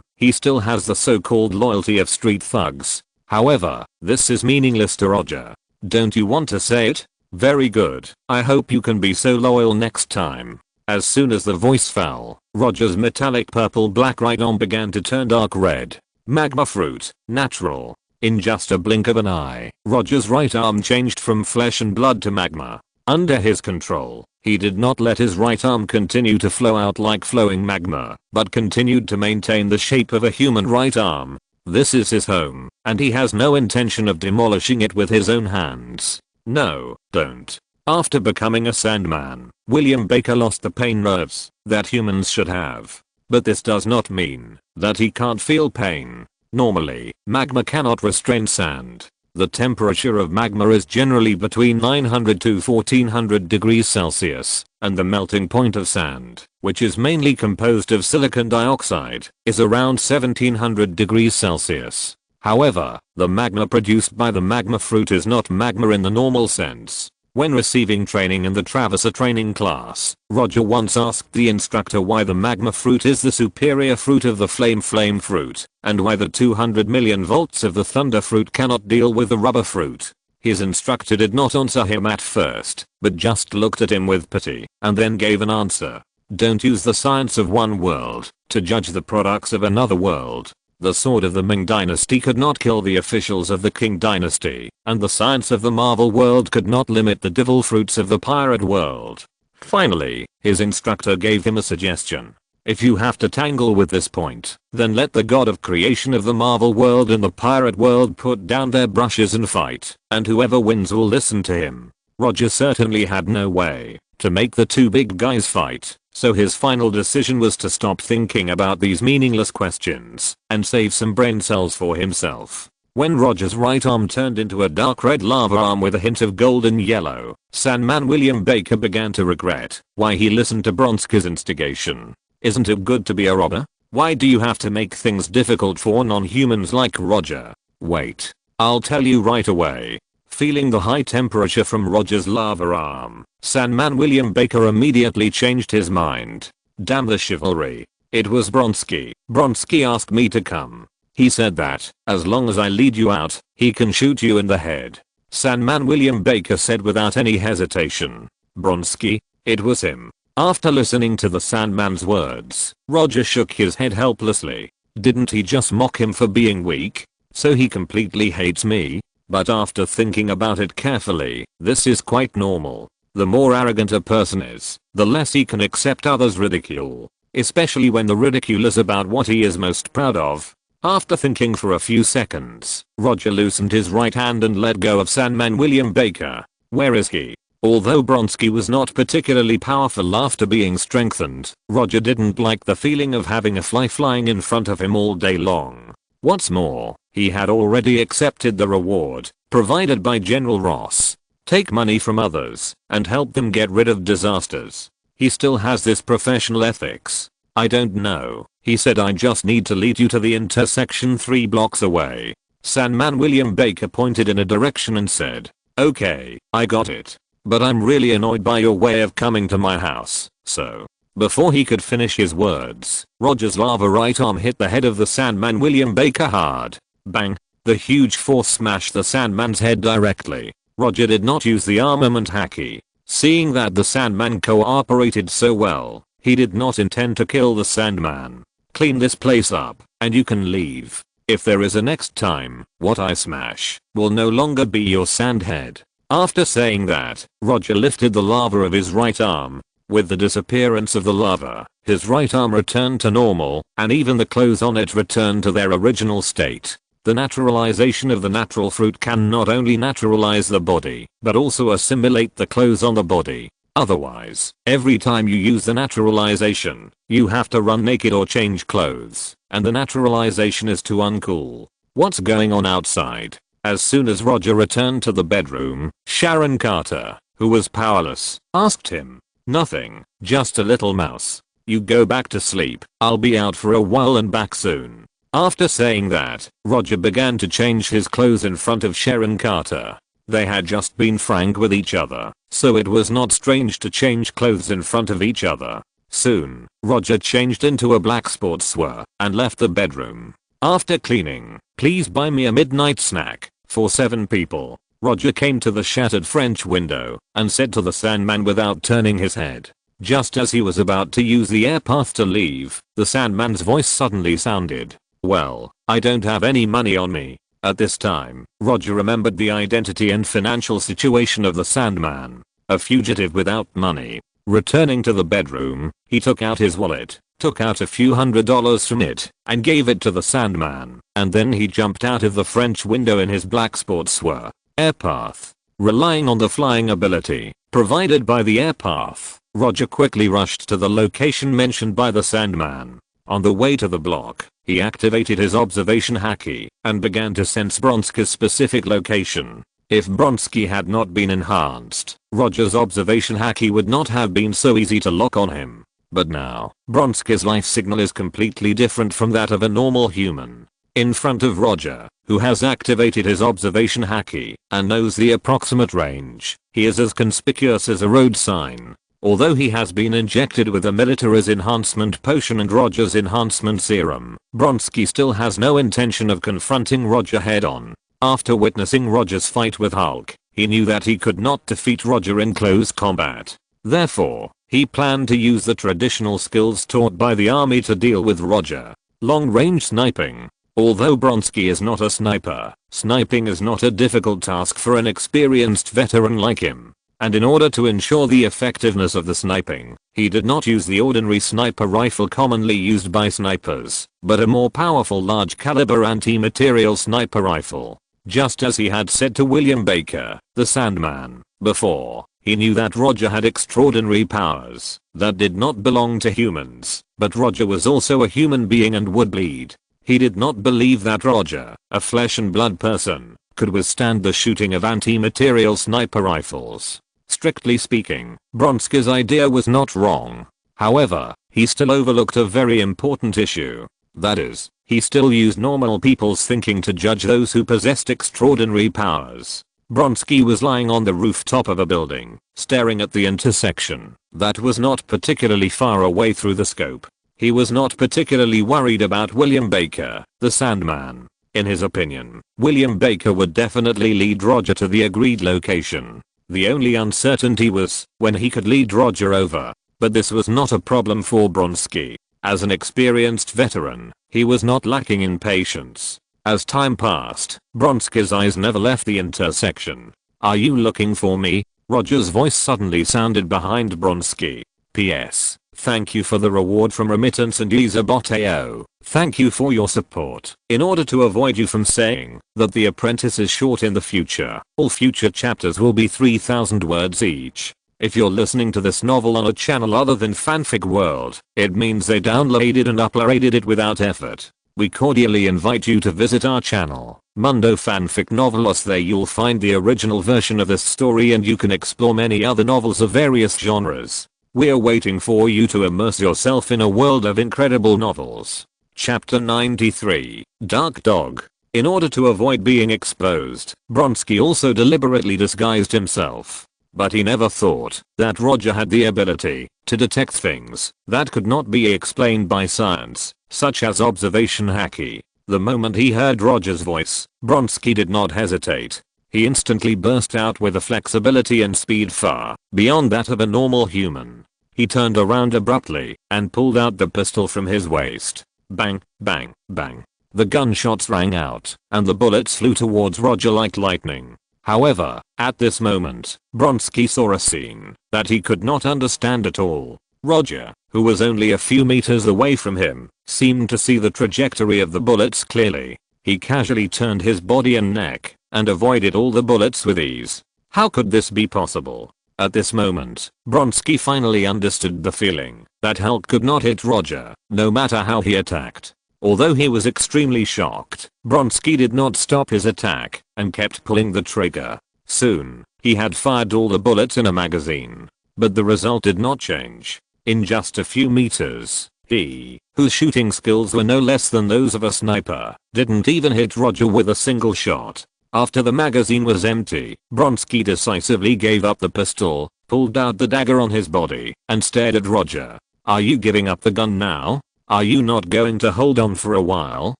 he still has the so-called loyalty of street thugs. However, this is meaningless to Roger. Don't you want to say it? Very good. I hope you can be so loyal next time. As soon as the voice fell, Roger's metallic purple-black right arm began to turn dark red. Magma fruit, natural. In just a blink of an eye, Roger's right arm changed from flesh and blood to magma. Under his control, he did not let his right arm continue to flow out like flowing magma, but continued to maintain the shape of a human right arm. This is his home, and he has no intention of demolishing it with his own hands. No, don't. After becoming a Sandman, William Baker lost the pain nerves that humans should have. But this does not mean that he can't feel pain. Normally, magma cannot restrain sand. The temperature of magma is generally between 900 to 1400 degrees Celsius, and the melting point of sand, which is mainly composed of silicon dioxide, is around 1700 degrees Celsius. However, the magma produced by the magma fruit is not magma in the normal sense. When receiving training in the Traverser training class, Roger once asked the instructor why the magma fruit is the superior fruit of the flame fruit, and why the 200 million volts of the thunder fruit cannot deal with the rubber fruit. His instructor did not answer him at first, but just looked at him with pity, and then gave an answer. Don't use the science of one world to judge the products of another world. The sword of the Ming dynasty could not kill the officials of the Qing dynasty, and the science of the Marvel world could not limit the devil fruits of the pirate world. Finally, his instructor gave him a suggestion. If you have to tangle with this point, then let the god of creation of the Marvel world and the pirate world put down their brushes and fight, and whoever wins will listen to him. Roger certainly had no way to make the two big guys fight. So his final decision was to stop thinking about these meaningless questions and save some brain cells for himself. When Roger's right arm turned into a dark red lava arm with a hint of golden yellow, Sandman William Baker began to regret why he listened to Bronski's instigation. Isn't it good to be a robber? Why do you have to make things difficult for non-humans like Roger? Wait, I'll tell you right away. Feeling the high temperature from Roger's lava arm, Sandman William Baker immediately changed his mind. Damn the chivalry. It was Bronski. Bronski asked me to come. He said that, as long as I lead you out, he can shoot you in the head. Sandman William Baker said without any hesitation. Bronski? It was him. After listening to the Sandman's words, Roger shook his head helplessly. Didn't he just mock him for being weak? So he completely hates me? But after thinking about it carefully, this is quite normal. The more arrogant a person is, the less he can accept others' ridicule. Especially when the ridicule is about what he is most proud of. After thinking for a few seconds, Roger loosened his right hand and let go of Sandman William Baker. Where is he? Although Bronski was not particularly powerful after being strengthened, Roger didn't like the feeling of having a fly flying in front of him all day long. What's more, he had already accepted the reward provided by General Ross. Take money from others and help them get rid of disasters. He still has this professional ethics. I don't know, he said. I just need to lead you to the intersection 3 blocks away. Sandman William Baker pointed in a direction and said, okay, I got it. But I'm really annoyed by your way of coming to my house, so. Before he could finish his words, Roger's lava right arm hit the head of the Sandman William Baker hard. Bang! The huge force smashed the Sandman's head directly. Roger did not use the armament haki. Seeing that the Sandman cooperated so well, he did not intend to kill the Sandman. Clean this place up, and you can leave. If there is a next time, what I smash will no longer be your sand head. After saying that, Roger lifted the lava of his right arm. With the disappearance of the lava, his right arm returned to normal, and even the clothes on it returned to their original state. The naturalization of the natural fruit can not only naturalize the body, but also assimilate the clothes on the body. Otherwise, every time you use the naturalization, you have to run naked or change clothes, and the naturalization is too uncool. What's going on outside? As soon as Roger returned to the bedroom, Sharon Carter, who was powerless, asked him. Nothing, just a little mouse. You go back to sleep, I'll be out for a while and back soon. After saying that, Roger began to change his clothes in front of Sharon Carter. They had just been frank with each other, so it was not strange to change clothes in front of each other. Soon, Roger changed into a black sportswear and left the bedroom. After cleaning, please buy me a midnight snack for 7 people. Roger came to the shattered French window and said to the Sandman without turning his head. Just as he was about to use the air path to leave, the Sandman's voice suddenly sounded. Well, I don't have any money on me. At this time, Roger remembered the identity and financial situation of the Sandman. A fugitive without money. Returning to the bedroom, he took out his wallet, took out a few $100s from it, and gave it to the Sandman, and then he jumped out of the French window in his black sportswear. Air path. Relying on the flying ability provided by the air path, Roger quickly rushed to the location mentioned by the Sandman. On the way to the block, he activated his observation haki and began to sense Bronski's specific location. If Bronski had not been enhanced, Roger's observation haki would not have been so easy to lock on him. But now, Bronski's life signal is completely different from that of a normal human. In front of Roger, who has activated his observation haki and knows the approximate range, he is as conspicuous as a road sign. Although he has been injected with the military's enhancement potion and Roger's enhancement serum, Bronski still has no intention of confronting Roger head-on. After witnessing Roger's fight with Hulk, he knew that he could not defeat Roger in close combat. Therefore, he planned to use the traditional skills taught by the army to deal with Roger. Long-range sniping. Although Bronski is not a sniper, sniping is not a difficult task for an experienced veteran like him. And in order to ensure the effectiveness of the sniping, he did not use the ordinary sniper rifle commonly used by snipers, but a more powerful large-caliber anti-material sniper rifle. Just as he had said to William Baker, the Sandman, before, he knew that Roger had extraordinary powers that did not belong to humans, but Roger was also a human being and would bleed. He did not believe that Roger, a flesh and blood person, could withstand the shooting of anti-material sniper rifles. Strictly speaking, Bronski's idea was not wrong. However, he still overlooked a very important issue. That is, he still used normal people's thinking to judge those who possessed extraordinary powers. Bronski was lying on the rooftop of a building, staring at the intersection that was not particularly far away through the scope. He was not particularly worried about William Baker, the Sandman. In his opinion, William Baker would definitely lead Roger to the agreed location. The only uncertainty was when he could lead Roger over. But this was not a problem for Bronski. As an experienced veteran, he was not lacking in patience. As time passed, Bronski's eyes never left the intersection. Are you looking for me? Roger's voice suddenly sounded behind Bronski. P.S. Thank you for the reward from Remittance and Isaboteo. Thank you for your support. In order to avoid you from saying that The Apprentice is short in the future, all future chapters will be 3,000 words each. If you're listening to this novel on a channel other than Fanfic World, it means they downloaded and uploaded it without effort. We cordially invite you to visit our channel, Mundo Fanfic Novelos. There you'll find the original version of this story and you can explore many other novels of various genres. We're waiting for you to immerse yourself in a world of incredible novels. Chapter 93, Dark Dog. In order to avoid being exposed, Bronski also deliberately disguised himself. But he never thought that Roger had the ability to detect things that could not be explained by science, such as observation haki. The moment he heard Roger's voice, Bronski did not hesitate. He instantly burst out with a flexibility and speed far beyond that of a normal human. He turned around abruptly and pulled out the pistol from his waist. Bang, bang, bang. The gunshots rang out and the bullets flew towards Roger like lightning. However, at this moment, Bronski saw a scene that he could not understand at all. Roger, who was only a few meters away from him, seemed to see the trajectory of the bullets clearly. He casually turned his body and neck and avoided all the bullets with ease. How could this be possible? At this moment, Bronski finally understood the feeling that Hulk could not hit Roger, no matter how he attacked. Although he was extremely shocked, Bronski did not stop his attack and kept pulling the trigger. Soon, he had fired all the bullets in a magazine. But the result did not change. In just a few meters, he, whose shooting skills were no less than those of a sniper, didn't even hit Roger with a single shot. After the magazine was empty, Bronski decisively gave up the pistol, pulled out the dagger on his body, and stared at Roger. "Are you giving up the gun now? Are you not going to hold on for a while?"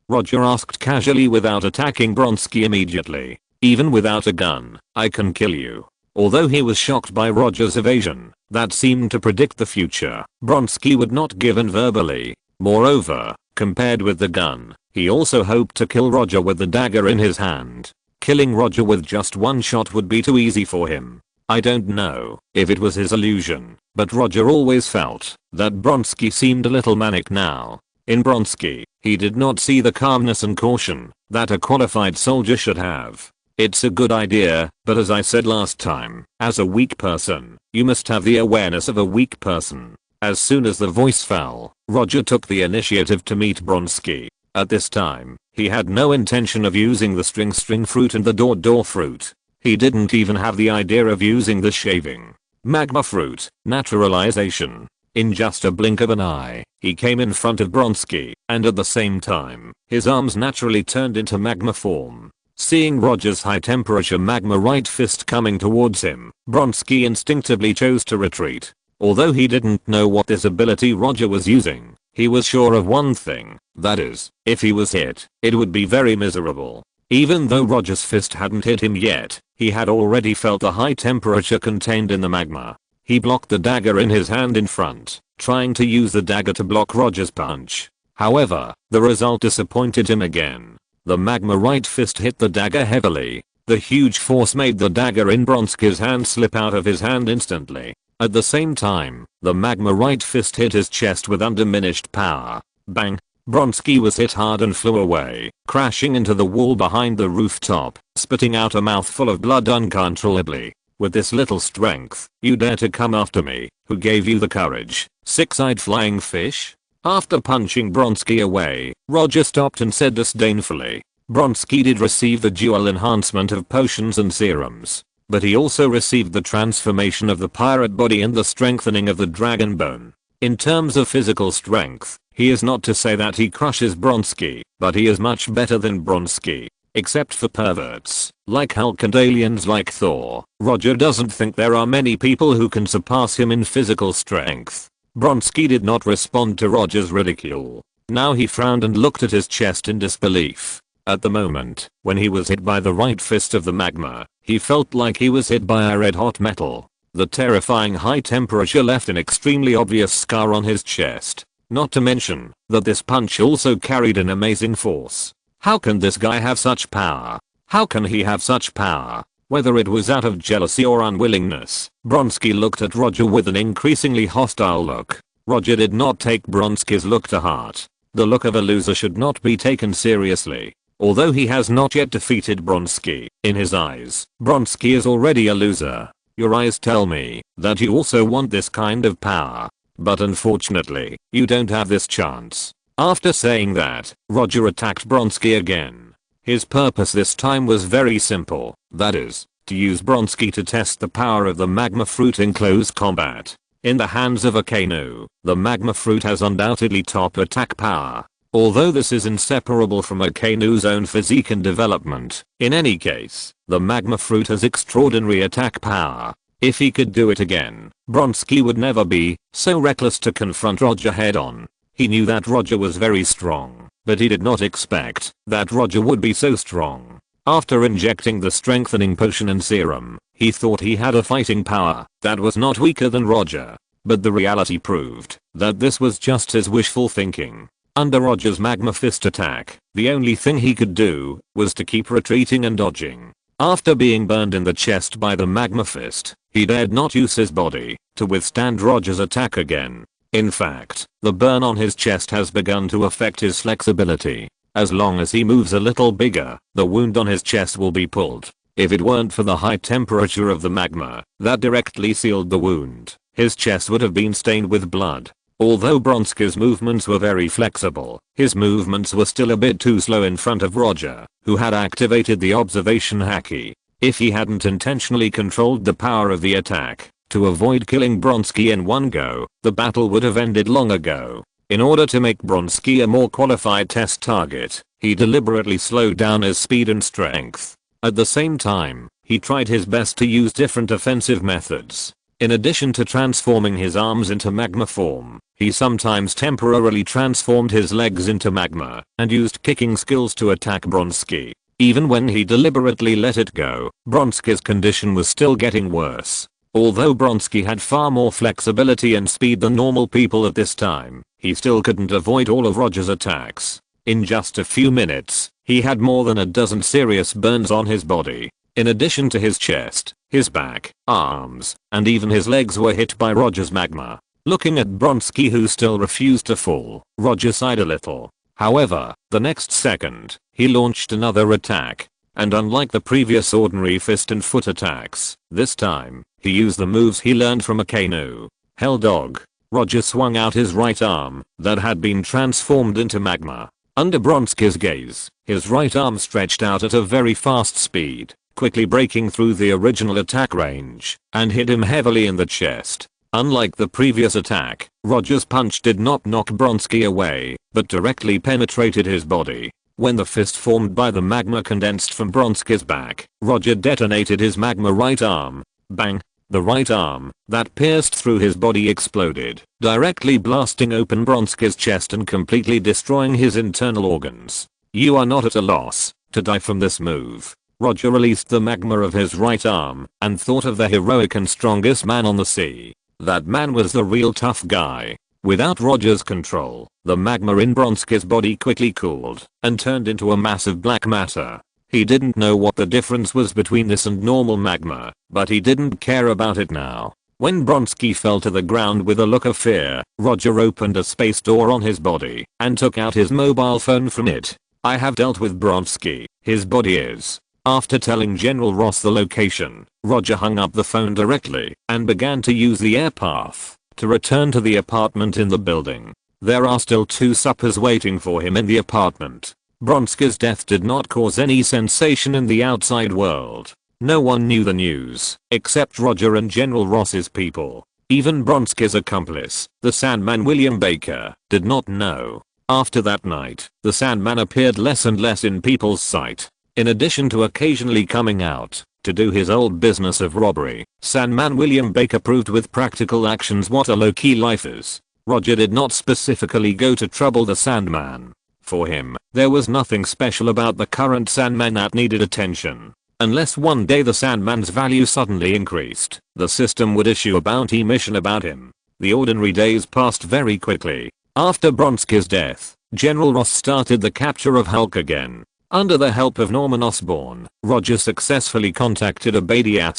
Roger asked casually without attacking Bronski immediately. "Even without a gun, I can kill you." Although he was shocked by Roger's evasion, that seemed to predict the future, Bronski would not give in verbally. Moreover, compared with the gun, he also hoped to kill Roger with the dagger in his hand. Killing Roger with just one shot would be too easy for him. I don't know if it was his illusion, but Roger always felt that Bronski seemed a little manic now. In Bronski, he did not see the calmness and caution that a qualified soldier should have. It's a good idea, but as I said last time, as a weak person, you must have the awareness of a weak person. As soon as the voice fell, Roger took the initiative to meet Bronski. At this time, he had no intention of using the string fruit and the door fruit. He didn't even have the idea of using the shaving magma fruit naturalization. In just a blink of an eye, he came in front of Bronski, and at the same time, his arms naturally turned into magma form. Seeing Roger's high temperature magma right fist coming towards him, Bronski instinctively chose to retreat. Although he didn't know what this ability Roger was using, he was sure of one thing, that is, if he was hit, it would be very miserable. Even though Roger's fist hadn't hit him yet, he had already felt the high temperature contained in the magma. He blocked the dagger in his hand in front, trying to use the dagger to block Roger's punch. However, the result disappointed him again. The magma right fist hit the dagger heavily. The huge force made the dagger in Bronski's hand slip out of his hand instantly. At the same time, the magma right fist hit his chest with undiminished power. Bang! Bronski was hit hard and flew away, crashing into the wall behind the rooftop, spitting out a mouthful of blood uncontrollably. "With this little strength, you dare to come after me? Who gave you the courage, six-eyed flying fish?" After punching Bronski away, Roger stopped and said disdainfully, "Bronski did receive the dual enhancement of potions and serums, but he also received the transformation of the pirate body and the strengthening of the dragon bone. In terms of physical strength, he is not to say that he crushes Bronski, but he is much better than Bronski. Except for perverts, like Hulk and aliens like Thor, Roger doesn't think there are many people who can surpass him in physical strength." Bronski did not respond to Roger's ridicule. Now he frowned and looked at his chest in disbelief. At the moment, when he was hit by the right fist of the magma, he felt like he was hit by a red-hot metal. The terrifying high temperature left an extremely obvious scar on his chest. Not to mention that this punch also carried an amazing force. How can this guy have such power? How can he have such power? Whether it was out of jealousy or unwillingness, Bronski looked at Roger with an increasingly hostile look. Roger did not take Bronski's look to heart. The look of a loser should not be taken seriously. Although he has not yet defeated Bronski, in his eyes, Bronski is already a loser. Your eyes tell me that you also want this kind of power. But unfortunately, you don't have this chance. After saying that, Roger attacked Bronski again. His purpose this time was very simple, that is, to use Bronski to test the power of the magma fruit in close combat. In the hands of a Kainu, the magma fruit has undoubtedly top attack power. Although this is inseparable from a Kainu's own physique and development, in any case, the magma fruit has extraordinary attack power. If he could do it again, Bronski would never be so reckless to confront Roger head on. He knew that Roger was very strong, but he did not expect that Roger would be so strong. After injecting the strengthening potion and serum, he thought he had a fighting power that was not weaker than Roger. But the reality proved that this was just his wishful thinking. Under Roger's magma fist attack, the only thing he could do was to keep retreating and dodging. After being burned in the chest by the magma fist, he dared not use his body to withstand Roger's attack again. In fact, the burn on his chest has begun to affect his flexibility. As long as he moves a little bigger, the wound on his chest will be pulled. If it weren't for the high temperature of the magma that directly sealed the wound, his chest would have been stained with blood. Although Bronski's movements were very flexible, his movements were still a bit too slow in front of Roger, who had activated the observation haki. If he hadn't intentionally controlled the power of the attack to avoid killing Bronski in one go, the battle would have ended long ago. In order to make Bronski a more qualified test target, he deliberately slowed down his speed and strength. At the same time, he tried his best to use different offensive methods. In addition to transforming his arms into magma form, he sometimes temporarily transformed his legs into magma and used kicking skills to attack Bronski. Even when he deliberately let it go, Bronski's condition was still getting worse. Although Bronski had far more flexibility and speed than normal people at this time, he still couldn't avoid all of Roger's attacks. In just a few minutes, he had more than a dozen serious burns on his body. In addition to his chest, his back, arms, and even his legs were hit by Roger's magma. Looking at Bronski, who still refused to fall, Roger sighed a little. However, the next second, he launched another attack. And unlike the previous ordinary fist and foot attacks, this time, he used the moves he learned from Akainu. Hell Dog. Roger swung out his right arm that had been transformed into magma. Under Bronski's gaze, his right arm stretched out at a very fast speed, quickly breaking through the original attack range and hit him heavily in the chest. Unlike the previous attack, Roger's punch did not knock Bronski away, but directly penetrated his body. When the fist formed by the magma condensed from Bronski's back, Roger detonated his magma right arm. Bang! The right arm that pierced through his body exploded, directly blasting open Bronski's chest and completely destroying his internal organs. You are not at a loss to die from this move. Roger released the magma of his right arm and thought of the heroic and strongest man on the sea. That man was the real tough guy. Without Roger's control, the magma in Bronski's body quickly cooled and turned into a massive black matter. He didn't know what the difference was between this and normal magma, but he didn't care about it now. When Bronski fell to the ground with a look of fear, Roger opened a space door on his body and took out his mobile phone from it. I have dealt with Bronski, his body is. After telling General Ross the location, Roger hung up the phone directly and began to use the air path to return to the apartment in the building. There are still 2 suppers waiting for him in the apartment. Bronski's death did not cause any sensation in the outside world. No one knew the news, except Roger and General Ross's people. Even Bronski's accomplice, the Sandman William Baker, did not know. After that night, the Sandman appeared less and less in people's sight. In addition to occasionally coming out to do his old business of robbery, Sandman William Baker proved with practical actions what a low-key life is. Roger did not specifically go to trouble the Sandman. For him, there was nothing special about the current Sandman that needed attention. Unless one day the Sandman's value suddenly increased, the system would issue a bounty mission about him. The ordinary days passed very quickly. After Bronski's death, General Ross started the capture of Hulk again. Under the help of Norman Osborn, Roger successfully contacted Obadiah,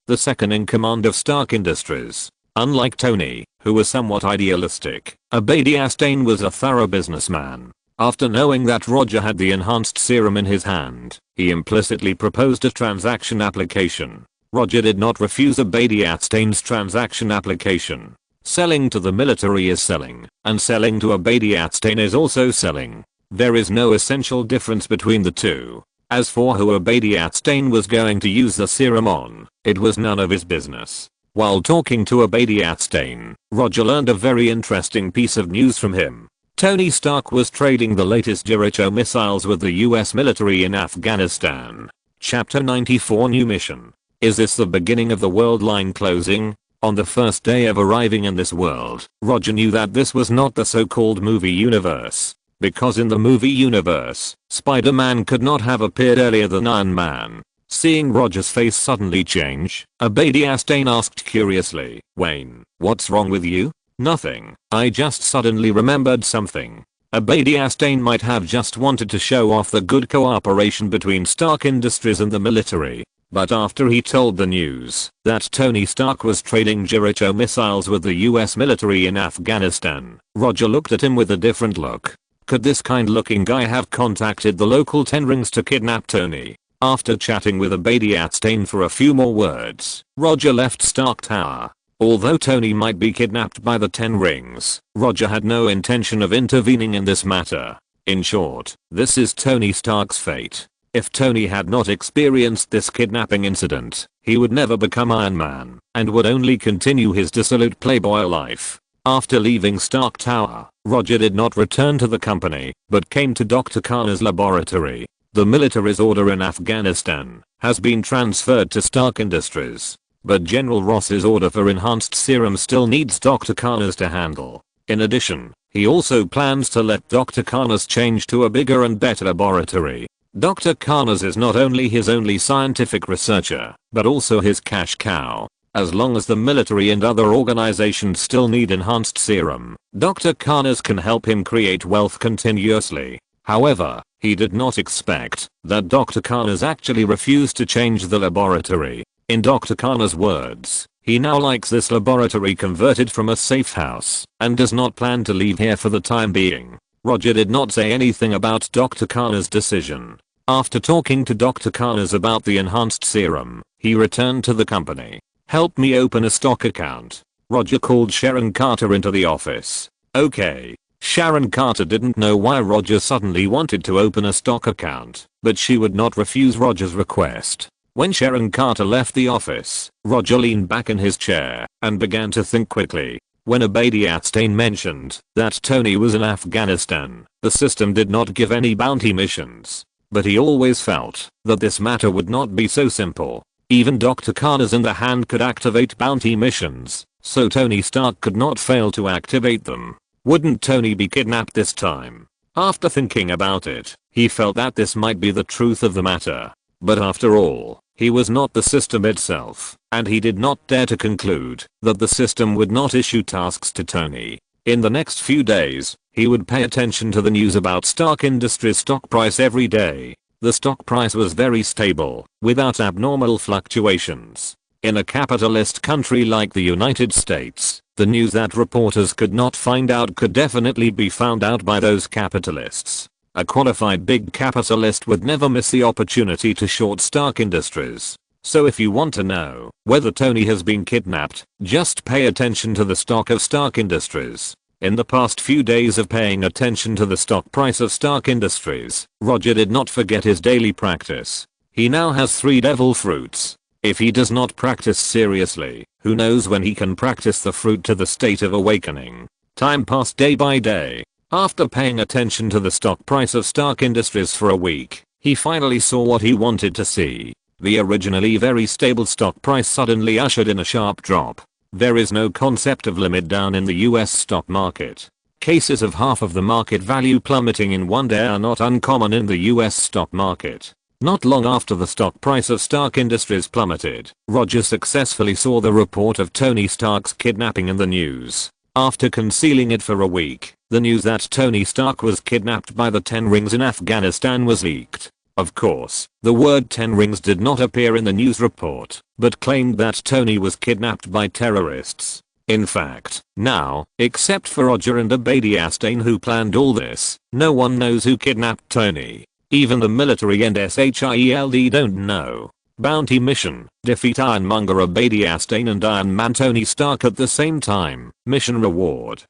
the second in command of Stark Industries. Unlike Tony, who was somewhat idealistic, Obadiah was a thorough businessman. After knowing that Roger had the enhanced serum in his hand, he implicitly proposed a transaction application. Roger did not refuse Obadiah's transaction application. Selling to the military is selling, and selling to Obadiah is also selling. There is no essential difference between the two. As for who Obadiah was going to use the serum on, it was none of his business. While talking to Obadiah, Roger learned a very interesting piece of news from him. Tony Stark was trading the latest Jericho missiles with the US military in Afghanistan. Chapter 94 New Mission. Is this the beginning of the world line closing? On the first day of arriving in this world, Roger knew that this was not the so-called movie universe. Because in the movie universe, Spider-Man could not have appeared earlier than Iron Man. Seeing Roger's face suddenly change, Obadiah asked curiously, "Wayne, what's wrong with you?" "Nothing, I just suddenly remembered something." Obadiah might have just wanted to show off the good cooperation between Stark Industries and the military. But after he told the news that Tony Stark was trading Jericho missiles with the US military in Afghanistan, Roger looked at him with a different look. Could this kind-looking guy have contacted the local 10 rings to kidnap Tony? After chatting with Abadiastain for a few more words, Roger left Stark Tower. Although Tony might be kidnapped by the 10 rings, Roger had no intention of intervening in this matter. In short, this is Tony Stark's fate. If Tony had not experienced this kidnapping incident, he would never become Iron Man and would only continue his dissolute playboy life. After leaving Stark Tower, Roger did not return to the company, but came to Dr. Khan's laboratory. The military's order in Afghanistan has been transferred to Stark Industries, but General Ross's order for enhanced serum still needs Dr. Khan's to handle. In addition, he also plans to let Dr. Khan's change to a bigger and better laboratory. Dr. Khan's is not only his only scientific researcher, but also his cash cow. As long as the military and other organizations still need enhanced serum, Dr. Khan's can help him create wealth continuously. However, he did not expect that Dr. Khan's actually refused to change the laboratory. In Dr. Khan's words, he now likes this laboratory converted from a safe house and does not plan to leave here for the time being. Roger did not say anything about Dr. Khan's decision. After talking to Dr. Khan's about the enhanced serum, he returned to the company. "Help me open a stock account." Roger called Sharon Carter into the office. Okay. Sharon Carter didn't know why Roger suddenly wanted to open a stock account, but she would not refuse Roger's request. When Sharon Carter left the office, Roger leaned back in his chair and began to think quickly. When Abadiastain mentioned that Tony was in Afghanistan, the system did not give any bounty missions. But he always felt that this matter would not be so simple. Even Dr. Khan's in the hand could activate bounty missions, so Tony Stark could not fail to activate them. Wouldn't Tony be kidnapped this time? After thinking about it, he felt that this might be the truth of the matter. But after all, he was not the system itself, and he did not dare to conclude that the system would not issue tasks to Tony. In the next few days, he would pay attention to the news about Stark Industries' stock price every day. The stock price was very stable, without abnormal fluctuations. In a capitalist country like the United States, the news that reporters could not find out could definitely be found out by those capitalists. A qualified big capitalist would never miss the opportunity to short Stark Industries. So if you want to know whether Tony has been kidnapped, just pay attention to the stock of Stark Industries. In the past few days of paying attention to the stock price of Stark Industries, Roger did not forget his daily practice. He now has 3 devil fruits. If he does not practice seriously, who knows when he can practice the fruit to the state of awakening. Time passed day by day. After paying attention to the stock price of Stark Industries for a week, he finally saw what he wanted to see. The originally very stable stock price suddenly ushered in a sharp drop. There is no concept of limit down in the US stock market. Cases of half of the market value plummeting in one day are not uncommon in the US stock market. Not long after the stock price of Stark Industries plummeted, Roger successfully saw the report of Tony Stark's kidnapping in the news. After concealing it for a week, the news that Tony Stark was kidnapped by the 10 rings in Afghanistan was leaked. Of course, the word 10 rings did not appear in the news report, but claimed that Tony was kidnapped by terrorists. In fact, now, except for Roger and Abadiastain who planned all this, no one knows who kidnapped Tony. Even the military and SHIELD don't know. Bounty mission: defeat Ironmonger Abadiastain and Iron Man Tony Stark at the same time. Mission reward: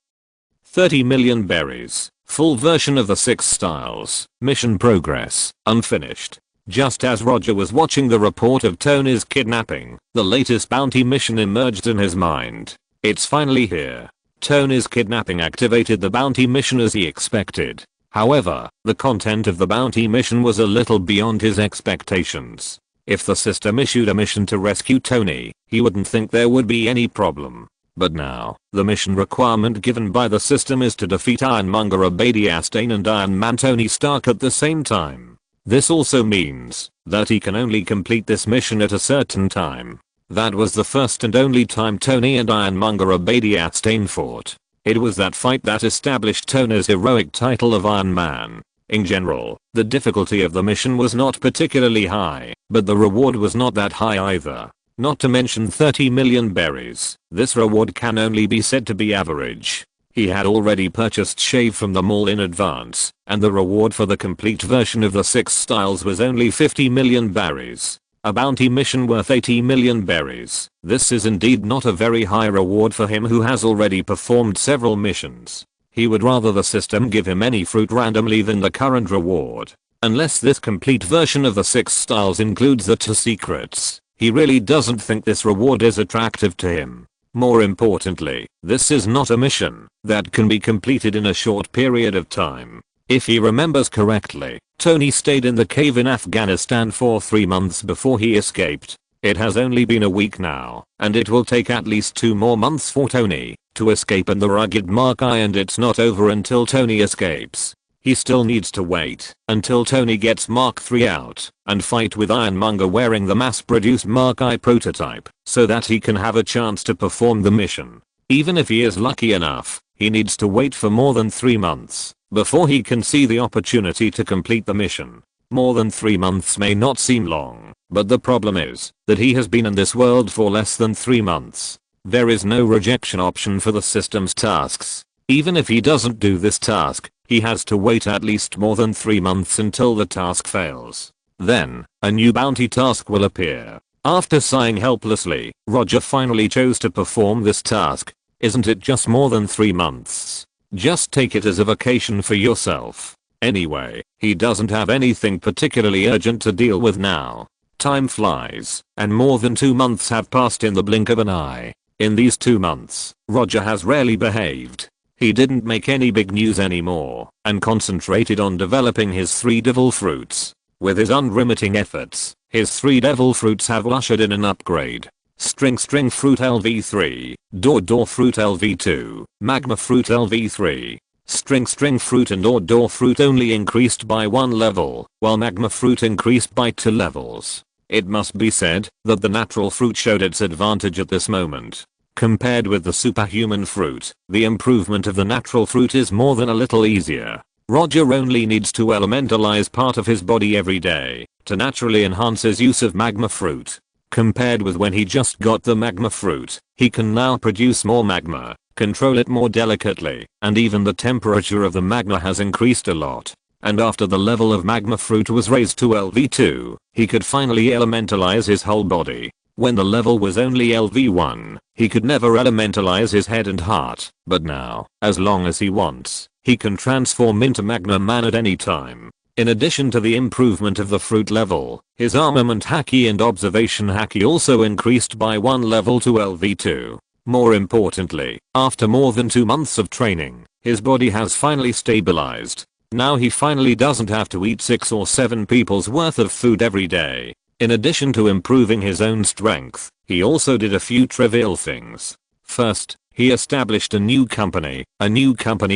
30 million berries. Full version of the 6 styles. Mission progress: unfinished. Just as Roger was watching the report of Tony's kidnapping, the latest bounty mission emerged in his mind. It's finally here. Tony's kidnapping activated the bounty mission as he expected. However, the content of the bounty mission was a little beyond his expectations. If the system issued a mission to rescue Tony, he wouldn't think there would be any problem. But now, the mission requirement given by the system is to defeat Ironmonger Abadiastain and Iron Man Tony Stark at the same time. This also means that he can only complete this mission at a certain time. That was the first and only time Tony and Ironmonger Abadiastain fought. It was that fight that established Tony's heroic title of Iron Man. In general, the difficulty of the mission was not particularly high, but the reward was not that high either. Not to mention 30 million berries, this reward can only be said to be average. He had already purchased shave from the mall in advance, and the reward for the complete version of the 6 styles was only 50 million berries. A bounty mission worth 80 million berries. This is indeed not a very high reward for him who has already performed several missions. He would rather the system give him any fruit randomly than the current reward. Unless this complete version of the 6 styles includes the 2 secrets, he really doesn't think this reward is attractive to him. More importantly, this is not a mission that can be completed in a short period of time. If he remembers correctly, Tony stayed in the cave in Afghanistan for 3 months before he escaped. It has only been a week now, and it will take at least 2 more months for Tony to escape in the rugged Mark-I, and it's not over until Tony escapes. He still needs to wait until Tony gets Mark III out and fight with Ironmonger wearing the mass-produced Mark-I prototype so that he can have a chance to perform the mission. Even if he is lucky enough, he needs to wait for more than 3 months before he can see the opportunity to complete the mission. More than 3 months may not seem long, but the problem is that he has been in this world for less than 3 months. There is no rejection option for the system's tasks. Even if he doesn't do this task, he has to wait at least more than 3 months until the task fails. Then, a new bounty task will appear. After sighing helplessly, Roger finally chose to perform this task. Isn't it just more than 3 months? Just take it as a vacation for yourself. Anyway, he doesn't have anything particularly urgent to deal with now. Time flies, and more than 2 months have passed in the blink of an eye. In these 2 months, Roger has rarely behaved. He didn't make any big news anymore, and concentrated on developing his 3 devil fruits. With his unremitting efforts, his 3 devil fruits have ushered in an upgrade. String Fruit LV3, Door Fruit LV2, Magma Fruit LV3. String Fruit and Door Fruit only increased by 1 level, while Magma Fruit increased by 2 levels. It must be said that the natural fruit showed its advantage at this moment. Compared with the superhuman fruit, the improvement of the natural fruit is more than a little easier. Roger only needs to elementalize part of his body every day to naturally enhance his use of magma fruit. Compared with when he just got the magma fruit, he can now produce more magma, control it more delicately, and even the temperature of the magma has increased a lot. And after the level of magma fruit was raised to LV2, he could finally elementalize his whole body. When the level was only LV1, he could never elementalize his head and heart, but now, as long as he wants, he can transform into Magma Man at any time. In addition to the improvement of the fruit level, his armament haki and observation haki also increased by 1 level to LV2. More importantly, after more than 2 months of training, his body has finally stabilized. Now he finally doesn't have to eat 6 or 7 people's worth of food every day. In addition to improving his own strength, he also did a few trivial things. First, he established a new company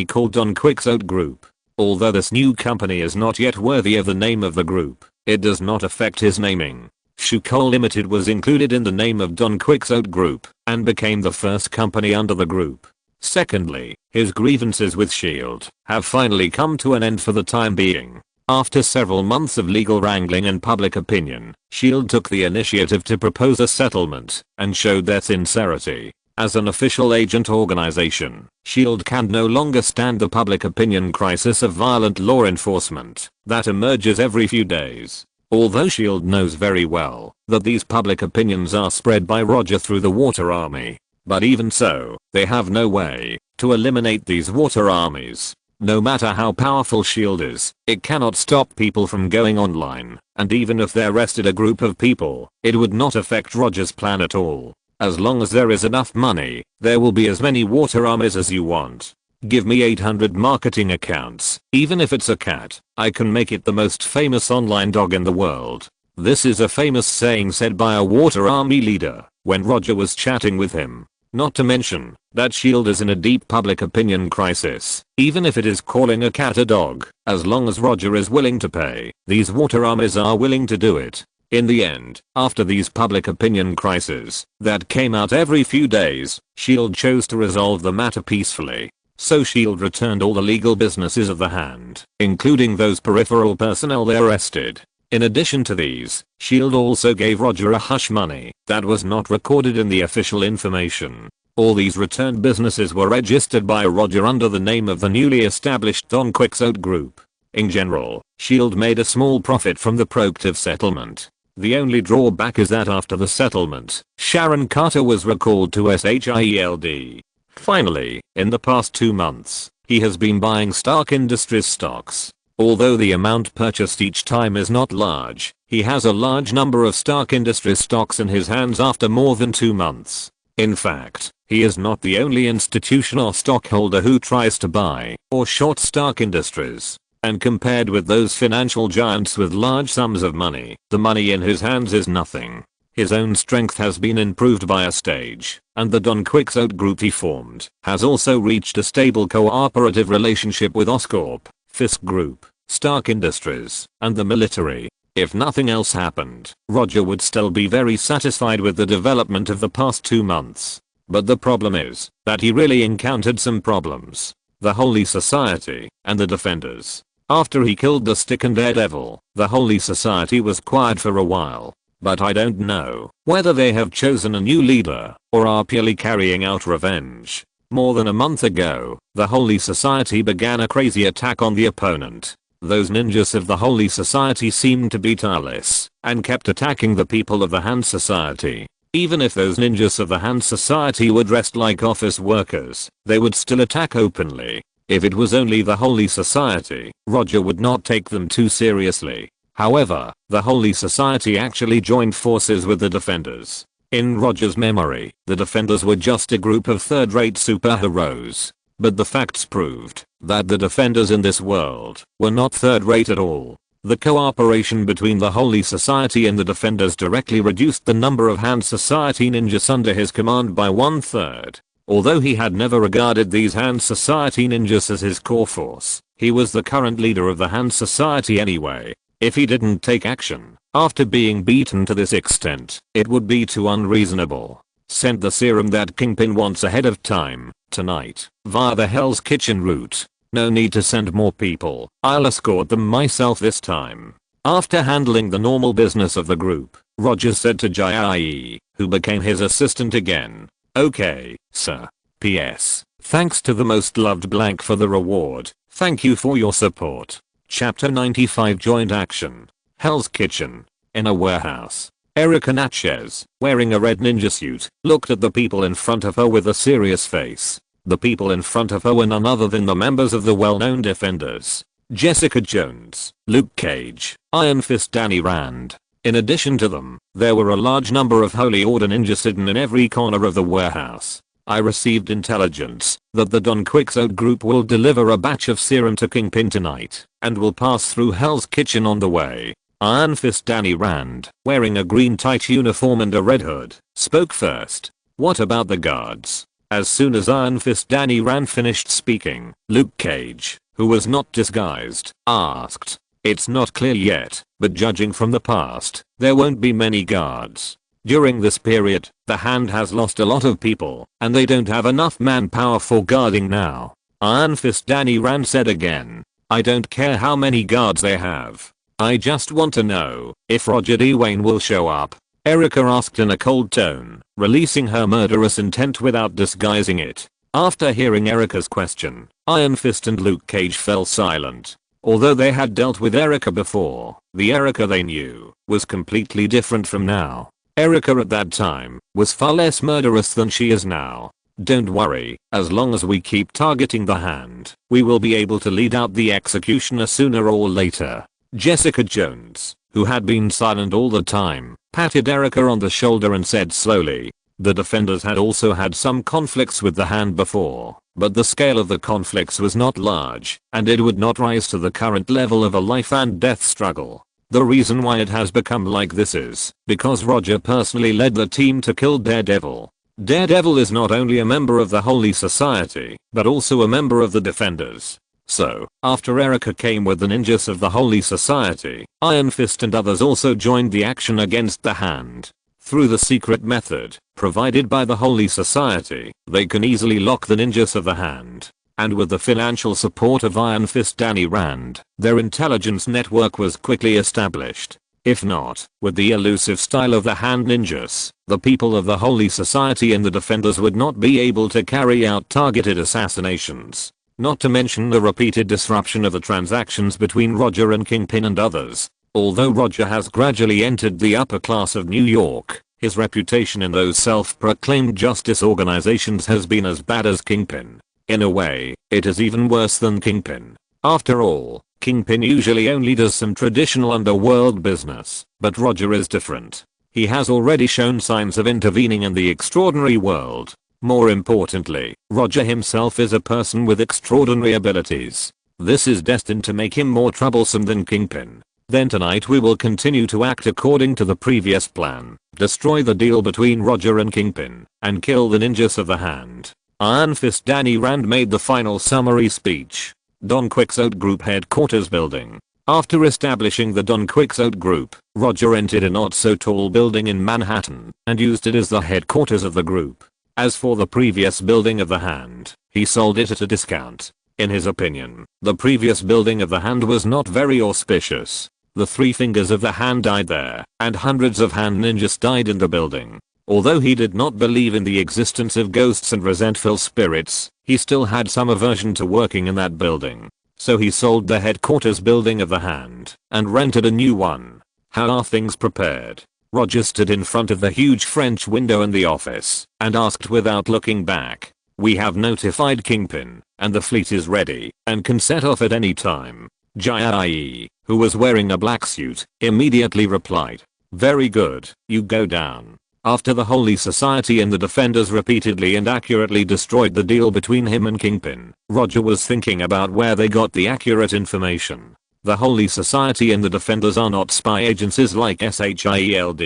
called Don Quixote Group. Although this new company is not yet worthy of the name of the group, it does not affect his naming. Shuko Limited was included in the name of Don Quixote Group and became the first company under the group. Secondly, his grievances with S.H.I.E.L.D. have finally come to an end for the time being. After several months of legal wrangling and public opinion, S.H.I.E.L.D. took the initiative to propose a settlement and showed their sincerity. As an official agent organization, S.H.I.E.L.D. can no longer stand the public opinion crisis of violent law enforcement that emerges every few days. Although S.H.I.E.L.D. knows very well that these public opinions are spread by Roger through the water army. But even so, they have no way to eliminate these water armies. No matter how powerful S.H.I.E.L.D. is, it cannot stop people from going online, and even if they arrested a group of people, it would not affect Roger's plan at all. As long as there is enough money, there will be as many water armies as you want. Give me 800 marketing accounts, even if it's a cat, I can make it the most famous online dog in the world. This is a famous saying said by a water army leader when Roger was chatting with him. Not to mention that S.H.I.E.L.D. is in a deep public opinion crisis. Even if it is calling a cat a dog, as long as Roger is willing to pay, these water armies are willing to do it. In the end, after these public opinion crises that came out every few days, S.H.I.E.L.D. chose to resolve the matter peacefully. So S.H.I.E.L.D. returned all the legal businesses of the hand, including those peripheral personnel they arrested. In addition to these, S.H.I.E.L.D. also gave Roger a hush money that was not recorded in the official information. All these returned businesses were registered by Roger under the name of the newly established Don Quixote Group. In general, S.H.I.E.L.D. made a small profit from the proactive settlement. The only drawback is that after the settlement, Sharon Carter was recalled to SHIELD. Finally, in the past 2 months, he has been buying Stark Industries stocks. Although the amount purchased each time is not large, he has a large number of Stark Industries stocks in his hands after more than 2 months. In fact, he is not the only institutional stockholder who tries to buy or short Stark Industries. And compared with those financial giants with large sums of money, the money in his hands is nothing. His own strength has been improved by a stage, and the Don Quixote Group he formed has also reached a stable cooperative relationship with Oscorp, Fisk Group, Stark Industries, and the military. If nothing else happened, Roger would still be very satisfied with the development of the past 2 months. But the problem is that he really encountered some problems. The Holy Society and the Defenders. After he killed the Stick and Daredevil, the Holy Society was quiet for a while. But I don't know whether they have chosen a new leader or are purely carrying out revenge. More than a month ago, the Holy Society began a crazy attack on the opponent. Those ninjas of the Holy Society seemed to be tireless and kept attacking the people of the Hand Society. Even if those ninjas of the Hand Society were dressed like office workers, they would still attack openly. If it was only the Holy Society, Roger would not take them too seriously. However, the Holy Society actually joined forces with the Defenders. In Roger's memory, the Defenders were just a group of third-rate superheroes. But the facts proved that the Defenders in this world were not third-rate at all. The cooperation between the Holy Society and the Defenders directly reduced the number of Hand Society ninjas under his command by 1/3. Although he had never regarded these Hand Society ninjas as his core force, he was the current leader of the Hand Society anyway. If he didn't take action after being beaten to this extent, it would be too unreasonable. Send the serum that Kingpin wants ahead of time, tonight, via the Hell's Kitchen route. No need to send more people, I'll escort them myself this time. After handling the normal business of the group, Roger said to Jai, who became his assistant again. Okay, sir. P.S. Thanks to the most loved blank for the reward. Thank you for your support. Chapter 95 Joint Action. Hell's Kitchen. In a warehouse. Erica Natchez, wearing a red ninja suit, looked at the people in front of her with a serious face. The people in front of her were none other than the members of the well-known Defenders. Jessica Jones, Luke Cage, Iron Fist Danny Rand. In addition to them, there were a large number of Holy Order ninjas hidden in every corner of the warehouse. I received intelligence that the Don Quixote Group will deliver a batch of serum to Kingpin tonight, and will pass through Hell's Kitchen on the way. Iron Fist Danny Rand, wearing a green tight uniform and a red hood, spoke first. What about the guards? As soon as Iron Fist Danny Rand finished speaking, Luke Cage, who was not disguised, asked. It's not clear yet, but judging from the past, there won't be many guards. During this period, the Hand has lost a lot of people, and they don't have enough manpower for guarding now. Iron Fist Danny Rand said again. I don't care how many guards they have. I just want to know if Roger D. Wayne will show up. Erica asked in a cold tone, releasing her murderous intent without disguising it. After hearing Erica's question, Iron Fist and Luke Cage fell silent. Although they had dealt with Erica before, the Erica they knew was completely different from now. Erica at that time was far less murderous than she is now. Don't worry, as long as we keep targeting the Hand, we will be able to lead out the executioner sooner or later. Jessica Jones, who had been silent all the time, patted Erica on the shoulder and said slowly. The Defenders had also had some conflicts with the Hand before, but the scale of the conflicts was not large, and it would not rise to the current level of a life and death struggle. The reason why it has become like this is because Roger personally led the team to kill Daredevil. Daredevil is not only a member of the Holy Society, but also a member of the Defenders. So, after Erica came with the ninjas of the Holy Society, Iron Fist and others also joined the action against the Hand. Through the secret method provided by the Holy Society, they can easily lock the ninjas of the Hand. And with the financial support of Iron Fist Danny Rand, their intelligence network was quickly established. If not, with the elusive style of the hand ninjas, the people of the Holy Society and the Defenders would not be able to carry out targeted assassinations. Not to mention the repeated disruption of the transactions between Roger and Kingpin and others. Although Roger has gradually entered the upper class of New York, his reputation in those self-proclaimed justice organizations has been as bad as Kingpin. In a way, it is even worse than Kingpin. After all, Kingpin usually only does some traditional underworld business, but Roger is different. He has already shown signs of intervening in the extraordinary world. More importantly, Roger himself is a person with extraordinary abilities. This is destined to make him more troublesome than Kingpin. Then tonight we will continue to act according to the previous plan, destroy the deal between Roger and Kingpin, and kill the ninjas of the hand. Iron Fist Danny Rand made the final summary speech. Don Quixote Group Headquarters Building. After establishing the Don Quixote Group, Roger rented a not so tall building in Manhattan, and used it as the headquarters of the group. As for the previous building of the hand, he sold it at a discount. In his opinion, the previous building of the hand was not very auspicious. The three fingers of the hand died there, and hundreds of hand ninjas died in the building. Although he did not believe in the existence of ghosts and resentful spirits, he still had some aversion to working in that building. So he sold the headquarters building of the hand, and rented a new one. How are things prepared? Roger stood in front of the huge French window in the office, and asked without looking back. We have notified Kingpin, and the fleet is ready, and can set off at any time. Jai, who was wearing a black suit, immediately replied. Very good, you go down. After the Holy Society and the Defenders repeatedly and accurately destroyed the deal between him and Kingpin, Roger was thinking about where they got the accurate information. The Holy Society and the Defenders are not spy agencies like SHIELD.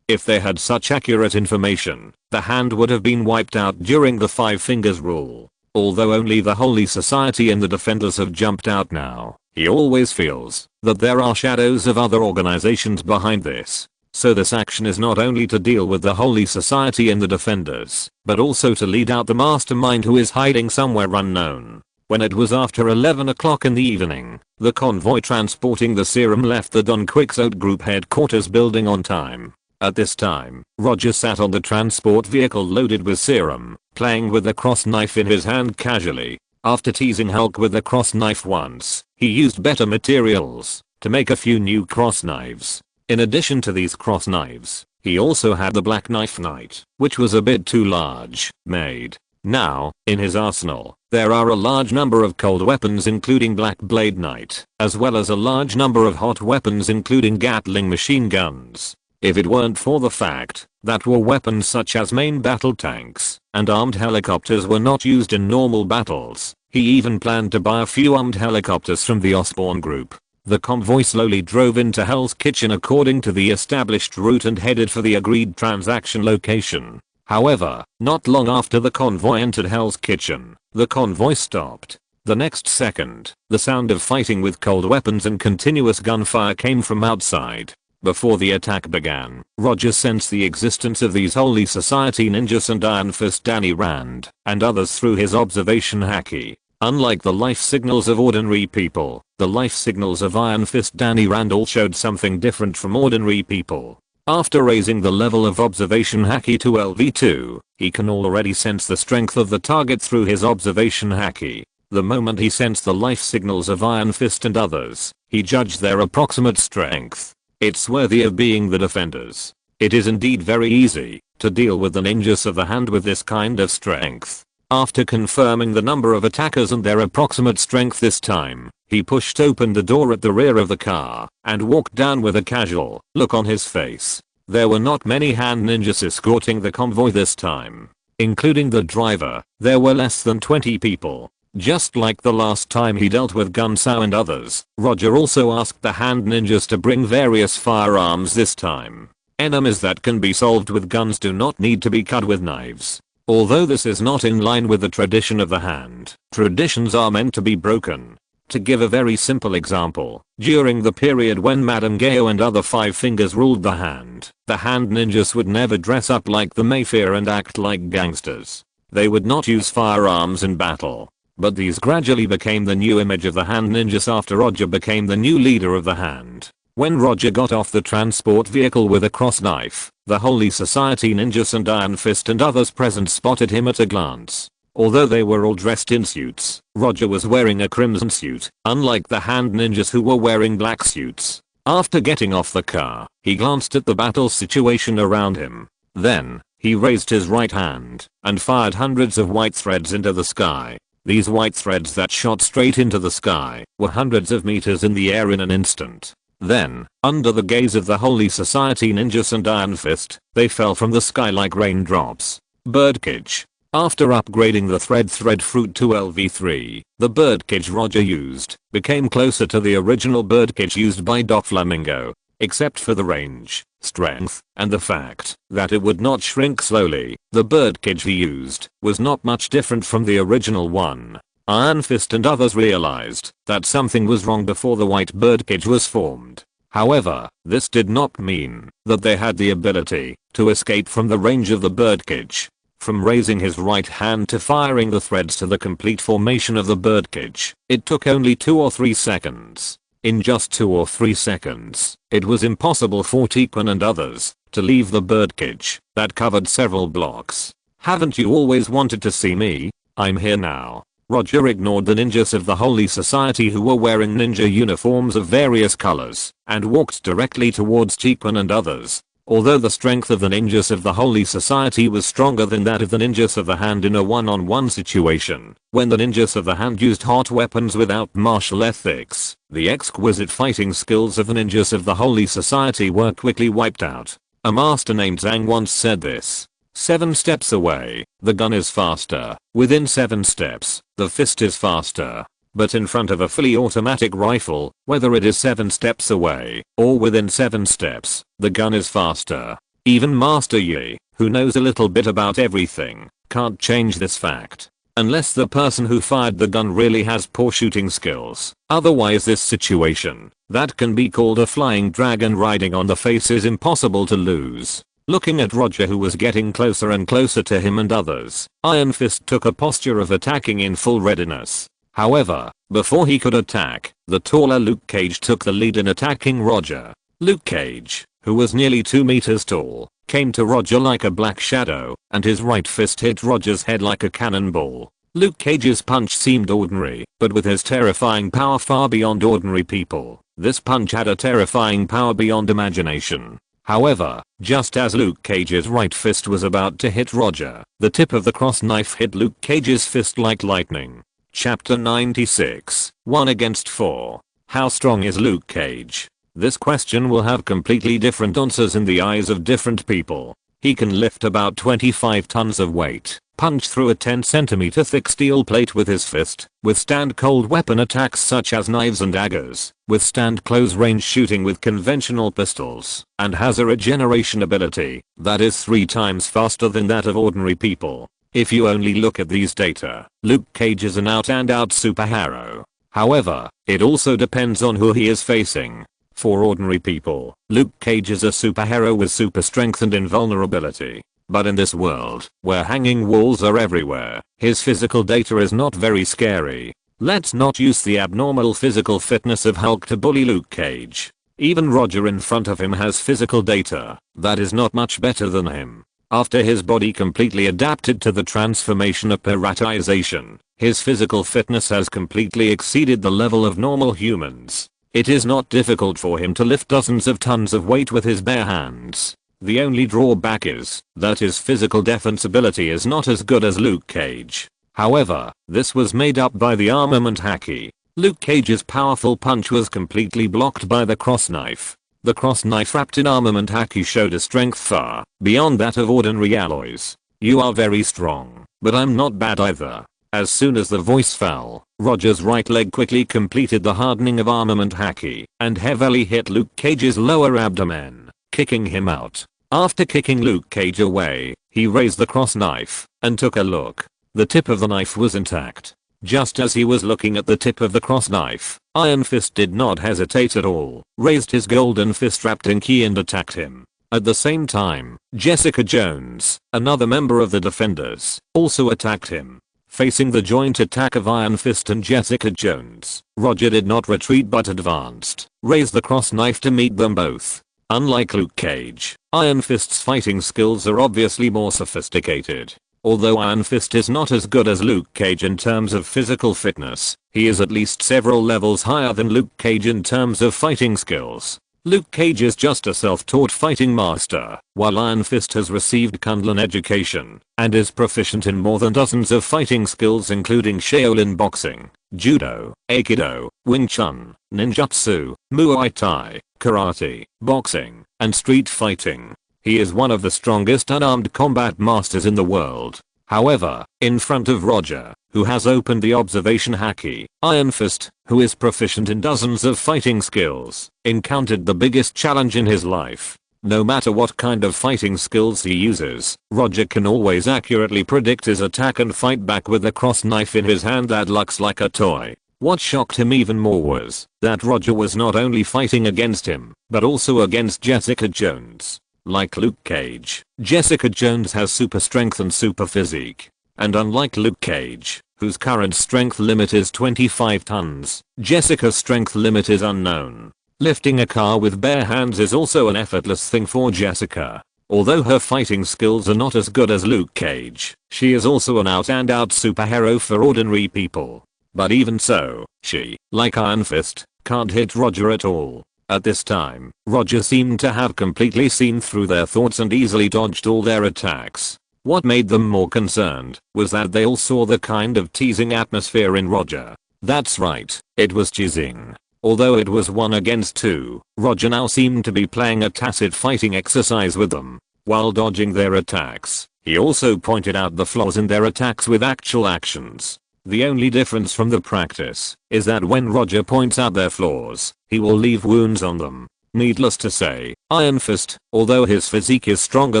If they had such accurate information, the hand would have been wiped out during the Five Fingers Rule. Although only the Holy Society and the Defenders have jumped out now, he always feels that there are shadows of other organizations behind this. So this action is not only to deal with the Holy Society and the Defenders, but also to lead out the mastermind who is hiding somewhere unknown. When it was after 11 o'clock in the evening, the convoy transporting the serum left the Don Quixote Group headquarters building on time. At this time, Roger sat on the transport vehicle loaded with serum, playing with the cross knife in his hand casually. After teasing Hulk with the cross knife once, he used better materials to make a few new cross knives. In addition to these cross knives, he also had the Black Knife Knight, which was a bit too large, made. Now, in his arsenal, there are a large number of cold weapons including Black Blade Knight, as well as a large number of hot weapons including Gatling machine guns. If it weren't for the fact that war weapons such as main battle tanks and armed helicopters were not used in normal battles, he even planned to buy a few armed helicopters from the Osborn Group. The convoy slowly drove into Hell's Kitchen according to the established route and headed for the agreed transaction location. However, not long after the convoy entered Hell's Kitchen, the convoy stopped. The next second, the sound of fighting with cold weapons and continuous gunfire came from outside. Before the attack began, Roger sensed the existence of these Holy Society ninjas and Iron Fist Danny Rand and others through his observation haki. Unlike the life signals of ordinary people, the life signals of Iron Fist Danny Rand all showed something different from ordinary people. After raising the level of observation haki to LV2, he can already sense the strength of the target through his observation haki. The moment he sensed the life signals of Iron Fist and others, he judged their approximate strength. It's worthy of being the Defenders. It is indeed very easy to deal with the ninjas of the hand with this kind of strength. After confirming the number of attackers and their approximate strength this time, he pushed open the door at the rear of the car and walked down with a casual look on his face. There were not many hand ninjas escorting the convoy this time. Including the driver, there were less than 20 people. Just like the last time he dealt with Gunsao and others, Roger also asked the hand ninjas to bring various firearms this time. Enemies that can be solved with guns do not need to be cut with knives. Although this is not in line with the tradition of the hand, traditions are meant to be broken. To give a very simple example, during the period when Madame Gao and other Five Fingers ruled the hand ninjas would never dress up like the Mafia and act like gangsters. They would not use firearms in battle. But these gradually became the new image of the hand ninjas after Roger became the new leader of the hand. When Roger got off the transport vehicle with a cross knife, the Holy Society ninjas and Iron Fist and others present spotted him at a glance. Although they were all dressed in suits, Roger was wearing a crimson suit, unlike the hand ninjas who were wearing black suits. After getting off the car, he glanced at the battle situation around him. Then, he raised his right hand and fired hundreds of white threads into the sky. These white threads that shot straight into the sky were hundreds of meters in the air in an instant. Then, under the gaze of the Holy Society ninjas and Iron Fist, they fell from the sky like raindrops. Birdcage. After upgrading the Thread Fruit to LV3, the birdcage Roger used became closer to the original birdcage used by Doflamingo, except for the range, strength, and the fact that it would not shrink slowly. The birdcage he used was not much different from the original one. Iron Fist and others realized that something was wrong before the white birdcage was formed. However, this did not mean that they had the ability to escape from the range of the birdcage. From raising his right hand to firing the threads to the complete formation of the birdcage, it took only 2 or 3 seconds. In just 2 or 3 seconds, it was impossible for Tiquan and others to leave the birdcage that covered several blocks. Haven't you always wanted to see me? I'm here now. Roger ignored the ninjas of the Holy Society who were wearing ninja uniforms of various colors and walked directly towards Tiquan and others. Although the strength of the ninjas of the Holy Society was stronger than that of the ninjas of the hand in a one-on-one situation, when the ninjas of the hand used hot weapons without martial ethics, the exquisite fighting skills of the ninjas of the Holy Society were quickly wiped out. A master named Zhang once said this: 7 steps away, the gun is faster. Within 7 steps, the fist is faster. But in front of a fully automatic rifle, whether it is 7 steps away or within 7 steps, the gun is faster. Even Master Yi, who knows a little bit about everything, can't change this fact. Unless the person who fired the gun really has poor shooting skills. Otherwise this situation, that can be called a flying dragon riding on the face, is impossible to lose. Looking at Roger, who was getting closer and closer to him and others, Iron Fist took a posture of attacking in full readiness. However, before he could attack, the taller Luke Cage took the lead in attacking Roger. Luke Cage, who was nearly 2 meters tall, came to Roger like a black shadow, and his right fist hit Roger's head like a cannonball. Luke Cage's punch seemed ordinary, but with his terrifying power far beyond ordinary people, this punch had a terrifying power beyond imagination. However, just as Luke Cage's right fist was about to hit Roger, the tip of the cross knife hit Luke Cage's fist like lightning. Chapter 96, 1 against 4. How strong is Luke Cage? This question will have completely different answers in the eyes of different people. He can lift about 25 tons of weight, punch through a 10 centimeter thick steel plate with his fist, withstand cold weapon attacks such as knives and daggers, withstand close range shooting with conventional pistols, and has a regeneration ability that is 3 times faster than that of ordinary people. If you only look at these data, Luke Cage is an out and out superhero. However, it also depends on who he is facing. For ordinary people, Luke Cage is a superhero with super strength and invulnerability. But in this world, where hanging walls are everywhere, his physical data is not very scary. Let's not use the abnormal physical fitness of Hulk to bully Luke Cage. Even Roger in front of him has physical data that is not much better than him. After his body completely adapted to the transformation of piratization, his physical fitness has completely exceeded the level of normal humans. It is not difficult for him to lift dozens of tons of weight with his bare hands. The only drawback is that his physical defense ability is not as good as Luke Cage. However, this was made up by the armament haki. Luke Cage's powerful punch was completely blocked by the cross knife. The cross knife wrapped in armament haki showed a strength far beyond that of ordinary alloys. You are very strong, but I'm not bad either. As soon as the voice fell, Roger's right leg quickly completed the hardening of armament haki and heavily hit Luke Cage's lower abdomen, kicking him out. After kicking Luke Cage away, he raised the cross knife and took a look. The tip of the knife was intact. Just as he was looking at the tip of the cross knife, Iron Fist did not hesitate at all, raised his golden fist wrapped in ki and attacked him. At the same time, Jessica Jones, another member of the Defenders, also attacked him. Facing the joint attack of Iron Fist and Jessica Jones, Roger did not retreat but advanced, raised the cross knife to meet them both. Unlike Luke Cage, Iron Fist's fighting skills are obviously more sophisticated. Although Iron Fist is not as good as Luke Cage in terms of physical fitness, he is at least several levels higher than Luke Cage in terms of fighting skills. Luke Cage is just a self-taught fighting master, while Iron Fist has received Kunlun education and is proficient in more than dozens of fighting skills including Shaolin boxing, judo, aikido, Wing Chun, ninjutsu, Muay Thai, karate, boxing, and street fighting. He is one of the strongest unarmed combat masters in the world. However, in front of Roger, who has opened the observation haki, Iron Fist, who is proficient in dozens of fighting skills, encountered the biggest challenge in his life. No matter what kind of fighting skills he uses, Roger can always accurately predict his attack and fight back with a cross knife in his hand that looks like a toy. What shocked him even more was that Roger was not only fighting against him, but also against Jessica Jones. Like Luke Cage, Jessica Jones has super strength and super physique. And unlike Luke Cage, whose current strength limit is 25 tons, Jessica's strength limit is unknown. Lifting a car with bare hands is also an effortless thing for Jessica. Although her fighting skills are not as good as Luke Cage, she is also an out-and-out superhero for ordinary people. But even so, she, like Iron Fist, can't hit Roger at all. At this time, Roger seemed to have completely seen through their thoughts and easily dodged all their attacks. What made them more concerned was that they all saw the kind of teasing atmosphere in Roger. That's right, it was teasing. Although it was 1 against 2, Roger now seemed to be playing a tacit fighting exercise with them. While dodging their attacks, he also pointed out the flaws in their attacks with actual actions. The only difference from the practice is that when Roger points out their flaws, he will leave wounds on them. Needless to say, Iron Fist, although his physique is stronger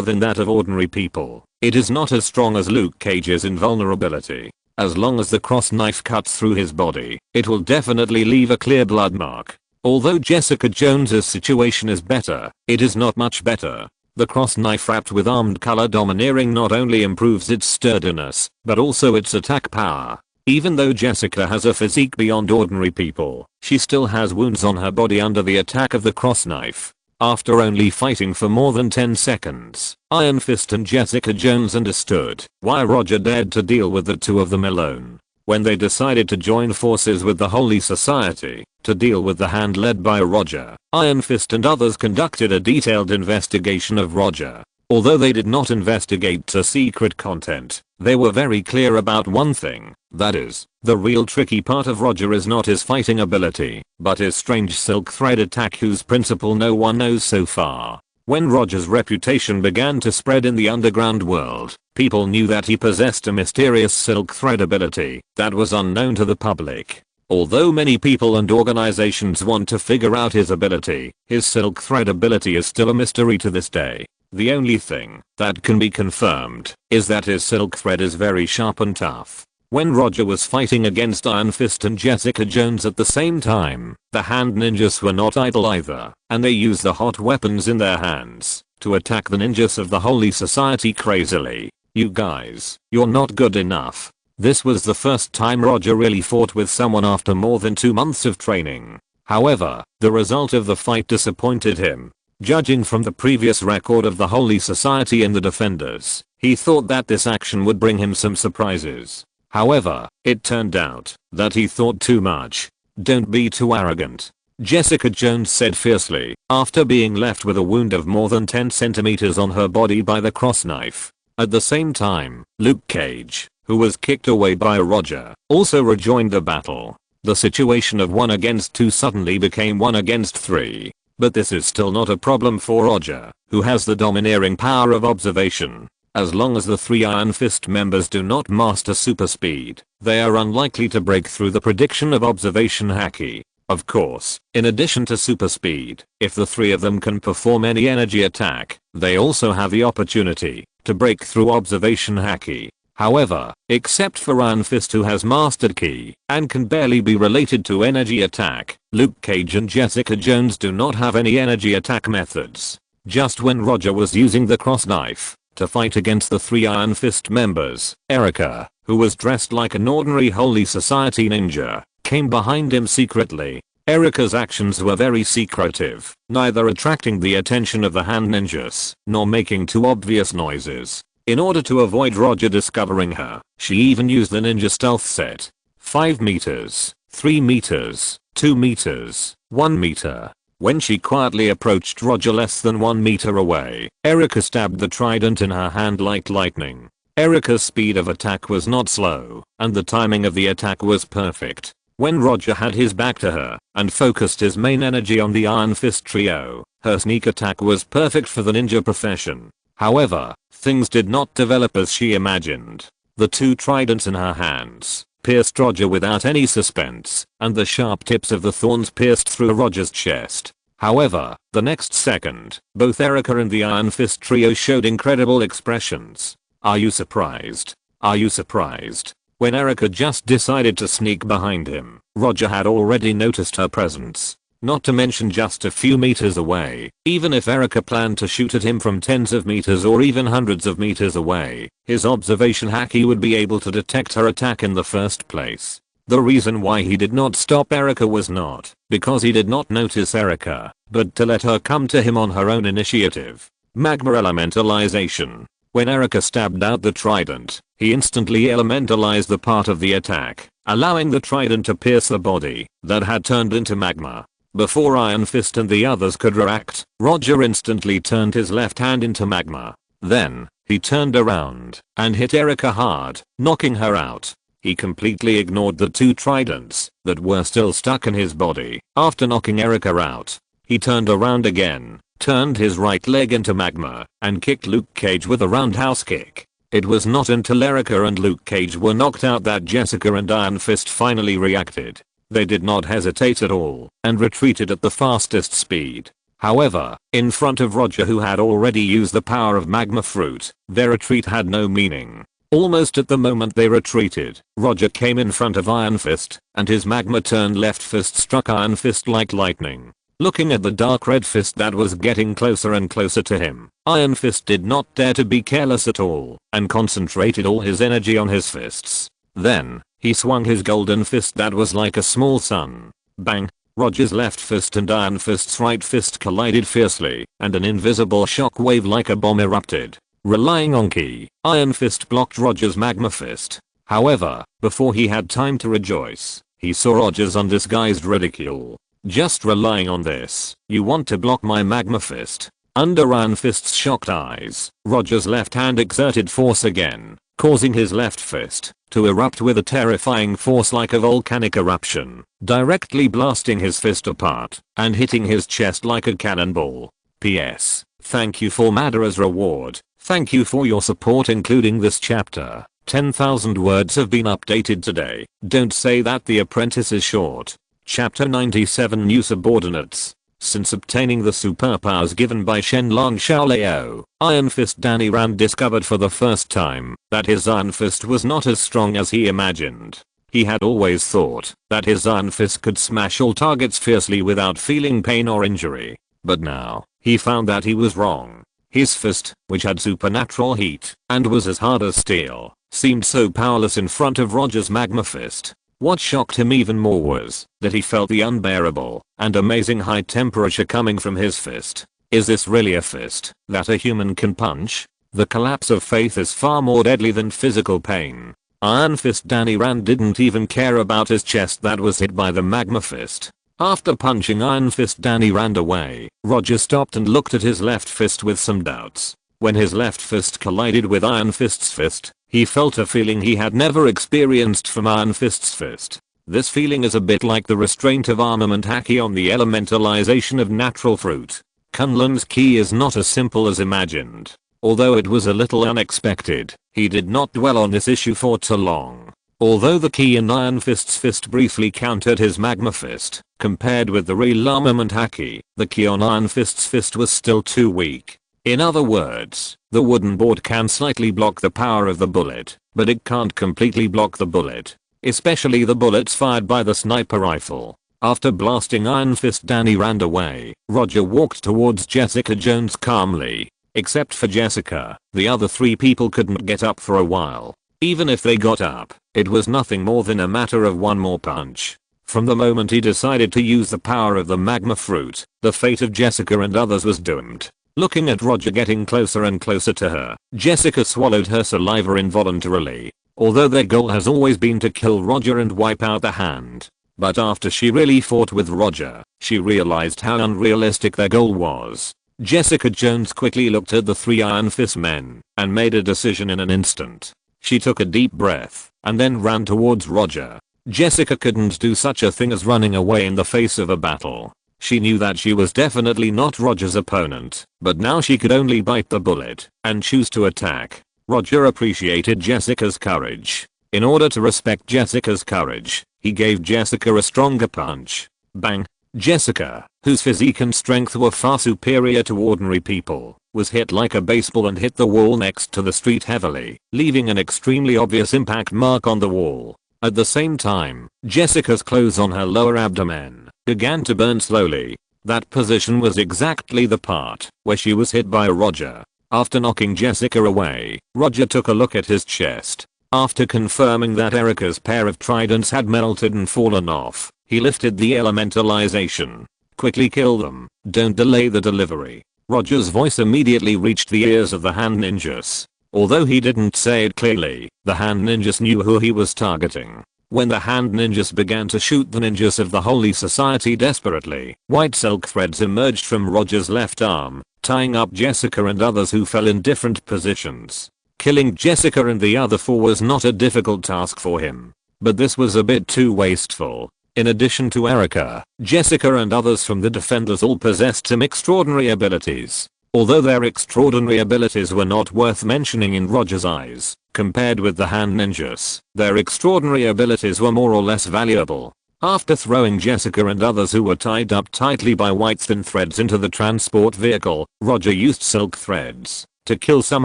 than that of ordinary people, it is not as strong as Luke Cage's invulnerability. As long as the cross knife cuts through his body, it will definitely leave a clear blood mark. Although Jessica Jones's situation is better, it is not much better. The cross knife wrapped with armed color domineering not only improves its sturdiness, but also its attack power. Even though Jessica has a physique beyond ordinary people, she still has wounds on her body under the attack of the cross knife. After only fighting for more than 10 seconds, Iron Fist and Jessica Jones understood why Roger dared to deal with the two of them alone. When they decided to join forces with the Holy Society to deal with the hand led by Roger, Iron Fist and others conducted a detailed investigation of Roger. Although they did not investigate the secret content, they were very clear about one thing, that is, the real tricky part of Roger is not his fighting ability, but his strange silk thread attack whose principle no one knows so far. When Roger's reputation began to spread in the underground world, people knew that he possessed a mysterious silk thread ability that was unknown to the public. Although many people and organizations want to figure out his ability, his silk thread ability is still a mystery to this day. The only thing that can be confirmed is that his silk thread is very sharp and tough. When Roger was fighting against Iron Fist and Jessica Jones at the same time, the hand ninjas were not idle either, and they used the hot weapons in their hands to attack the ninjas of the Holy Society crazily. You guys, you're not good enough. This was the first time Roger really fought with someone after more than 2 months of training. However, the result of the fight disappointed him. Judging from the previous record of the Holy Society and the Defenders, he thought that this action would bring him some surprises. However, it turned out that he thought too much. Don't be too arrogant, Jessica Jones said fiercely, after being left with a wound of more than 10 centimeters on her body by the cross knife. At the same time, Luke Cage, who was kicked away by Roger, also rejoined the battle. The situation of 1 against 2 suddenly became 1 against 3. But this is still not a problem for Roger, who has the domineering power of observation. As long as the 3 Iron Fist members do not master super speed, they are unlikely to break through the prediction of observation haki. Of course, in addition to super speed, if the 3 of them can perform any energy attack, they also have the opportunity to break through observation haki. However, except for Iron Fist who has mastered ki and can barely be related to energy attack, Luke Cage and Jessica Jones do not have any energy attack methods. Just when Roger was using the cross knife to fight against the 3 Iron Fist members, Erica, who was dressed like an ordinary Holy Society ninja, came behind him secretly. Erica's actions were very secretive, neither attracting the attention of the hand ninjas, nor making too obvious noises. In order to avoid Roger discovering her, she even used the ninja stealth set. 5 meters, 3 meters, 2 meters, 1 meter. When she quietly approached Roger less than 1 meter away, Erica stabbed the trident in her hand like lightning. Erica's speed of attack was not slow, and the timing of the attack was perfect. When Roger had his back to her and focused his main energy on the Iron Fist trio, her sneak attack was perfect for the ninja profession. However, things did not develop as she imagined. The 2 tridents in her hands pierced Roger without any suspense, and the sharp tips of the thorns pierced through Roger's chest. However, the next second, both Erica and the Iron Fist trio showed incredible expressions. Are you surprised? Are you surprised? When Erica just decided to sneak behind him, Roger had already noticed her presence. Not to mention just a few meters away. Even if Erica planned to shoot at him from tens of meters or even hundreds of meters away, his observation hacky would be able to detect her attack in the first place. The reason why he did not stop Erica was not because he did not notice Erica, but to let her come to him on her own initiative. Magma elementalization. When Erica stabbed out the trident, he instantly elementalized the part of the attack, allowing the trident to pierce the body that had turned into magma. Before Iron Fist and the others could react, Roger instantly turned his left hand into magma. Then, he turned around and hit Erica hard, knocking her out. He completely ignored the 2 tridents that were still stuck in his body. After knocking Erica out, he turned around again, turned his right leg into magma, and kicked Luke Cage with a roundhouse kick. It was not until Erica and Luke Cage were knocked out that Jessica and Iron Fist finally reacted. They did not hesitate at all and retreated at the fastest speed. However, in front of Roger, who had already used the power of Magma Fruit, their retreat had no meaning. Almost at the moment they retreated, Roger came in front of Iron Fist, and his magma turned left fist struck Iron Fist like lightning. Looking at the dark red fist that was getting closer and closer to him, Iron Fist did not dare to be careless at all and concentrated all his energy on his fists. Then, he swung his golden fist that was like a small sun. Bang! Roger's left fist and Iron Fist's right fist collided fiercely, and an invisible shockwave like a bomb erupted. Relying on ki, Iron Fist blocked Roger's magma fist. However, before he had time to rejoice, he saw Roger's undisguised ridicule. Just relying on this, you want to block my magma fist? Under Iron Fist's shocked eyes, Roger's left hand exerted force again, causing his left fist to erupt with a terrifying force like a volcanic eruption, directly blasting his fist apart and hitting his chest like a cannonball. P.S. Thank you for Madara's reward. Thank you for your support including this chapter. 10,000 words have been updated today. Don't say that The Apprentice is short. Chapter 97 New Subordinates. Since obtaining the superpowers given by Shenlong Xiaolao, Iron Fist Danny Rand discovered for the first time that his Iron Fist was not as strong as he imagined. He had always thought that his Iron Fist could smash all targets fiercely without feeling pain or injury. But now, he found that he was wrong. His fist, which had supernatural heat and was as hard as steel, seemed so powerless in front of Roger's magma fist. What shocked him even more was that he felt the unbearable and amazing high temperature coming from his fist. Is this really a fist that a human can punch? The collapse of faith is far more deadly than physical pain. Iron Fist Danny Rand didn't even care about his chest that was hit by the magma fist. After punching Iron Fist Danny Rand away, Roger stopped and looked at his left fist with some doubts. When his left fist collided with Iron Fist's fist, he felt a feeling he had never experienced from Iron Fist's fist. This feeling is a bit like the restraint of armament haki on the elementalization of natural fruit. Kunlun's ki is not as simple as imagined. Although it was a little unexpected, he did not dwell on this issue for too long. Although the ki in Iron Fist's fist briefly countered his magma fist, compared with the real armament haki, the ki on Iron Fist's fist was still too weak. In other words, the wooden board can slightly block the power of the bullet, but it can't completely block the bullet. Especially the bullets fired by the sniper rifle. After blasting Iron Fist Danny Rand away, Roger walked towards Jessica Jones calmly. Except for Jessica, the other 3 people couldn't get up for a while. Even if they got up, it was nothing more than a matter of one more punch. From the moment he decided to use the power of the magma fruit, the fate of Jessica and others was doomed. Looking at Roger getting closer and closer to her, Jessica swallowed her saliva involuntarily. Although their goal has always been to kill Roger and wipe out the hand. But after she really fought with Roger, she realized how unrealistic their goal was. Jessica Jones quickly looked at the 3 Iron Fist men and made a decision in an instant. She took a deep breath and then ran towards Roger. Jessica couldn't do such a thing as running away in the face of a battle. She knew that she was definitely not Roger's opponent, but now she could only bite the bullet and choose to attack. Roger appreciated Jessica's courage. In order to respect Jessica's courage, he gave Jessica a stronger punch. Bang! Jessica, whose physique and strength were far superior to ordinary people, was hit like a baseball and hit the wall next to the street heavily, leaving an extremely obvious impact mark on the wall. At the same time, Jessica's clothes on her lower abdomen began to burn slowly. That position was exactly the part where she was hit by Roger. After knocking Jessica away, Roger took a look at his chest. After confirming that Erica's pair of tridents had melted and fallen off, he lifted the elementalization. Quickly kill them, don't delay the delivery. Roger's voice immediately reached the ears of the hand ninjas. Although he didn't say it clearly, the hand ninjas knew who he was targeting. When the hand ninjas began to shoot the ninjas of the Holy Society desperately, white silk threads emerged from Roger's left arm, tying up Jessica and others who fell in different positions. Killing Jessica and the other 4 was not a difficult task for him. But this was a bit too wasteful. In addition to Erica, Jessica and others from the Defenders all possessed some extraordinary abilities. Although their extraordinary abilities were not worth mentioning in Roger's eyes, compared with the hand ninjas, their extraordinary abilities were more or less valuable. After throwing Jessica and others who were tied up tightly by white thin threads into the transport vehicle, Roger used silk threads to kill some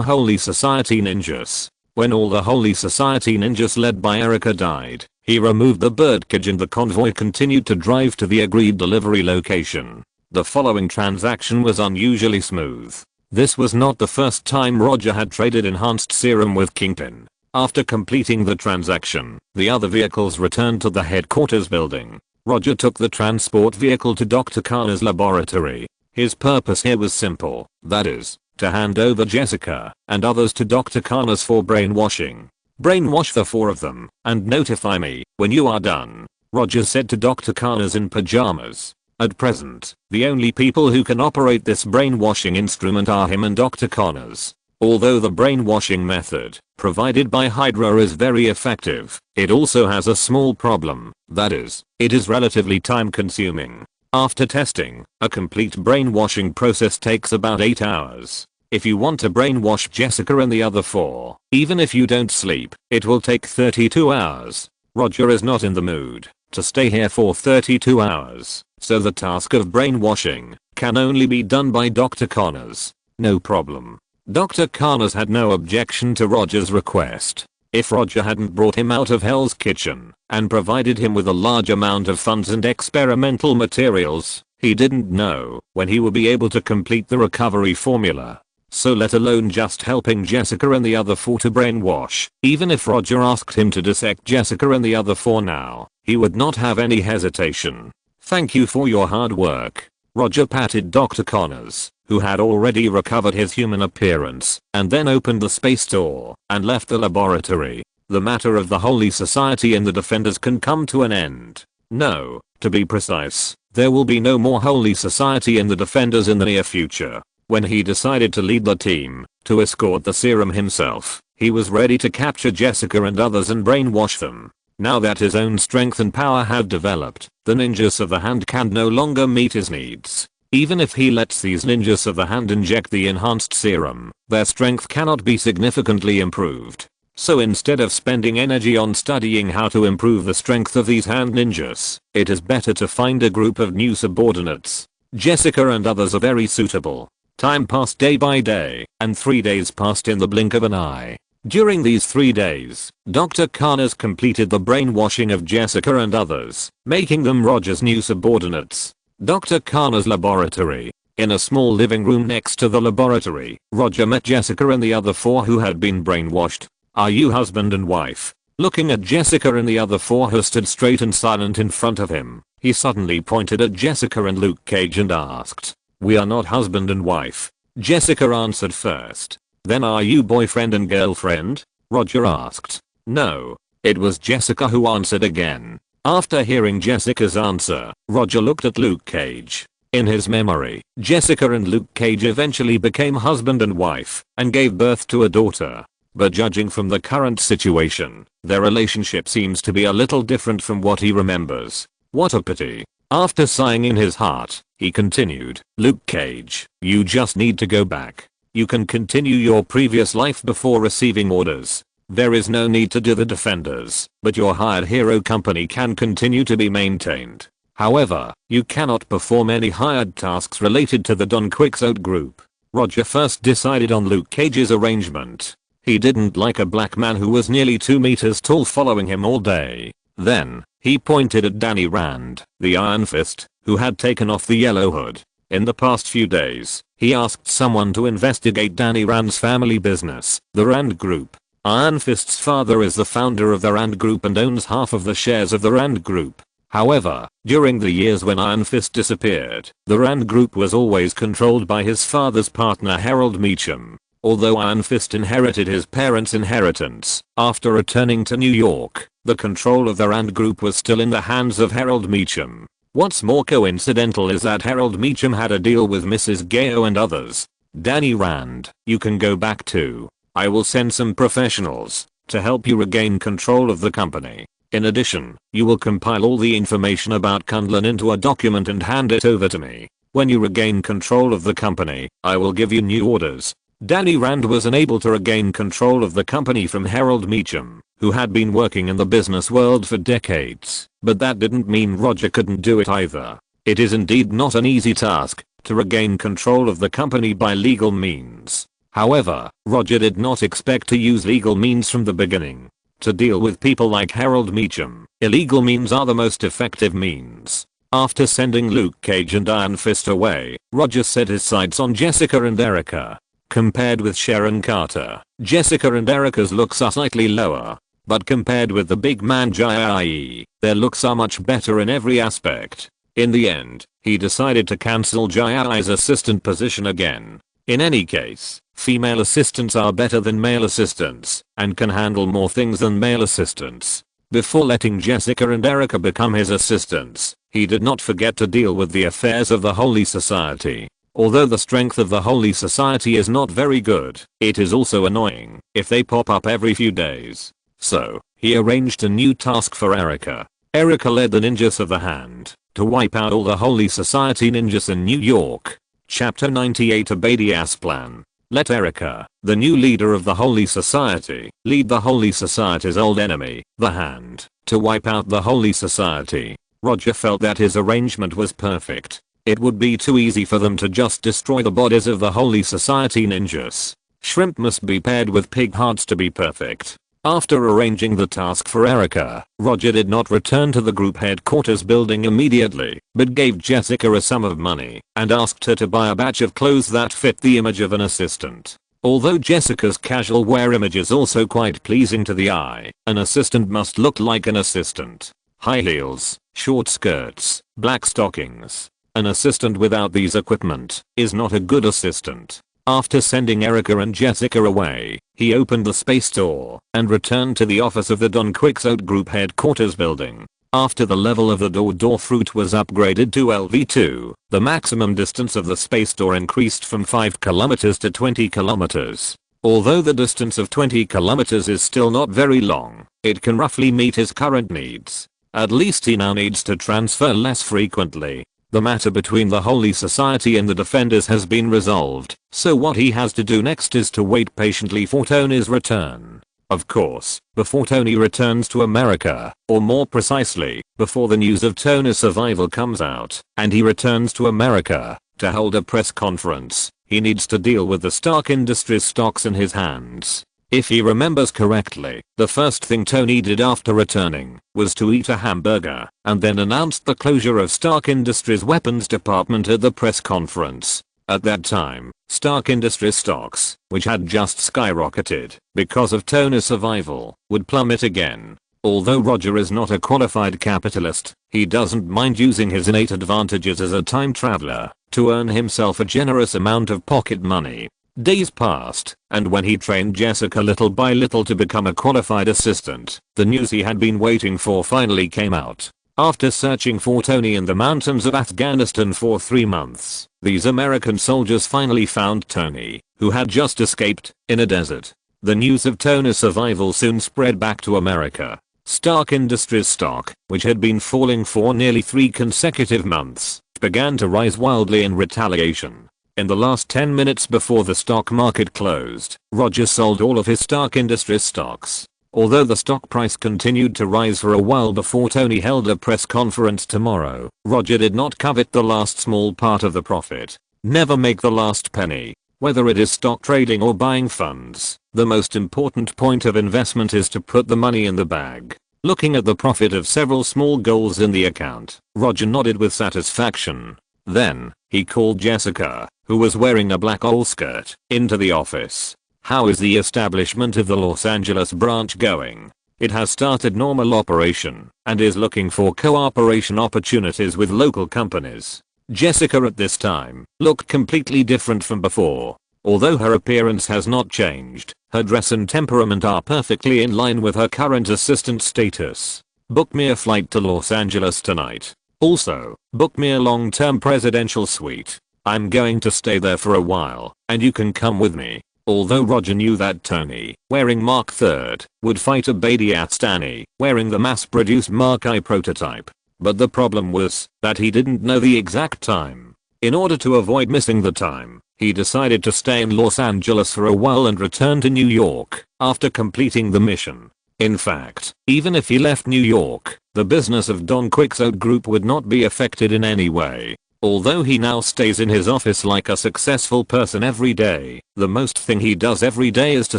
Holy Society ninjas. When all the Holy Society ninjas led by Erica died, he removed the birdcage and the convoy continued to drive to the agreed delivery location. The following transaction was unusually smooth. This was not the first time Roger had traded enhanced serum with Kingpin. After completing the transaction, the other vehicles returned to the headquarters building. Roger took the transport vehicle to Dr. Kana's laboratory. His purpose here was simple, that is, to hand over Jessica and others to Dr. Kana's for brainwashing. Brainwash the 4 of them and notify me when you are done, Roger said to Dr. Kana's in pajamas. At present, the only people who can operate this brainwashing instrument are him and Dr. Connors. Although the brainwashing method provided by Hydra is very effective, it also has a small problem, that is, it is relatively time consuming. After testing, a complete brainwashing process takes about 8 hours. If you want to brainwash Jessica and the other 4, even if you don't sleep, it will take 32 hours. Roger is not in the mood to stay here for 32 hours, so the task of brainwashing can only be done by Dr. Connors. No problem. Dr. Connors had no objection to Roger's request. If Roger hadn't brought him out of Hell's Kitchen and provided him with a large amount of funds and experimental materials, he didn't know when he would be able to complete the recovery formula. So let alone just helping Jessica and the other 4 to brainwash, even if Roger asked him to dissect Jessica and the other 4 now, he would not have any hesitation. Thank you for your hard work. Roger patted Dr. Connors, who had already recovered his human appearance, and then opened the space door and left the laboratory. The matter of the Holy Society and the Defenders can come to an end. No, to be precise, there will be no more Holy Society and the Defenders in the near future. When he decided to lead the team to escort the serum himself, he was ready to capture Jessica and others and brainwash them. Now that his own strength and power had developed, the ninjas of the hand can no longer meet his needs. Even if he lets these ninjas of the hand inject the enhanced serum, their strength cannot be significantly improved. So instead of spending energy on studying how to improve the strength of these hand ninjas, it is better to find a group of new subordinates. Jessica and others are very suitable. Time passed day by day, and 3 days passed in the blink of an eye. During these 3 days, Dr. Connors completed the brainwashing of Jessica and others, making them Roger's new subordinates. Dr. Connors' laboratory. In a small living room next to the laboratory, Roger met Jessica and the other 4 who had been brainwashed. Are you husband and wife? Looking at Jessica and the other four who stood straight and silent in front of him, he suddenly pointed at Jessica and Luke Cage and asked, "We are not husband and wife." Jessica answered first. "Then are you boyfriend and girlfriend?" Roger asked. "No." It was Jessica who answered again. After hearing Jessica's answer, Roger looked at Luke Cage. In his memory, Jessica and Luke Cage eventually became husband and wife and gave birth to a daughter. But judging from the current situation, their relationship seems to be a little different from what he remembers. What a pity. After sighing in his heart, he continued, "Luke Cage, you just need to go back. You can continue your previous life before receiving orders. There is no need to do the defenders, but your hired hero company can continue to be maintained. However, you cannot perform any hired tasks related to the Don Quixote group." Roger first decided on Luke Cage's arrangement. He didn't like a black man who was nearly 2 meters tall following him all day. Then, he pointed at Danny Rand, the Iron Fist, who had taken off the yellow hood. In the past few days, he asked someone to investigate Danny Rand's family business, the Rand Group. Iron Fist's father is the founder of the Rand Group and owns half of the shares of the Rand Group. However, during the years when Iron Fist disappeared, the Rand Group was always controlled by his father's partner Harold Meacham. Although Iron Fist inherited his parents' inheritance, after returning to New York, the control of the Rand Group was still in the hands of Harold Meacham. What's more coincidental is that Harold Meacham had a deal with Mrs. Gao and others. "Danny Rand, you can go back too. I will send some professionals to help you regain control of the company. In addition, you will compile all the information about Kundlin into a document and hand it over to me. When you regain control of the company, I will give you new orders." Danny Rand was unable to regain control of the company from Harold Meacham, who had been working in the business world for decades, but that didn't mean Roger couldn't do it either. It is indeed not an easy task to regain control of the company by legal means. However, Roger did not expect to use legal means from the beginning. To deal with people like Harold Meacham, illegal means are the most effective means. After sending Luke Cage and Iron Fist away, Roger set his sights on Jessica and Erica. Compared with Sharon Carter, Jessica and Erica's looks are slightly lower, but compared with the big man Jai, their looks are much better in every aspect. In the end, he decided to cancel Jai's assistant position again. In any case, female assistants are better than male assistants and can handle more things than male assistants. Before letting Jessica and Erica become his assistants, he did not forget to deal with the affairs of the Holy Society. Although the strength of the Holy Society is not very good, it is also annoying if they pop up every few days. So, he arranged a new task for Erica. Erica led the Ninjas of the Hand to wipe out all the Holy Society ninjas in New York. Chapter 98 Abadias Plan. Let Erica, the new leader of the Holy Society, lead the Holy Society's old enemy, the Hand, to wipe out the Holy Society. Roger felt that his arrangement was perfect. It would be too easy for them to just destroy the bodies of the Holy Society ninjas. Shrimp must be paired with pig hearts to be perfect. After arranging the task for Erica, Roger did not return to the group headquarters building immediately, but gave Jessica a sum of money and asked her to buy a batch of clothes that fit the image of an assistant. Although Jessica's casual wear image is also quite pleasing to the eye, an assistant must look like an assistant. High heels, short skirts, black stockings. An assistant without these equipment is not a good assistant. After sending Erica and Jessica away, he opened the space door and returned to the office of the Don Quixote Group headquarters building. After the level of the door fruit was upgraded to LV2, the maximum distance of the space door increased from 5 kilometers to 20 kilometers. Although the distance of 20 kilometers is still not very long, it can roughly meet his current needs. At least he now needs to transfer less frequently. The matter between the Holy Society and the Defenders has been resolved, so what he has to do next is to wait patiently for Tony's return. Of course, before Tony returns to America, or more precisely, before the news of Tony's survival comes out, and he returns to America to hold a press conference, he needs to deal with the Stark Industries stocks in his hands. If he remembers correctly, the first thing Tony did after returning was to eat a hamburger and then announced the closure of Stark Industries weapons department at the press conference. At that time, Stark Industries stocks, which had just skyrocketed because of Tony's survival, would plummet again. Although Roger is not a qualified capitalist, he doesn't mind using his innate advantages as a time traveler to earn himself a generous amount of pocket money. Days passed, and when he trained Jessica little by little to become a qualified assistant, the news he had been waiting for finally came out. After searching for Tony in the mountains of Afghanistan for 3 months, these American soldiers finally found Tony, who had just escaped, in a desert. The news of Tony's survival soon spread back to America. Stark Industries stock, which had been falling for nearly 3 consecutive months, began to rise wildly in retaliation. In the last 10 minutes before the stock market closed, Roger sold all of his Stark Industries stocks. Although the stock price continued to rise for a while before Tony held a press conference tomorrow, Roger did not covet the last small part of the profit. Never make the last penny. Whether it is stock trading or buying funds, the most important point of investment is to put the money in the bag. Looking at the profit of several small goals in the account, Roger nodded with satisfaction. Then, he called Jessica, who was wearing a black old skirt, into the office. How is the establishment of the Los Angeles branch going? It has started normal operation and is looking for cooperation opportunities with local companies. Jessica at this time looked completely different from before. Although her appearance has not changed, her dress and temperament are perfectly in line with her current assistant status. Book me a flight to Los Angeles tonight. Also, book me a long-term presidential suite. I'm going to stay there for a while, and you can come with me. Although Roger knew that Tony, wearing Mark III, would fight a Badiastani, wearing the mass-produced Mark I prototype. But the problem was that he didn't know the exact time. In order to avoid missing the time, he decided to stay in Los Angeles for a while and return to New York after completing the mission. In fact, even if he left New York, the business of Don Quixote Group would not be affected in any way. Although he now stays in his office like a successful person every day, the most thing he does every day is to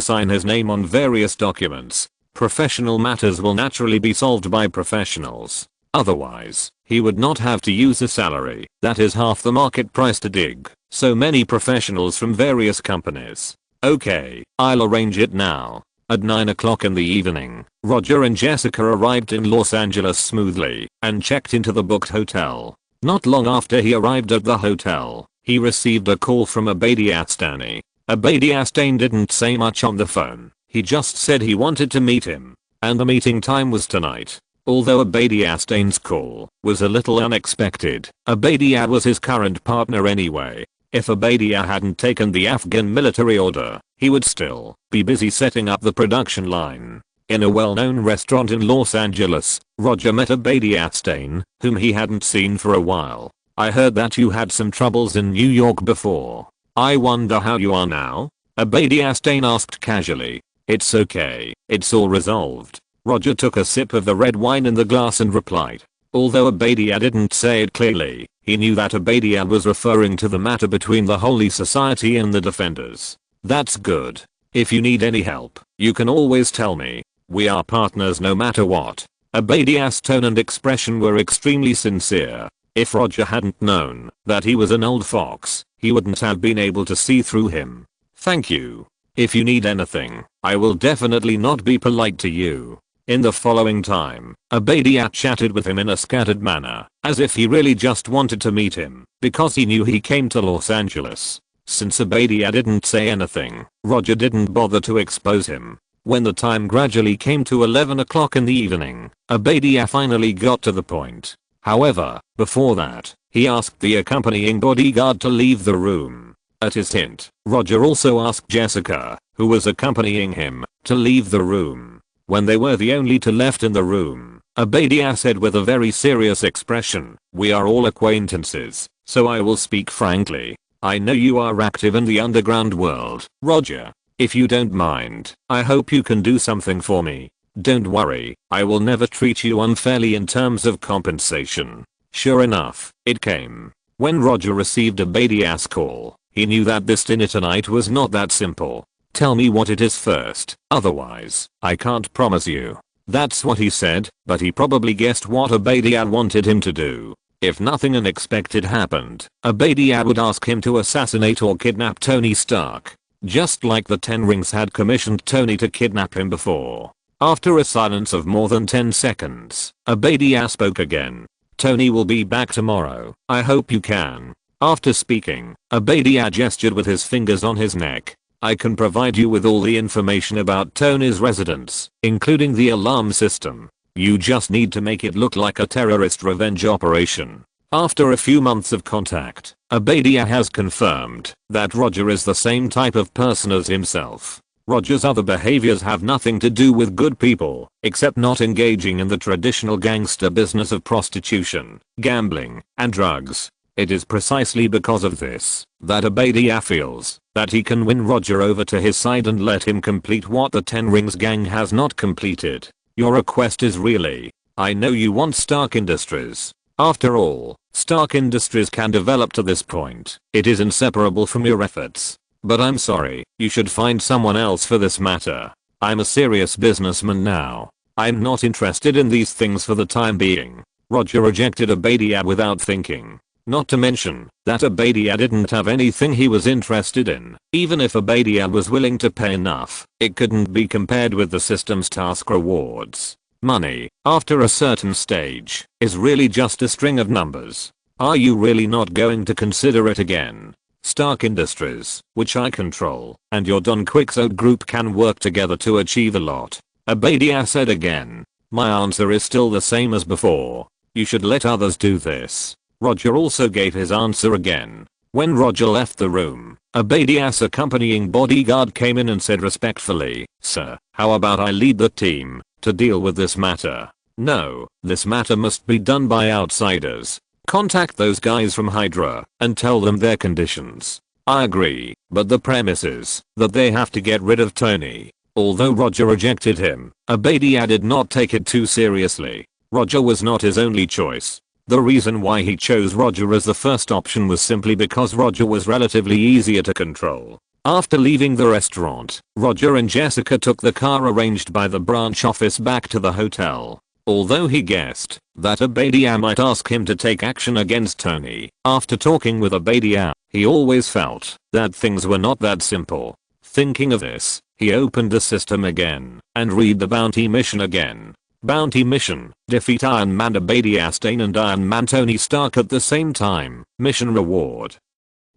sign his name on various documents. Professional matters will naturally be solved by professionals. Otherwise, he would not have to use a salary that is half the market price to dig so many professionals from various companies. Okay, I'll arrange it now. At 9 o'clock in the evening, Roger and Jessica arrived in Los Angeles smoothly and checked into the booked hotel. Not long after he arrived at the hotel, he received a call from Badiastani. Badiastani didn't say much on the phone, he just said he wanted to meet him, and the meeting time was tonight. Although Badiastani's call was a little unexpected, Badia was his current partner anyway. If Badia hadn't taken the Afghan military order, he would still be busy setting up the production line. In a well-known restaurant in Los Angeles, Roger met Badiastani, whom he hadn't seen for a while. I heard that you had some troubles in New York before. I wonder how you are now? Badiastani asked casually. It's okay, it's all resolved. Roger took a sip of the red wine in the glass and replied. Although Badia didn't say it clearly, he knew that Badia was referring to the matter between the Holy Society and the Defenders. That's good. If you need any help, you can always tell me. We are partners no matter what. Badia's tone and expression were extremely sincere. If Roger hadn't known that he was an old fox, he wouldn't have been able to see through him. Thank you. If you need anything, I will definitely not be polite to you. In the following time, Badia chatted with him in a scattered manner, as if he really just wanted to meet him, because he knew he came to Los Angeles. Since Badia didn't say anything, Roger didn't bother to expose him. When the time gradually came to 11 o'clock in the evening, Badia finally got to the point. However, before that, he asked the accompanying bodyguard to leave the room. At his hint, Roger also asked Jessica, who was accompanying him, to leave the room. When they were the only two left in the room, Badia said with a very serious expression, "We are all acquaintances, so I will speak frankly. I know you are active in the underground world, Roger. If you don't mind, I hope you can do something for me. Don't worry, I will never treat you unfairly in terms of compensation." Sure enough, it came. When Roger received Badia's call, he knew that this dinner tonight was not that simple. Tell me what it is first, otherwise, I can't promise you. That's what he said, but he probably guessed what Badia wanted him to do. If nothing unexpected happened, Abadia would ask him to assassinate or kidnap Tony Stark. Just like the Ten Rings had commissioned Tony to kidnap him before. After a silence of more than 10 seconds, Abadia spoke again. Tony will be back tomorrow. I hope you can. After speaking, Abadia gestured with his fingers on his neck. I can provide you with all the information about Tony's residence, including the alarm system. You just need to make it look like a terrorist revenge operation. After a few months of contact, Abadia has confirmed that Roger is the same type of person as himself. Roger's other behaviors have nothing to do with good people, except not engaging in the traditional gangster business of prostitution, gambling, and drugs. It is precisely because of this that Abadia feels that he can win Roger over to his side and let him complete what the Ten Rings gang has not completed. Your request is really, I know you want Stark Industries. After all, Stark Industries can develop to this point. It is inseparable from your efforts. But I'm sorry, you should find someone else for this matter. I'm a serious businessman now. I'm not interested in these things for the time being. Roger rejected Abadia without thinking. Not to mention that Abadia didn't have anything he was interested in. Even if Abadia was willing to pay enough, it couldn't be compared with the system's task rewards. Money, after a certain stage, is really just a string of numbers. Are you really not going to consider it again? Stark Industries, which I control, and your Don Quixote group can work together to achieve a lot. Abadia said again. My answer is still the same as before. You should let others do this. Roger also gave his answer again. When Roger left the room, Abadia's accompanying bodyguard came in and said respectfully, Sir, how about I lead the team to deal with this matter? No, this matter must be done by outsiders. Contact those guys from Hydra and tell them their conditions. I agree, but the premise is that they have to get rid of Tony. Although Roger rejected him, Abadia did not take it too seriously. Roger was not his only choice. The reason why he chose Roger as the first option was simply because Roger was relatively easier to control. After leaving the restaurant, Roger and Jessica took the car arranged by the branch office back to the hotel. Although he guessed that Abadia might ask him to take action against Tony, after talking with Abadia, he always felt that things were not that simple. Thinking of this, he opened the system again and read the bounty mission again. Bounty mission, defeat Iron Man Abadia Stane and Iron Man Tony Stark at the same time. Mission reward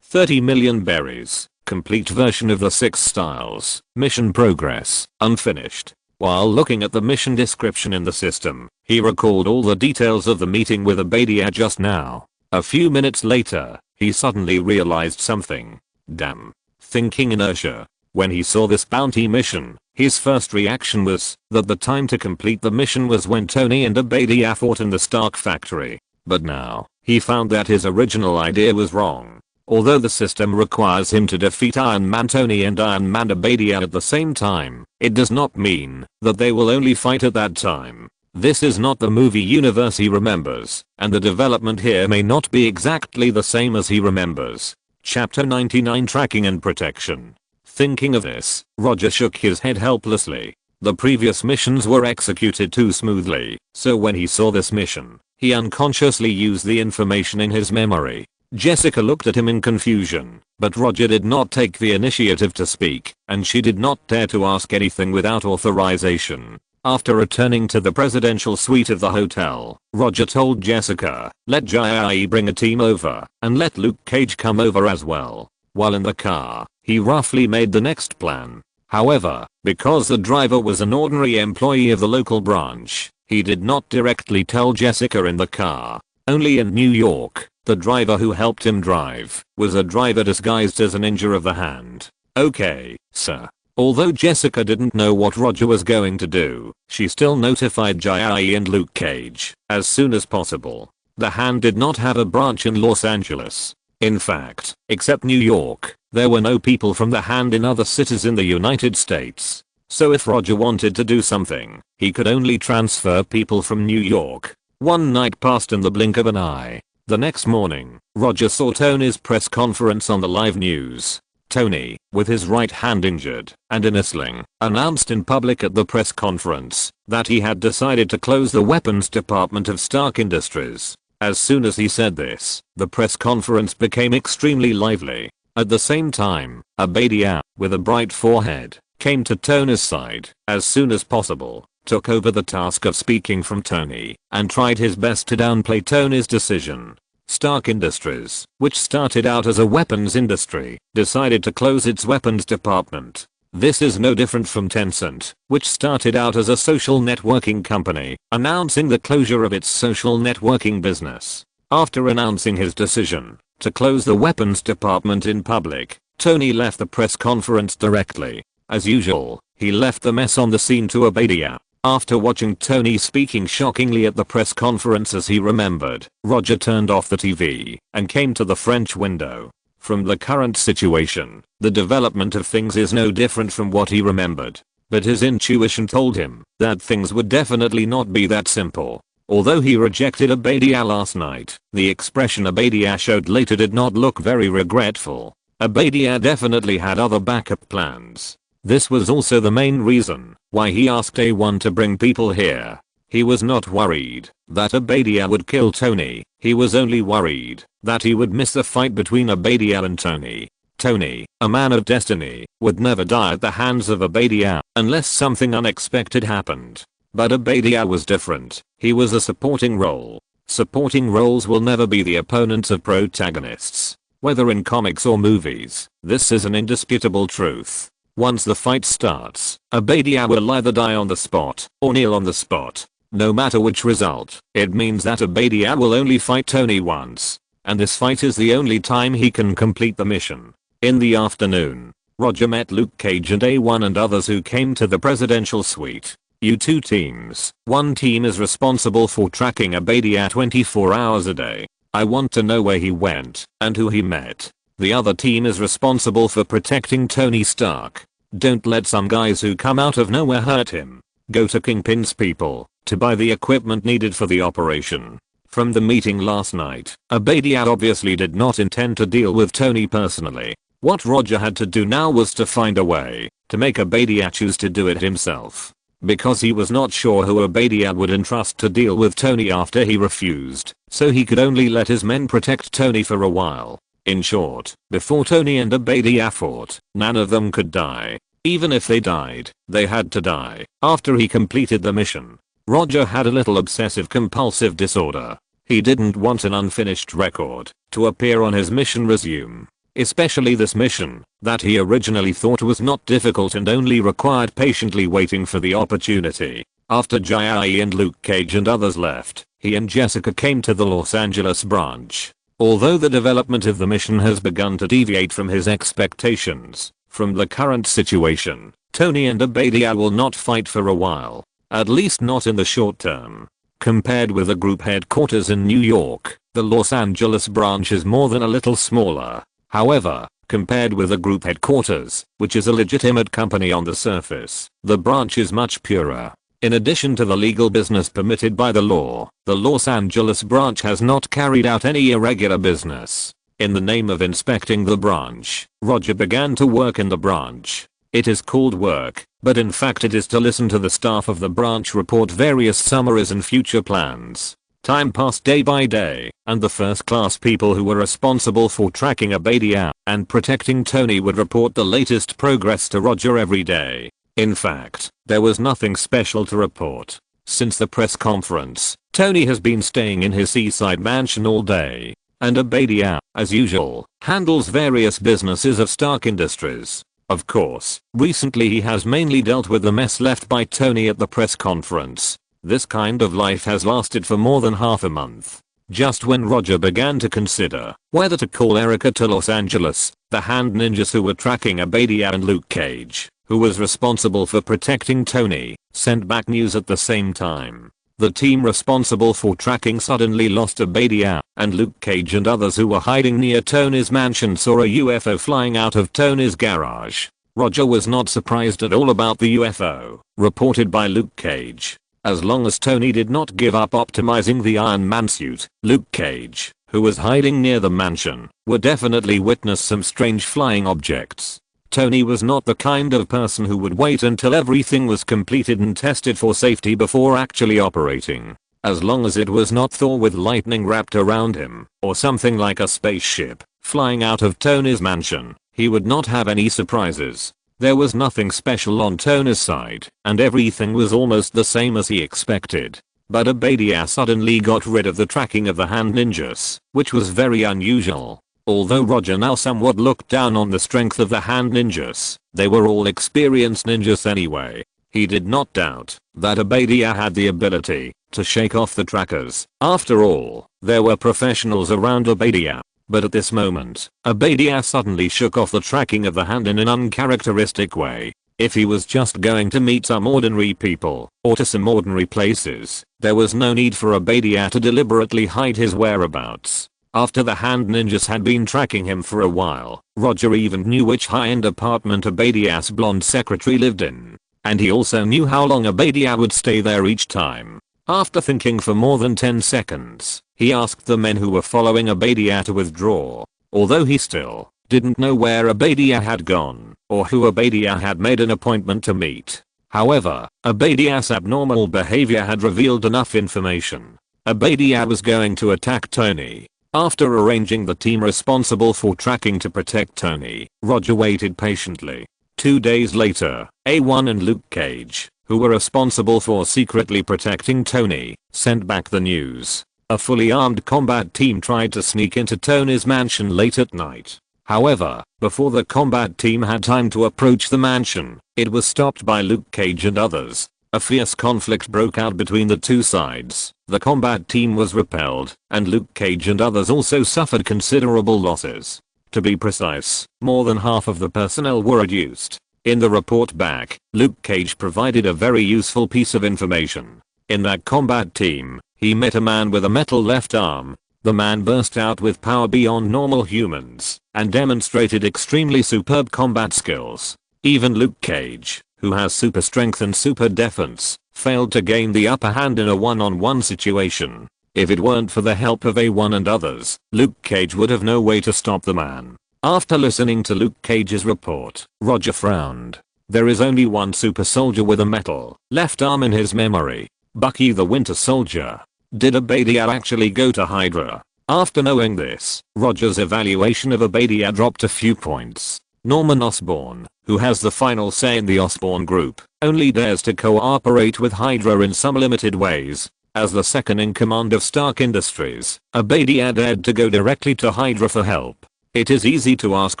30 million berries. Complete version of the 6 styles. Mission progress, unfinished. While looking at the mission description in the system, he recalled all the details of the meeting with Abadia just now. A few minutes later, he suddenly realized something. Damn. Thinking inertia. When he saw this bounty mission, his first reaction was that the time to complete the mission was when Tony and Abadia fought in the Stark factory. But now, he found that his original idea was wrong. Although the system requires him to defeat Iron Man Tony and Iron Man Abadia at the same time, it does not mean that they will only fight at that time. This is not the movie universe he remembers, and the development here may not be exactly the same as he remembers. Chapter 99 Tracking and Protection. Thinking of this, Roger shook his head helplessly. The previous missions were executed too smoothly, so when he saw this mission, he unconsciously used the information in his memory. Jessica looked at him in confusion, but Roger did not take the initiative to speak, and she did not dare to ask anything without authorization. After returning to the presidential suite of the hotel, Roger told Jessica, let Jai bring a team over, and let Luke Cage come over as well. While in the car, he roughly made the next plan. However, because the driver was an ordinary employee of the local branch, he did not directly tell Jessica in the car. Only in New York, the driver who helped him drive was a driver disguised as a ninja of the hand. Okay, sir. Although Jessica didn't know what Roger was going to do, she still notified Jai and Luke Cage as soon as possible. The Hand did not have a branch in Los Angeles. In fact, except New York, there were no people from the Hand in other cities in the United States. So if Roger wanted to do something, he could only transfer people from New York. One night passed in the blink of an eye. The next morning, Roger saw Tony's press conference on the live news. Tony, with his right hand injured and in a sling, announced in public at the press conference that he had decided to close the weapons department of Stark Industries. As soon as he said this, the press conference became extremely lively. At the same time, Abadia, with a bright forehead, came to Tony's side as soon as possible, took over the task of speaking from Tony, and tried his best to downplay Tony's decision. Stark Industries, which started out as a weapons industry, decided to close its weapons department. This is no different from Tencent, which started out as a social networking company, announcing the closure of its social networking business. After announcing his decision to close the weapons department in public, Tony left the press conference directly. As usual, he left the mess on the scene to Abadia. After watching Tony speaking shockingly at the press conference as he remembered, Roger turned off the TV and came to the French window. From the current situation, the development of things is no different from what he remembered. But his intuition told him that things would definitely not be that simple. Although he rejected Abadia last night, the expression Abadia showed later did not look very regretful. Abadia definitely had other backup plans. This was also the main reason why he asked A1 to bring people here. He was not worried that Abadia would kill Tony, he was only worried that he would miss the fight between Abadia and Tony. Tony, a man of destiny, would never die at the hands of Abadia unless something unexpected happened. But Abadia was different, he was a supporting role. Supporting roles will never be the opponents of protagonists. Whether in comics or movies, this is an indisputable truth. Once the fight starts, Abadia will either die on the spot or kneel on the spot. No matter which result, it means that Abadia will only fight Tony once. And this fight is the only time he can complete the mission. In the afternoon, Roger met Luke Cage and A1 and others who came to the presidential suite. You two teams. One team is responsible for tracking Abadia 24 hours a day. I want to know where he went and who he met. The other team is responsible for protecting Tony Stark. Don't let some guys who come out of nowhere hurt him. Go to Kingpin's people to buy the equipment needed for the operation. From the meeting last night, Abadia obviously did not intend to deal with Tony personally. What Roger had to do now was to find a way to make Abadia choose to do it himself. Because he was not sure who Abadia would entrust to deal with Tony after he refused, so he could only let his men protect Tony for a while. In short, before Tony and Abadia fought, none of them could die. Even if they died, they had to die after he completed the mission. Roger had a little obsessive compulsive disorder. He didn't want an unfinished record to appear on his mission resume. Especially this mission that he originally thought was not difficult and only required patiently waiting for the opportunity. After Jai and Luke Cage and others left, he and Jessica came to the Los Angeles branch. Although the development of the mission has begun to deviate from his expectations, from the current situation, Tony and Abadia will not fight for a while. At least not in the short term. Compared with the group headquarters in New York, the Los Angeles branch is more than a little smaller. However, compared with the group headquarters, which is a legitimate company on the surface, the branch is much purer. In addition to the legal business permitted by the law, the Los Angeles branch has not carried out any irregular business. In the name of inspecting the branch, Roger began to work in the branch. It is called work, but in fact it is to listen to the staff of the branch report various summaries and future plans. Time passed day by day, and the first-class people who were responsible for tracking Abadia and protecting Tony would report the latest progress to Roger every day. In fact, there was nothing special to report. Since the press conference, Tony has been staying in his seaside mansion all day, and Abadia, as usual, handles various businesses of Stark Industries. Of course, recently he has mainly dealt with the mess left by Tony at the press conference. This kind of life has lasted for more than half a month. Just when Roger began to consider whether to call Erica to Los Angeles, the hand ninjas who were tracking Abadia and Luke Cage, who was responsible for protecting Tony, sent back news at the same time. The team responsible for tracking suddenly lost Abadia, and Luke Cage and others who were hiding near Tony's mansion saw a UFO flying out of Tony's garage. Roger was not surprised at all about the UFO, reported by Luke Cage. As long as Tony did not give up optimizing the Iron Man suit, Luke Cage, who was hiding near the mansion, would definitely witness some strange flying objects. Tony was not the kind of person who would wait until everything was completed and tested for safety before actually operating. As long as it was not Thor with lightning wrapped around him, or something like a spaceship flying out of Tony's mansion, he would not have any surprises. There was nothing special on Tony's side, and everything was almost the same as he expected. But Abadia suddenly got rid of the tracking of the hand ninjas, which was very unusual. Although Roger now somewhat looked down on the strength of the hand ninjas, they were all experienced ninjas anyway. He did not doubt that Abadia had the ability to shake off the trackers. After all, there were professionals around Abadia. But at this moment, Abadia suddenly shook off the tracking of the hand in an uncharacteristic way. If he was just going to meet some ordinary people, or to some ordinary places, there was no need for Abadia to deliberately hide his whereabouts. After the hand ninjas had been tracking him for a while, Roger even knew which high-end apartment Abadia's blonde secretary lived in. And he also knew how long Abadia would stay there each time. After thinking for more than 10 seconds, he asked the men who were following Abadia to withdraw. Although he still didn't know where Abadia had gone, or who Abadia had made an appointment to meet. However, Abadia's abnormal behavior had revealed enough information. Abadia was going to attack Tony. After arranging the team responsible for tracking to protect Tony, Roger waited patiently. 2 days later, A1 and Luke Cage, who were responsible for secretly protecting Tony, sent back the news. A fully armed combat team tried to sneak into Tony's mansion late at night. However, before the combat team had time to approach the mansion, it was stopped by Luke Cage and others. A fierce conflict broke out between the two sides. The combat team was repelled, and Luke Cage and others also suffered considerable losses. To be precise, more than half of the personnel were reduced. In the report back, Luke Cage provided a very useful piece of information. In that combat team, he met a man with a metal left arm. The man burst out with power beyond normal humans, and demonstrated extremely superb combat skills. Even Luke Cage, who has super strength and super defense, failed to gain the upper hand in a one-on-one situation. If it weren't for the help of A1 and others, Luke Cage would have no way to stop the man. After listening to Luke Cage's report, Roger frowned. There is only one super soldier with a metal left arm in his memory. Bucky the Winter Soldier. Did Abadia actually go to Hydra? After knowing this, Roger's evaluation of Abadia dropped a few points. Norman Osborn, who has the final say in the Osborn group, only dares to cooperate with Hydra in some limited ways. As the second in command of Stark Industries, Abadia dared to go directly to Hydra for help. It is easy to ask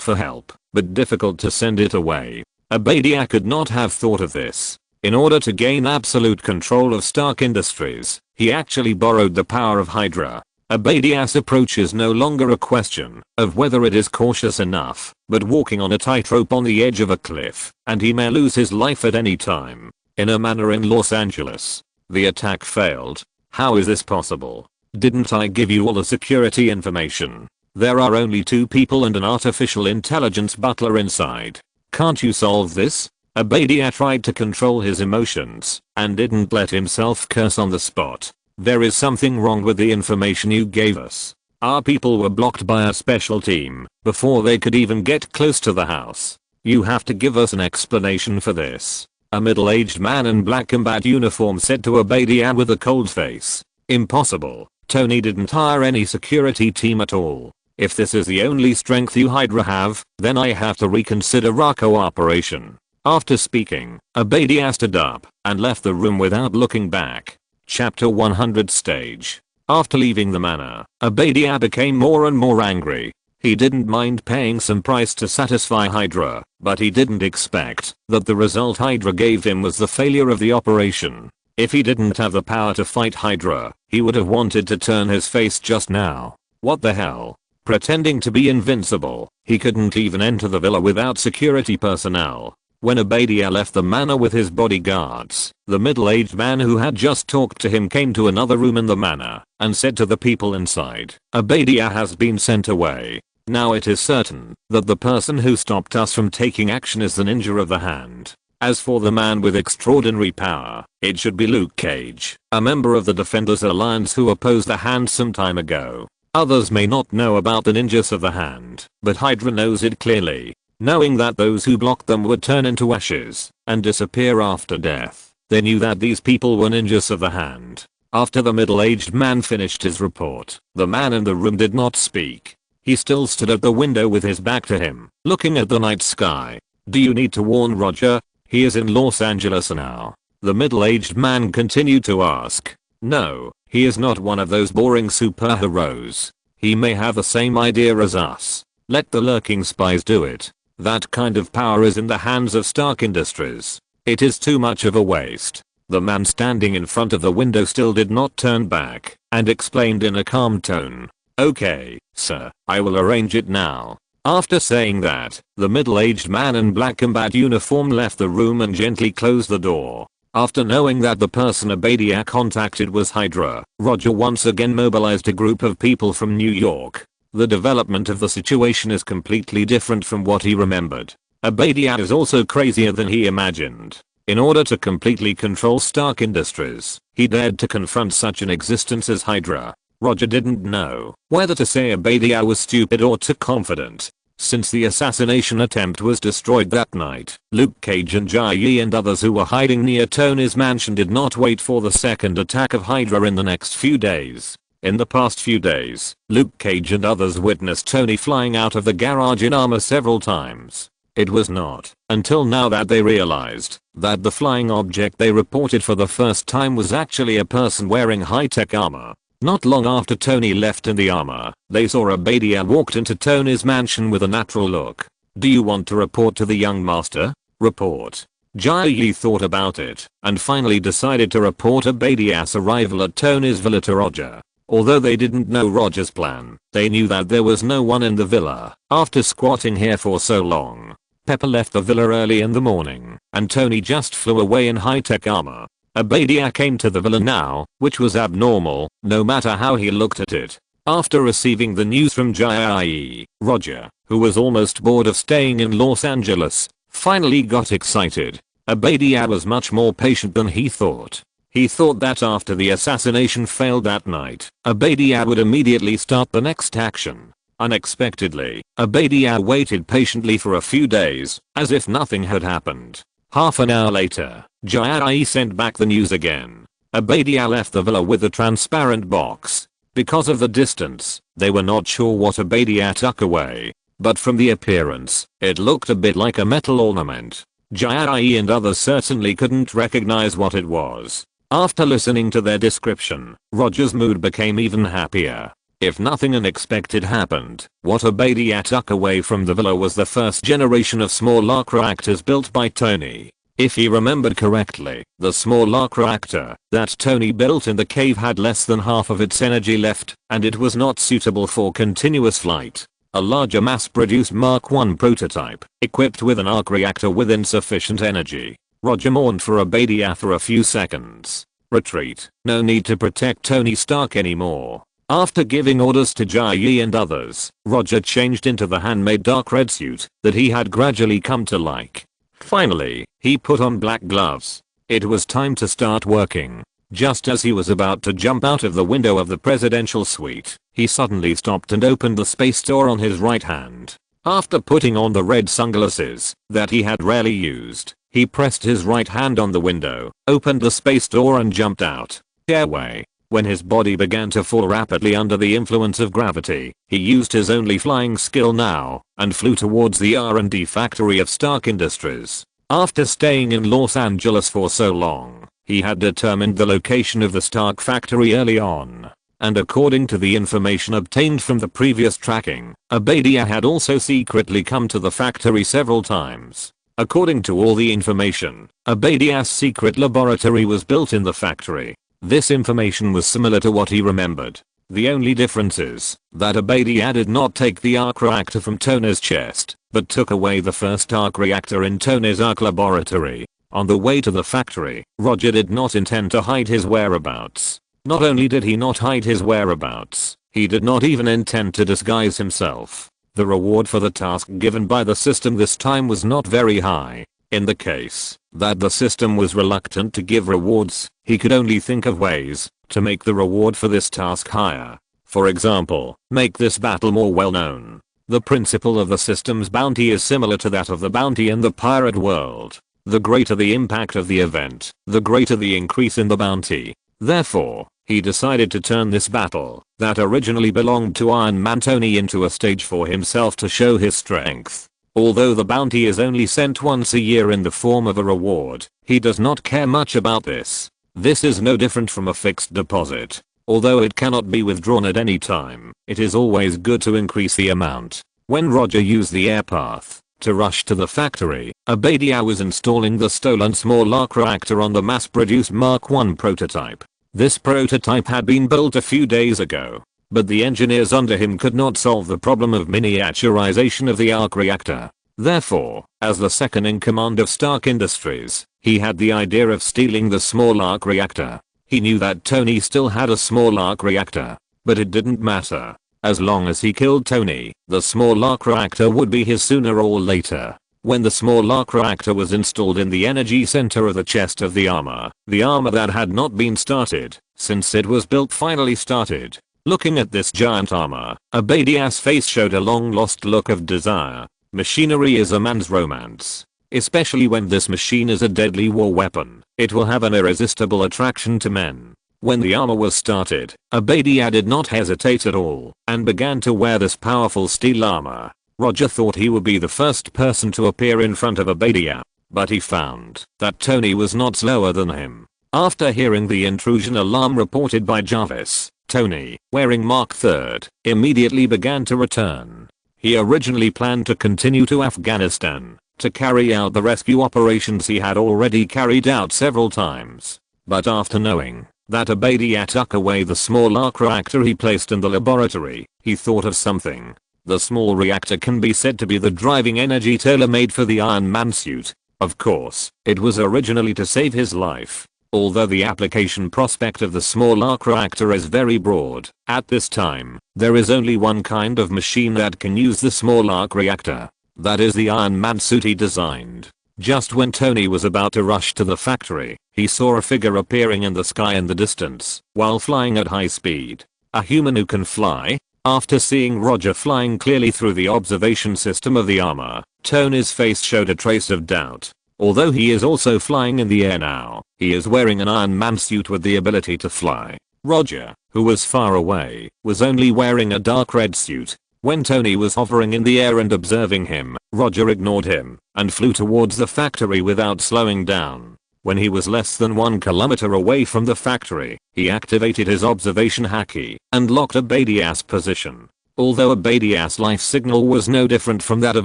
for help, but difficult to send it away. Abadia could not have thought of this. In order to gain absolute control of Stark Industries, he actually borrowed the power of Hydra. Abadia's approach is no longer a question of whether it is cautious enough, but walking on a tightrope on the edge of a cliff, and he may lose his life at any time. In a manor in Los Angeles. The attack failed. How is this possible? Didn't I give you all the security information? There are only 2 people and an artificial intelligence butler inside. Can't you solve this? Abadia tried to control his emotions, and didn't let himself curse on the spot. There is something wrong with the information you gave us. Our people were blocked by a special team before they could even get close to the house. You have to give us an explanation for this. A middle-aged man in black combat uniform said to Abadia with a cold face. Impossible. Tony didn't hire any security team at all. If this is the only strength you Hydra have, then I have to reconsider our cooperation. After speaking, Abadia stood up and left the room without looking back. Chapter 100 Stage. After leaving the manor, Abadia became more and more angry. He didn't mind paying some price to satisfy Hydra, but he didn't expect that the result Hydra gave him was the failure of the operation. If he didn't have the power to fight Hydra, he would have wanted to turn his face just now. What the hell? Pretending to be invincible, he couldn't even enter the villa without security personnel. When Abadia left the manor with his bodyguards, the middle-aged man who had just talked to him came to another room in the manor and said to the people inside, Abadia has been sent away. Now it is certain that the person who stopped us from taking action is the ninja of the hand. As for the man with extraordinary power, it should be Luke Cage, a member of the Defenders Alliance who opposed the hand some time ago. Others may not know about the ninjas of the hand, but Hydra knows it clearly. Knowing that those who blocked them would turn into ashes and disappear after death, they knew that these people were ninjas of the hand. After the middle-aged man finished his report, the man in the room did not speak. He still stood at the window with his back to him, looking at the night sky. "Do you need to warn Roger? He is in Los Angeles now." The middle-aged man continued to ask. "No, he is not one of those boring superheroes. He may have the same idea as us. Let the lurking spies do it. That kind of power is in the hands of Stark Industries. It is too much of a waste." The man standing in front of the window still did not turn back, and explained in a calm tone. "Okay, sir, I will arrange it now." After saying that, the middle-aged man in black combat uniform left the room and gently closed the door. After knowing that the person Abadia contacted was Hydra, Roger once again mobilized a group of people from New York. The development of the situation is completely different from what he remembered. Abadia is also crazier than he imagined. In order to completely control Stark Industries, he dared to confront such an existence as Hydra. Roger didn't know whether to say Abadia was stupid or too confident. Since the assassination attempt was destroyed that night, Luke Cage and Jai and others who were hiding near Tony's mansion did not wait for the second attack of Hydra in the next few days. In the past few days, Luke Cage and others witnessed Tony flying out of the garage in armor several times. It was not until now that they realized that the flying object they reported for the first time was actually a person wearing high-tech armor. Not long after Tony left in the armor, they saw Abadia walked into Tony's mansion with a natural look. "Do you want to report to the young master?" "Report." Jai thought about it and finally decided to report Abadia's arrival at Tony's villa to Roger. Although they didn't know Roger's plan, they knew that there was no one in the villa. After squatting here for so long, Pepper left the villa early in the morning, and Tony just flew away in high-tech armor. Abadia came to the villa now, which was abnormal, no matter how he looked at it. After receiving the news from Jai, Roger, who was almost bored of staying in Los Angeles, finally got excited. Abadia was much more patient than he thought. He thought that after the assassination failed that night, Abadia would immediately start the next action. Unexpectedly, Abadia waited patiently for a few days, as if nothing had happened. Half an hour later, Jai sent back the news again. Abadia left the villa with a transparent box. Because of the distance, they were not sure what Abadia took away, but from the appearance, it looked a bit like a metal ornament. Jai and others certainly couldn't recognize what it was. After listening to their description, Roger's mood became even happier. If nothing unexpected happened, what Abadia took away from the villa was the first generation of small arc reactors built by Tony. If he remembered correctly, the small arc reactor that Tony built in the cave had less than half of its energy left, and it was not suitable for continuous flight. A larger mass-produced Mark I prototype, equipped with an arc reactor with insufficient energy. Roger mourned for Abadia for a few seconds. Retreat. No need to protect Tony Stark anymore. After giving orders to Jai and others, Roger changed into the handmade dark red suit that he had gradually come to like. Finally, he put on black gloves. It was time to start working. Just as he was about to jump out of the window of the presidential suite, he suddenly stopped and opened the space door on his right hand. After putting on the red sunglasses that he had rarely used, he pressed his right hand on the window, opened the space door and jumped out. Airway. When his body began to fall rapidly under the influence of gravity, he used his only flying skill now and flew towards the R&D factory of Stark Industries. After staying in Los Angeles for so long, he had determined the location of the Stark factory early on. And according to the information obtained from the previous tracking, Abadia had also secretly come to the factory several times. According to all the information, Abadia's secret laboratory was built in the factory. This information was similar to what he remembered. The only difference is that Abadia did not take the arc reactor from Tony's chest, but took away the first arc reactor in Tony's arc laboratory. On the way to the factory, Roger did not intend to hide his whereabouts. Not only did he not hide his whereabouts, he did not even intend to disguise himself. The reward for the task given by the system this time was not very high. In the case that the system was reluctant to give rewards, he could only think of ways to make the reward for this task higher. For example, make this battle more well known. The principle of the system's bounty is similar to that of the bounty in the pirate world. The greater the impact of the event, the greater the increase in the bounty. Therefore, He decided to turn this battle, that originally belonged to Iron Man Tony, into a stage for himself to show his strength. Although the bounty is only sent once a year in the form of a reward, he does not care much about this. This is no different from a fixed deposit. Although it cannot be withdrawn at any time, it is always good to increase the amount. When Roger used the air path to rush to the factory, Abadia was installing the stolen small arc reactor on the mass-produced Mark I prototype. This prototype had been built a few days ago, but the engineers under him could not solve the problem of miniaturization of the arc reactor. Therefore, as the second in command of Stark Industries, he had the idea of stealing the small arc reactor. He knew that Tony still had a small arc reactor, but it didn't matter. As long as he killed Tony, the small arc reactor would be his sooner or later. When the small arc reactor was installed in the energy center of the chest of the armor that had not been started, since it was built, finally started. Looking at this giant armor, Abadia's face showed a long lost look of desire. Machinery is a man's romance. Especially when this machine is a deadly war weapon, it will have an irresistible attraction to men. When the armor was started, Abadia did not hesitate at all, and began to wear this powerful steel armor. Roger thought he would be the first person to appear in front of Abadia, but he found that Tony was not slower than him. After hearing the intrusion alarm reported by Jarvis, Tony, wearing Mark III, immediately began to return. He originally planned to continue to Afghanistan to carry out the rescue operations he had already carried out several times. But after knowing that Abadia took away the small arc reactor he placed in the laboratory, he thought of something. The small reactor can be said to be the driving energy tailor-made for the Iron Man suit. Of course, it was originally to save his life. Although the application prospect of the small arc reactor is very broad, at this time, there is only one kind of machine that can use the small arc reactor. That is the Iron Man suit he designed. Just when Tony was about to rush to the factory, he saw a figure appearing in the sky in the distance, while flying at high speed. A human who can fly? After seeing Roger flying clearly through the observation system of the armor, Tony's face showed a trace of doubt. Although he is also flying in the air now, he is wearing an Iron Man suit with the ability to fly. Roger, who was far away, was only wearing a dark red suit. When Tony was hovering in the air and observing him, Roger ignored him and flew towards the factory without slowing down. When he was less than 1 kilometer away from the factory, he activated his observation haki and locked Abadia's position. Although Abadia's life signal was no different from that of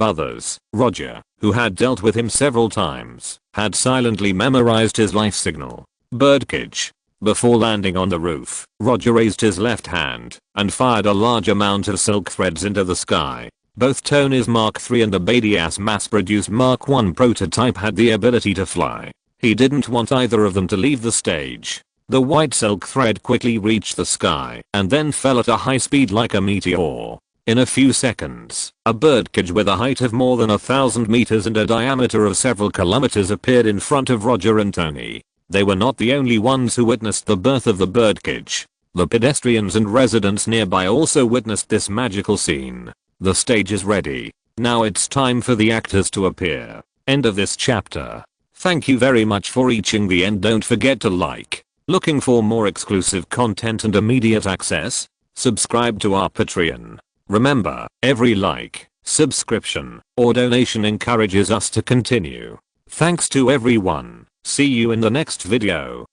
others, Roger, who had dealt with him several times, had silently memorized his life signal. Birdcage. Before landing on the roof, Roger raised his left hand and fired a large amount of silk threads into the sky. Both Tony's Mark III and Abadia's mass-produced Mark I prototype had the ability to fly. He didn't want either of them to leave the stage. The white silk thread quickly reached the sky and then fell at a high speed like a meteor. In a few seconds, a birdcage with a height of more than 1,000 meters and a diameter of several kilometers appeared in front of Roger and Tony. They were not the only ones who witnessed the birth of the birdcage. The pedestrians and residents nearby also witnessed this magical scene. The stage is ready. Now it's time for the actors to appear. End of this chapter. Thank you very much for reaching the end. Don't forget to like. Looking for more exclusive content and immediate access? Subscribe to our Patreon. Remember, every like, subscription, or donation encourages us to continue. Thanks to everyone. See you in the next video.